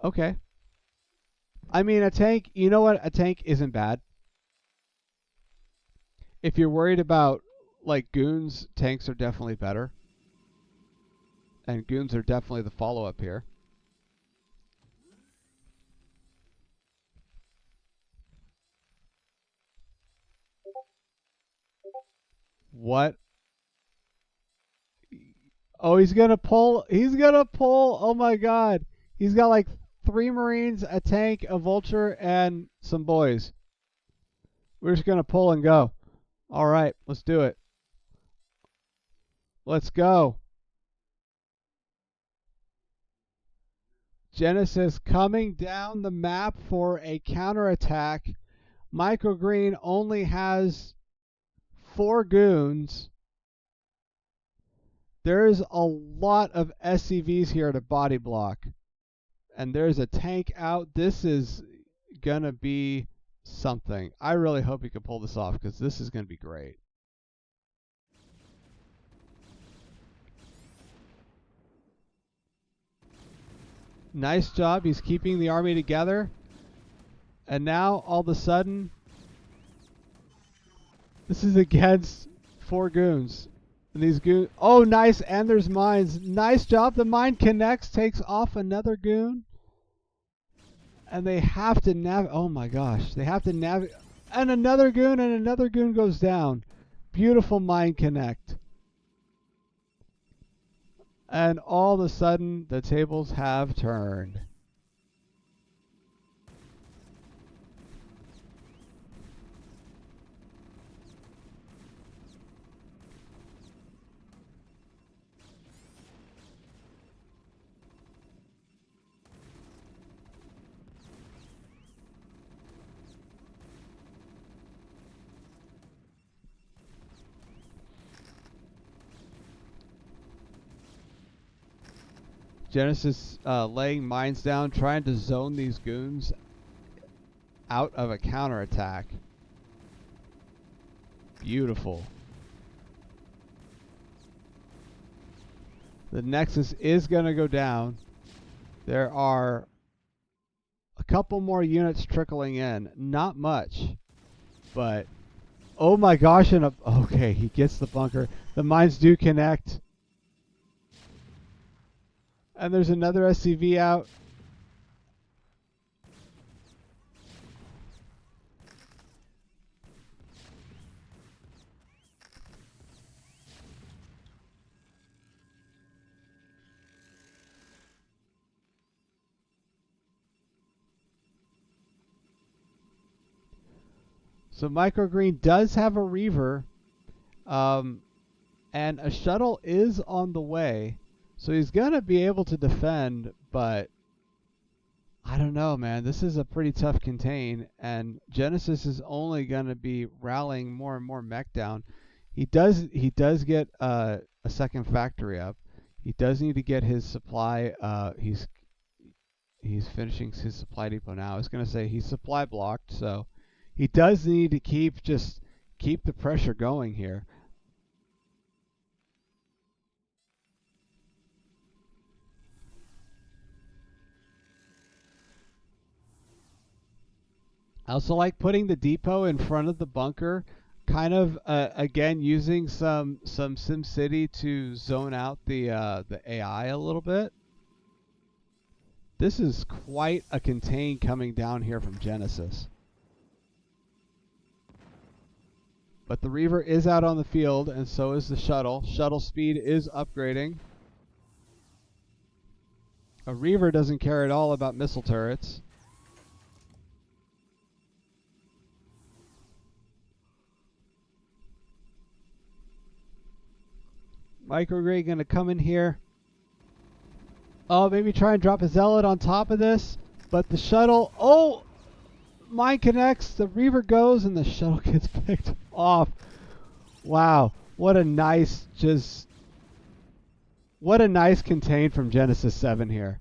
okay. I mean, a tank, you know what? A tank isn't bad. If you're worried about, like, goons, tanks are definitely better. And goons are definitely the follow-up here. What? Oh, he's gonna pull. He's gonna pull. Oh my God. He's got like 3 Marines, a tank, a Vulture, and some boys. We're just gonna pull and go. All right, let's do it. Let's go. Genesis coming down the map for a counterattack. Microgreen only has 4 goons. There's a lot of SCVs here to body block. And there's a tank out. This is going to be something. I really hope he can pull this off because this is going to be great. Nice job. He's keeping the army together. And now, all of a sudden, this is against 4 goons. And these goons... Oh, nice. And there's mines. Nice job. The mine connects, takes off another goon. And they have to oh my gosh. They have to navigate. And another goon goes down. Beautiful mine connect. And all of a sudden, the tables have turned. Genesis laying mines down, trying to zone these goons out of a counterattack. Beautiful. The Nexus is going to go down. There are a couple more units trickling in. Not much. But, oh my gosh. Okay, he gets the bunker. The mines do connect. And there's another SCV out. So Microgreen does have a Reaver, and a shuttle is on the way. So he's going to be able to defend, but I don't know, man. This is a pretty tough contain, and Genesis is only going to be rallying more and more mech down. He does get a second factory up. He does need to get his supply. He's finishing his supply depot now. I was going to say he's supply blocked, so he does need to keep the pressure going here. I also like putting the depot in front of the bunker, kind of again using some SimCity to zone out the AI a little bit. This is quite a contain coming down here from Genesis. But the Reaver is out on the field, and so is the shuttle. Shuttle speed is upgrading. A Reaver doesn't care at all about missile turrets. Micrograde going to come in here. Oh, maybe try and drop a Zealot on top of this. But the shuttle... Oh! Mine connects. The Reaver goes, and the shuttle gets picked off. Wow. What a nice contain from Genesis 7 here.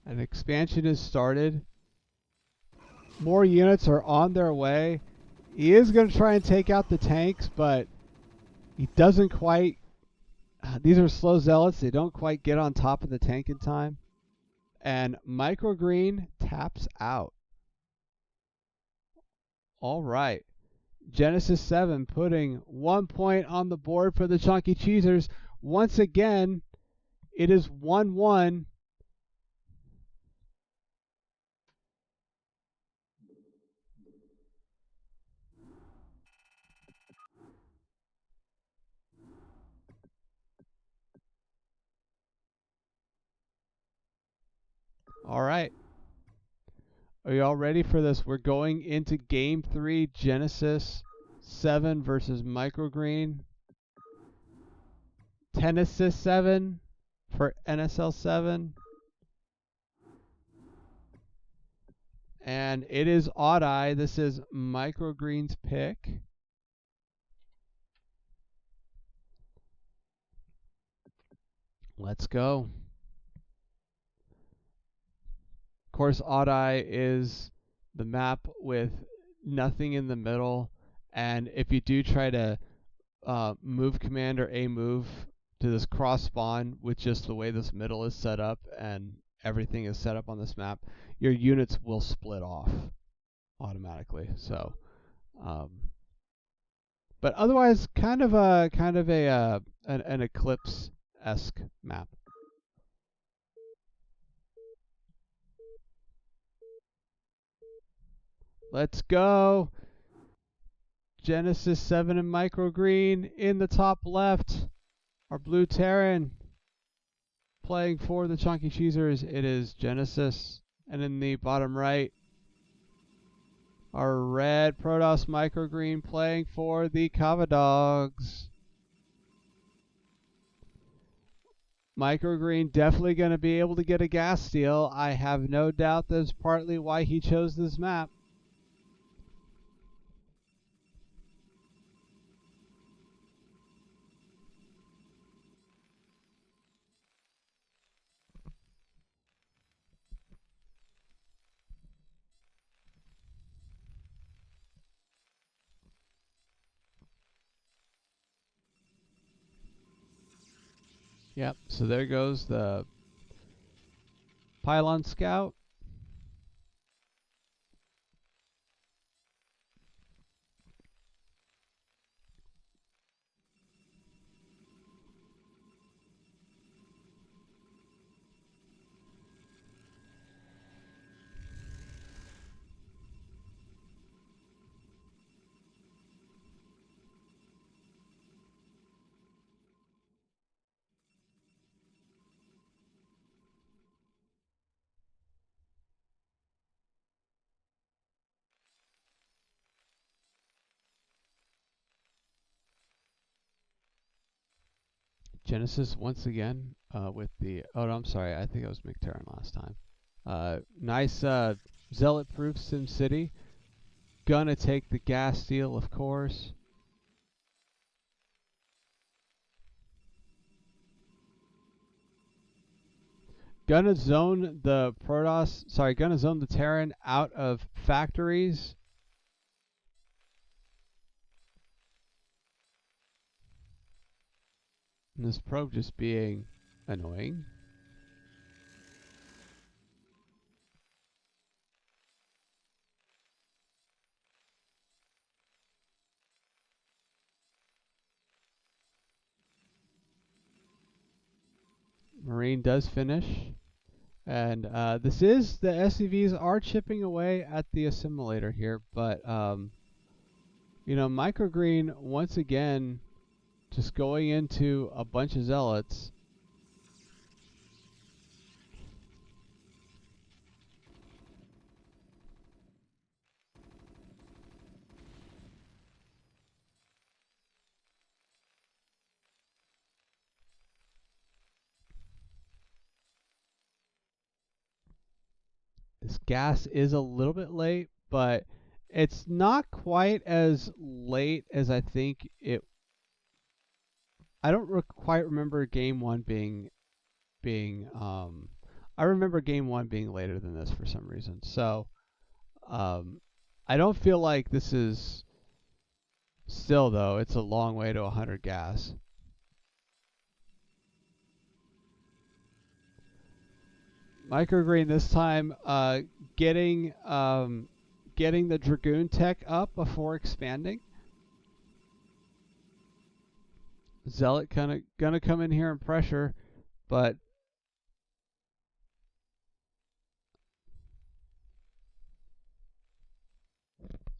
An expansion has started. More units are on their way. He is going to try and take out the tanks, but he doesn't quite. These are slow zealots. They don't quite get on top of the tank in time. And Microgreen taps out. All right. Genesis 7 putting 1 point on the board for the Chunky Cheesers. Once again, it is 1-1. All right. Are you all ready for this? We're going into Game 3, Genesis 7 versus Microgreen. Tennesis 7 for NSL7. And it is Odd Eye. This is Microgreen's pick. Let's go. Of course, Odd Eye is the map with nothing in the middle. And if you do try to move command or a move to this cross spawn with just the way this middle is set up and everything is set up on this map, your units will split off automatically. So, but otherwise, kind of an Eclipse-esque map. Let's go. Genesis 7 and Microgreen in the top left. Our blue Terran playing for the Chunky Cheesers. It is Genesis. And in the bottom right, our red Protoss Microgreen playing for the Kava Dogs. Microgreen definitely going to be able to get a gas steal. I have no doubt that's partly why he chose this map. Yep, so there goes the Pylon Scout. Genesis once again with the. Oh, no, I'm sorry. I think it was McTerran last time. Nice Zealot-proof SimCity. Gonna take the gas steal, of course. Gonna zone the Protoss. Sorry, gonna zone the Terran out of factories. And this probe just being annoying. Marine does finish. And this is, the SCVs are chipping away at the assimilator here, but, you know, Microgreen, once again, just going into a bunch of Zealots. This gas is a little bit late, but it's not quite as late as I think it. I don't quite remember game one being. I remember game one being later than this for some reason. So, I don't feel like this is. Still though, it's a long way to 100 gas. Microgreen this time getting the Dragoon tech up before expanding. Zealot gonna come in here and pressure, but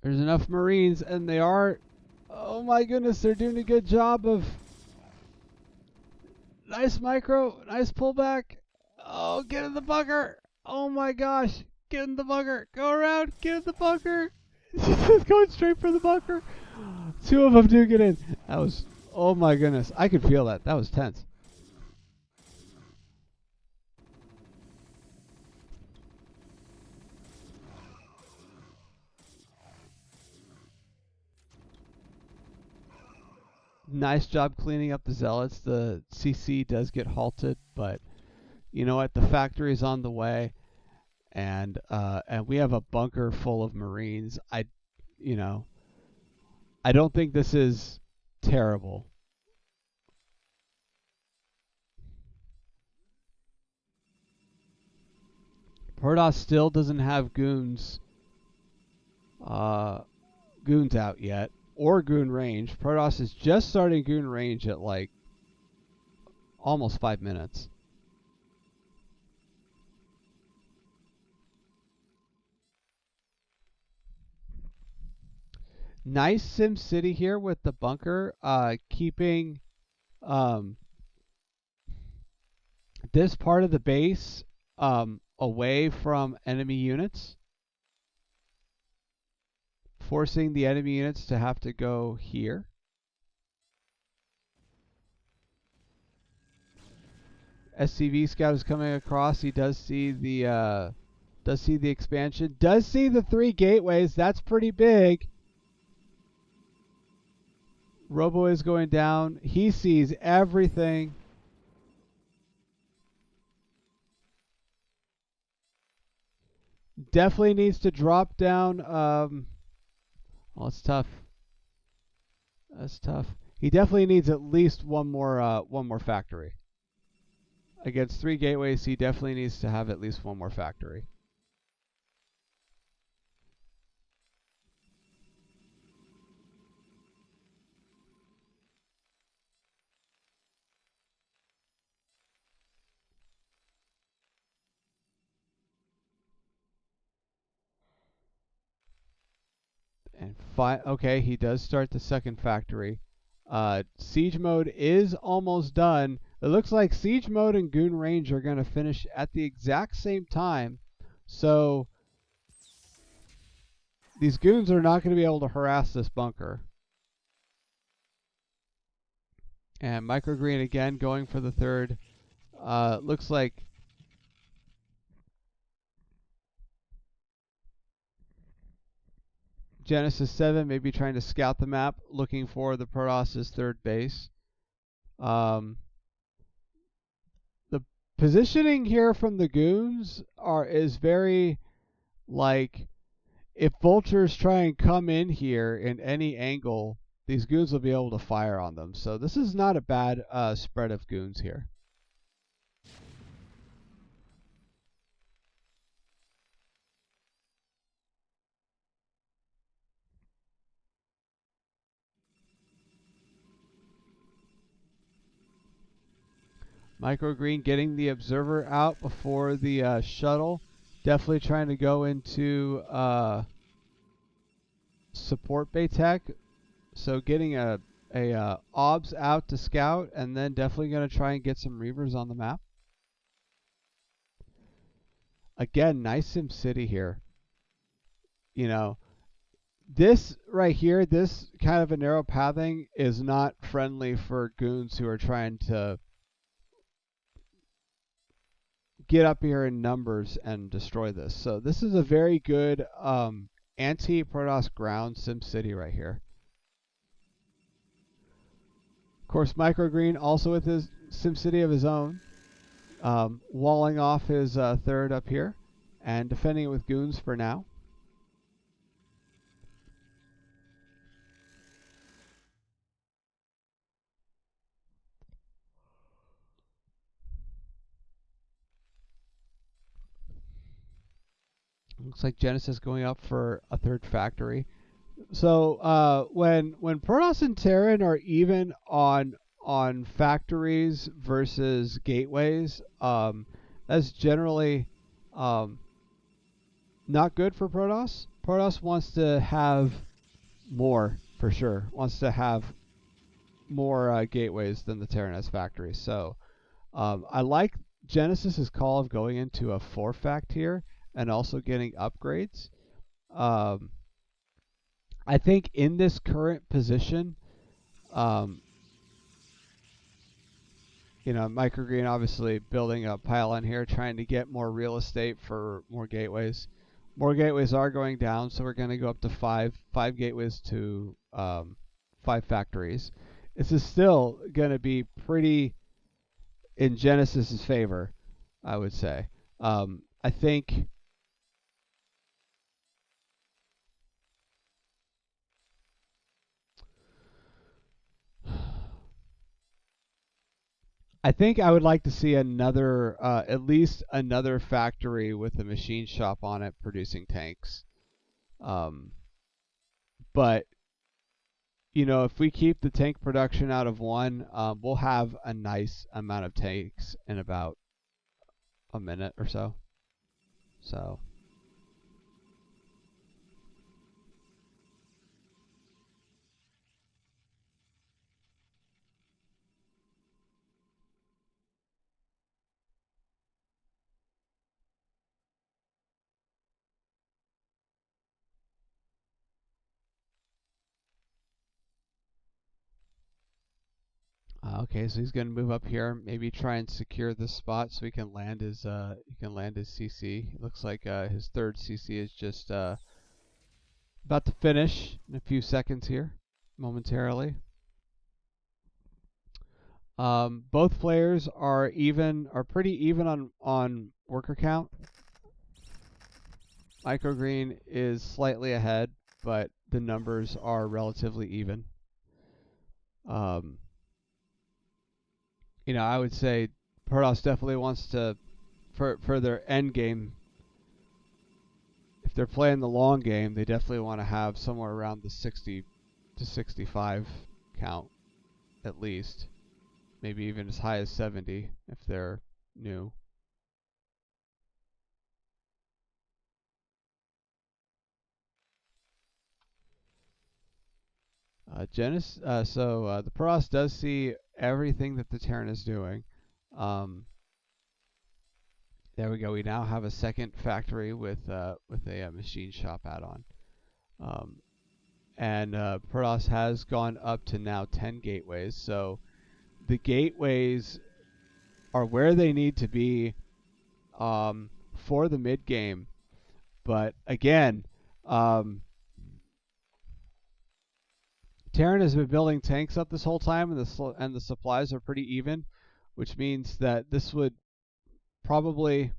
there's enough Marines, and they are. Oh my goodness, they're doing a good job of. Nice micro, nice pullback. Oh, get in the bunker. Oh my gosh, get in the bunker. Go around, get in the bunker. Just going straight for the bunker. Two of them do get in. That was, oh my goodness, I could feel that. That was tense. Nice job cleaning up the Zealots. The CC does get halted, but you know what? The factory is on the way, and we have a bunker full of Marines. I don't think this is terrible. Protoss still doesn't have goons out yet, or goon range. Protoss is just starting goon range at like almost 5 minutes. Nice Sim City here with the bunker, keeping this part of the base away from enemy units, forcing the enemy units to have to go here. SCV scout is coming across. He does see the expansion. Does see the 3 gateways. That's pretty big. Robo is going down. He sees everything. Definitely needs to drop down. Well, it's tough. That's tough. He definitely needs at least one more factory. Against 3 gateways, he definitely needs to have at least one more factory. And okay, he does start the second factory. Siege mode is almost done. It looks like siege mode and goon range are going to finish at the exact same time. So these goons are not going to be able to harass this bunker. And Microgreen again going for the third. Looks like NSL7 maybe trying to scout the map, looking for the Protoss' third base. The positioning here from the goons is very like, if vultures try and come in here in any angle, these goons will be able to fire on them. So this is not a bad spread of goons here. Microgreen getting the observer out before the shuttle. Definitely trying to go into support bay tech. So getting a obs out to scout, and then definitely going to try and get some reavers on the map. Again, nice Sim City here. You know, this right here, this kind of a narrow pathing is not friendly for goons who are trying to get up here in numbers and destroy this. So this is a very good anti-Protoss ground Sim City right here. Of course, Microgreen also with his Sim City of his own, walling off his third up here and defending it with goons for now. Looks like Genesis going up for a third factory. So when Protoss and Terran are even on factories versus gateways, that's generally not good for Protoss. Protoss wants to have more, for sure. Wants to have more gateways than the Terran has factories. So I like Genesis's call of going into a 4-fact here and also getting upgrades. I think in this current position, Microgreen obviously building a pylon here, trying to get more real estate for more gateways. More gateways are going down, so we're going to go up to five gateways to 5 factories. This is still going to be pretty in Genesis's favor, I would say. I think I would like to see another, at least another factory with a machine shop on it producing tanks. But if we keep the tank production out of one, we'll have a nice amount of tanks in about a minute or so. So. Okay, so he's going to move up here, maybe try and secure this spot so he can land his CC. It looks like his third CC is just about to finish in a few seconds here, momentarily. Both players are pretty even on worker count. Microgreen is slightly ahead, but the numbers are relatively even. I would say Protoss definitely wants to, for their end game, if they're playing the long game, they definitely want to have somewhere around the 60 to 65 count, at least. Maybe even as high as 70 if they're new. So the Protoss does see everything that the Terran is doing. There we go. We now have a second factory with a machine shop add-on. And Protoss has gone up to now 10 gateways. So the gateways are where they need to be for the mid game. But again, Terran has been building tanks up this whole time, and the supplies are pretty even, which means that this would probably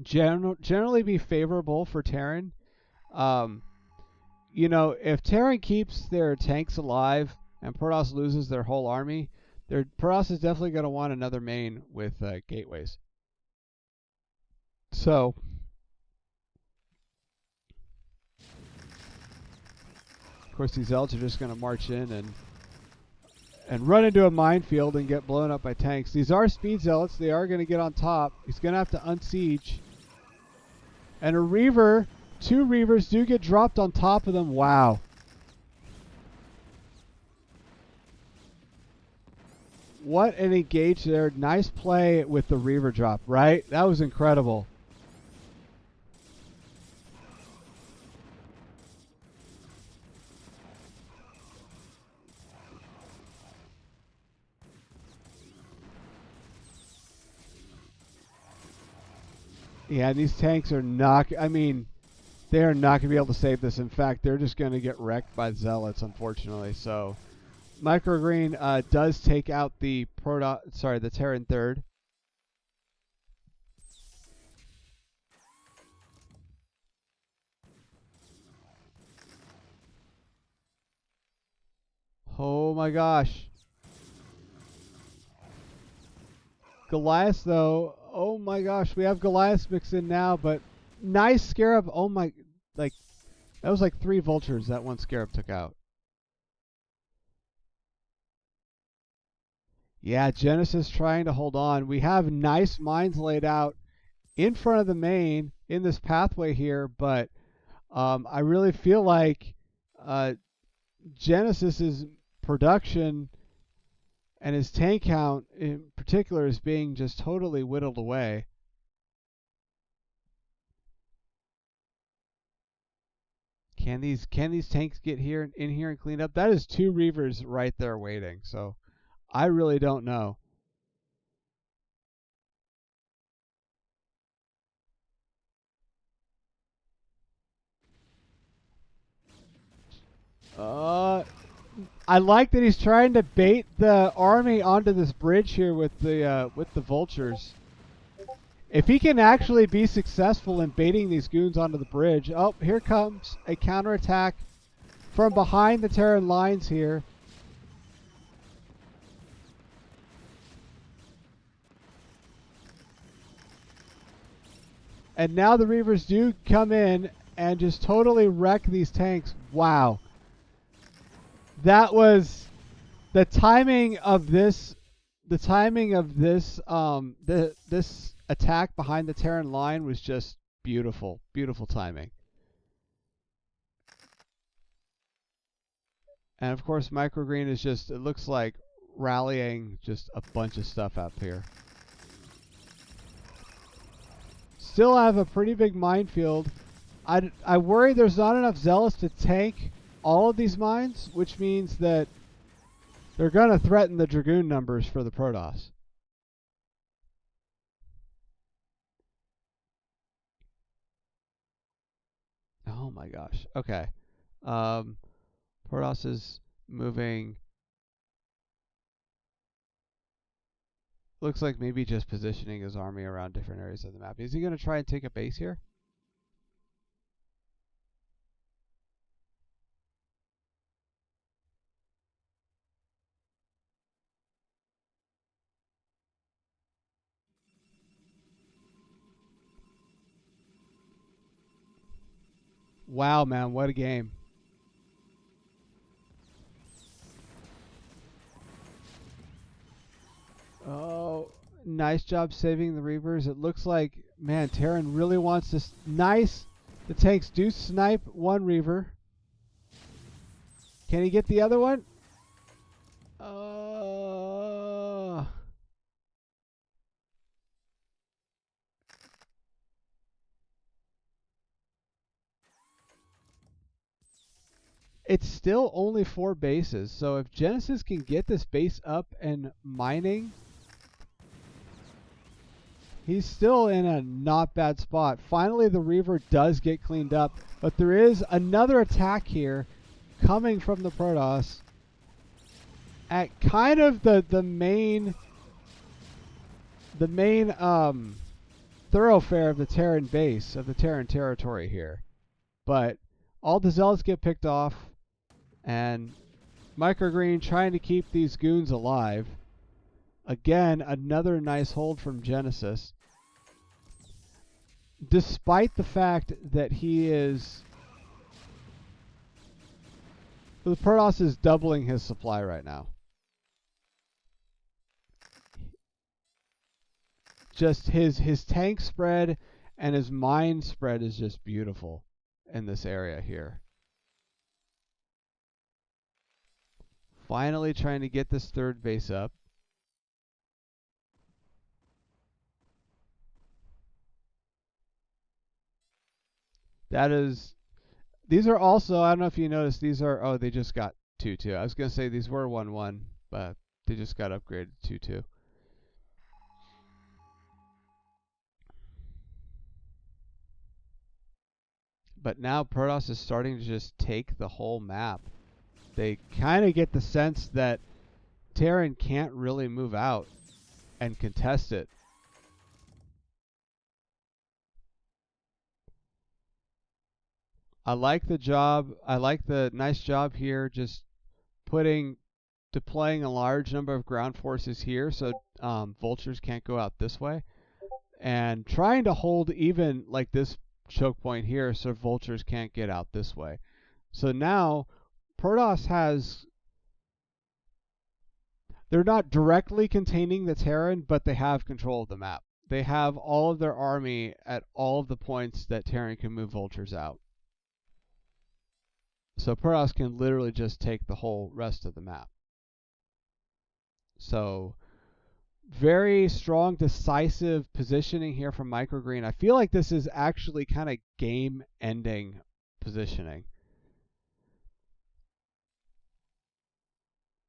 generally be favorable for Terran. If Terran keeps their tanks alive and Protoss loses their whole army, Protoss is definitely going to want another main with gateways. So, of course, these Zealots are just going to march in and run into a minefield and get blown up by tanks. These are speed Zealots. They are going to get on top. He's going to have to unsiege. And a Reaver, 2 Reavers do get dropped on top of them. Wow. What an engage there. Nice play with the Reaver drop, right? That was incredible. Yeah, these tanks are not, they're not going to be able to save this. In fact, they're just going to get wrecked by Zealots, unfortunately. So, Microgreen does take out the Terran third. Oh my gosh. Goliath, though. Oh my gosh. We have Goliath mixed in now, but nice Scarab. Oh my. That was like 3 vultures that one Scarab took out. Yeah, Genesis trying to hold on. We have nice mines laid out in front of the main in this pathway here, but I really feel like Genesis's production and his tank count in particular is being just totally whittled away. Can these tanks get in here and clean up? That is 2 Reavers right there waiting. So I really don't know. I like that he's trying to bait the army onto this bridge here with the vultures. If he can actually be successful in baiting these goons onto the bridge. Oh, here comes a counterattack from behind the Terran lines here. And now the Reavers do come in and just totally wreck these tanks. Wow. That was the timing of this. This attack behind the Terran line was just beautiful. Beautiful timing. And of course, Microgreen is just, it looks like rallying just a bunch of stuff up here. Still have a pretty big minefield. I worry there's not enough Zealots to tank all of these mines, which means that they're going to threaten the Dragoon numbers for the Protoss. Oh my gosh. Okay. Protoss is moving. Looks like maybe just positioning his army around different areas of the map. Is he going to try and take a base here? Wow, man, what a game. Oh, nice job saving the Reavers. It looks like, man, Terran really wants this. Nice. The tanks do snipe one Reaver. Can he get the other one? it's still only 4 bases. So if Genesis can get this base up and mining, he's still in a not bad spot. Finally, the Reaver does get cleaned up, but there is another attack here coming from the Protoss at kind of the main thoroughfare of the Terran base, of the Terran territory here. But all the Zealots get picked off, and Microgreen trying to keep these goons alive. Again, another nice hold from Genesis. Despite the fact that the Protoss is doubling his supply right now. Just his tank spread and his mine spread is just beautiful in this area here. Finally trying to get this third base up. These are also, I don't know if you noticed, these are, oh, they just got 2-2. I was going to say these were 1-1, but they just got upgraded to 2-2. But now Protoss is starting to just take the whole map. They kind of get the sense that Terran can't really move out and contest it. I like the nice job here, just deploying a large number of ground forces here so vultures can't go out this way, and trying to hold even like this choke point here so vultures can't get out this way. So now Protoss they're not directly containing the Terran, but they have control of the map. They have all of their army at all of the points that Terran can move vultures out. So Protoss can literally just take the whole rest of the map. So very strong, decisive positioning here from Microgreen. I feel like this is actually kind of game-ending positioning.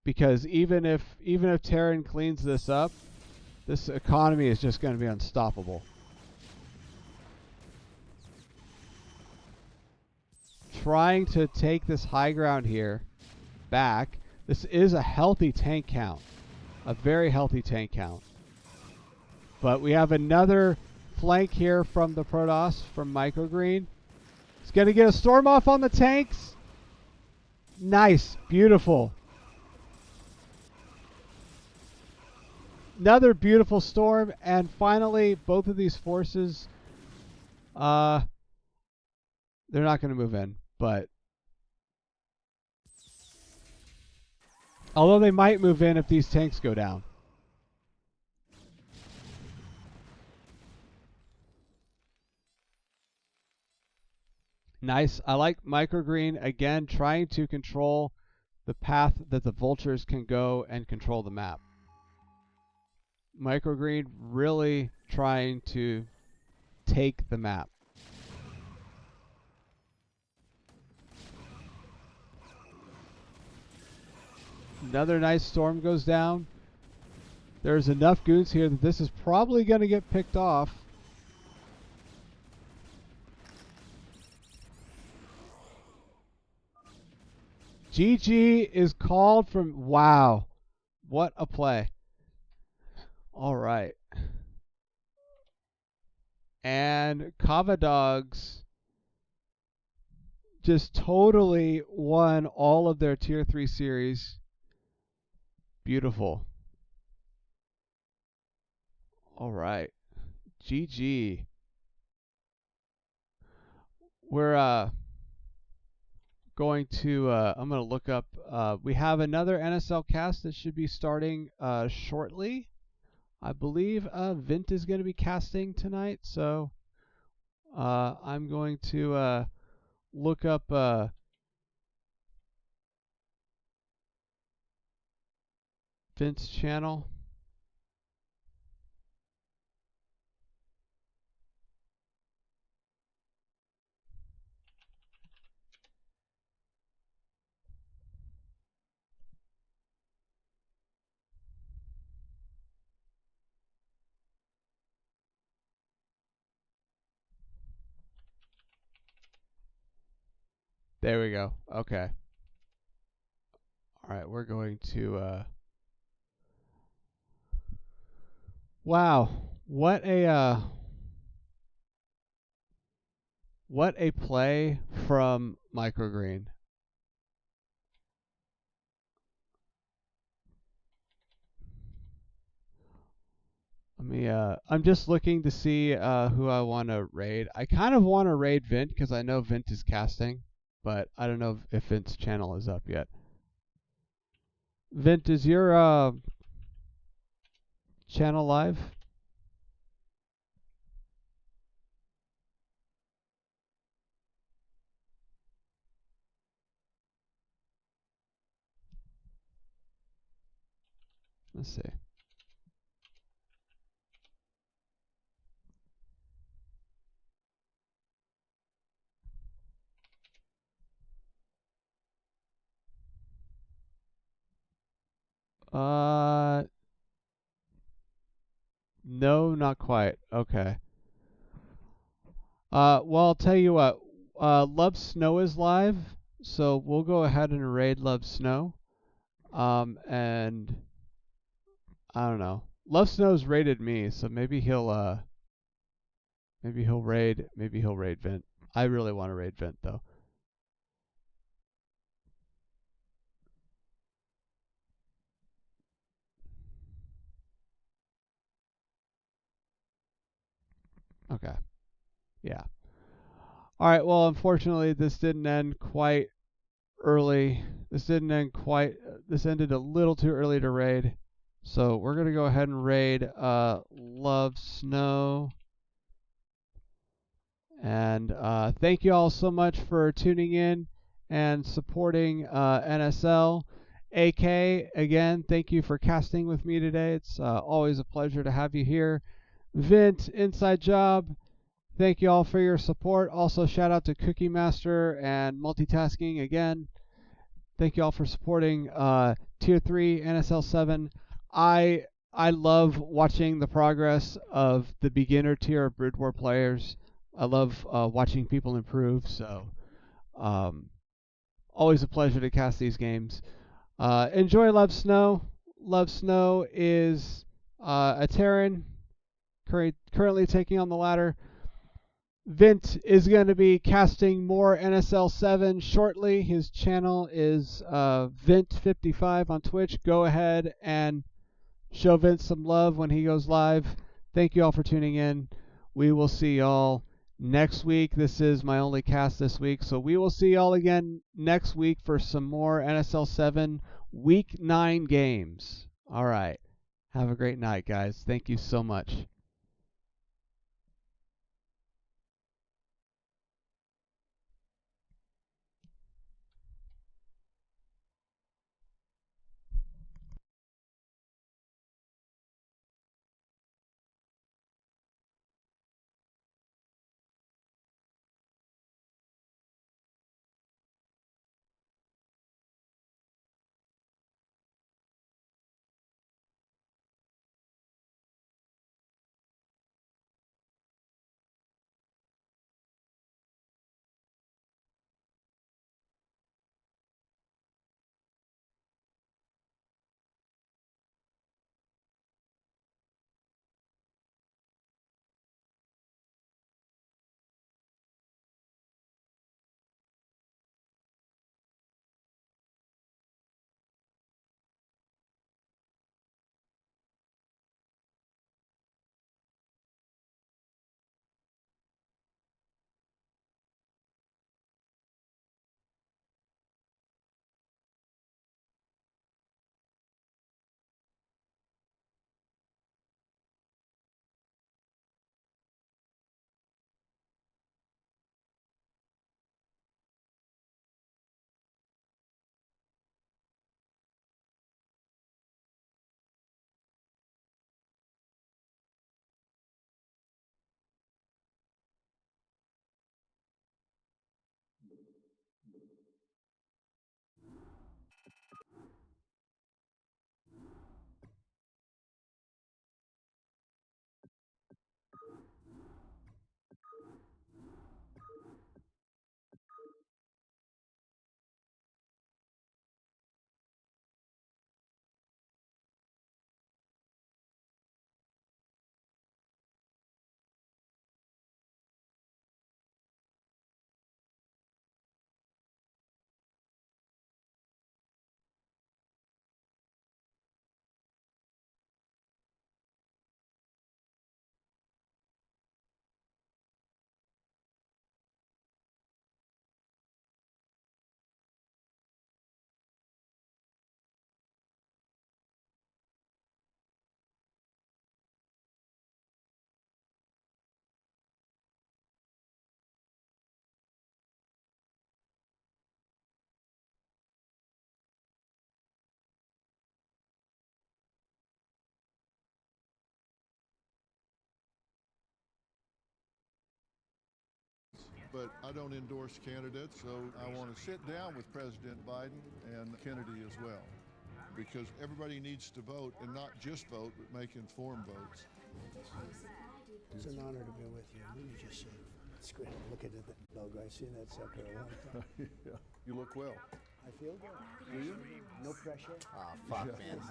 Because even if Terran cleans this up, this economy is just going to be unstoppable. Trying to take this high ground here back. This is a healthy tank count. A very healthy tank count. But we have another flank here from the Protoss, from Microgreen. He's going to get a storm off on the tanks. Nice. Beautiful. Another beautiful storm. And finally, both of these forces, they're not going to move in. But although they might move in if these tanks go down. Nice. I like Microgreen again trying to control the path that the vultures can go and control the map. Microgreen really trying to take the map. Another nice storm goes down. There's enough goons here that this is probably going to get picked off. GG is called from... Wow. What a play. All right. And Kava Dogs just totally won all of their Tier 3 series. Beautiful. All right. GG. We're going to I'm going to look up we have another NSL cast that should be starting shortly. I believe Vint is going to be casting tonight, so I'm going to look up Vint's channel. There we go. Okay. All right, we're going to. Wow, what a play from Microgreen. I'm just looking to see who I want to raid. I kind of want to raid Vint because I know Vint is casting, but I don't know if Vint's channel is up yet. Vint, is your channel live? Let's see. No, not quite. Okay. Well, I'll tell you what. Love Snow is live, so we'll go ahead and raid Love Snow. And I don't know. Love Snow's raided me, so maybe he'll raid Vint. I really want to raid Vint though. Okay. Yeah. All right. Well, unfortunately, this didn't end quite early. This ended a little too early to raid. So we're gonna go ahead and raid Love Snow. And thank you all so much for tuning in and supporting NSL. AK, again, thank you for casting with me today. It's always a pleasure to have you here. Vint, Inside Job, thank you all for your support. Also, shout out to Cookie Master and Multitasking again. Thank you all for supporting Tier 3 NSL7. I love watching the progress of the beginner tier of Brood War players. I love watching people improve, so always a pleasure to cast these games. Enjoy Love Snow. Love Snow is a Terran currently taking on the ladder. Vint is going to be casting more NSL7 shortly. His channel is Vint55 on Twitch. Go ahead and show Vince some love when he goes live. Thank you all for tuning in. We will see y'all next week. This is my only cast this week, so we will see y'all again next week for some more NSL7 Week 9 games. All right. Have a great night, guys. Thank you so much. but I don't endorse candidates, so I want to sit down with President Biden and Kennedy as well, because everybody needs to vote, and not just vote, but make informed votes. It's an honor to be with you. Let me just say, it's great looking at that logo. I've seen that sucker a long time. Yeah. You look well. I feel good. Do you? No pressure. Oh, fuck, man.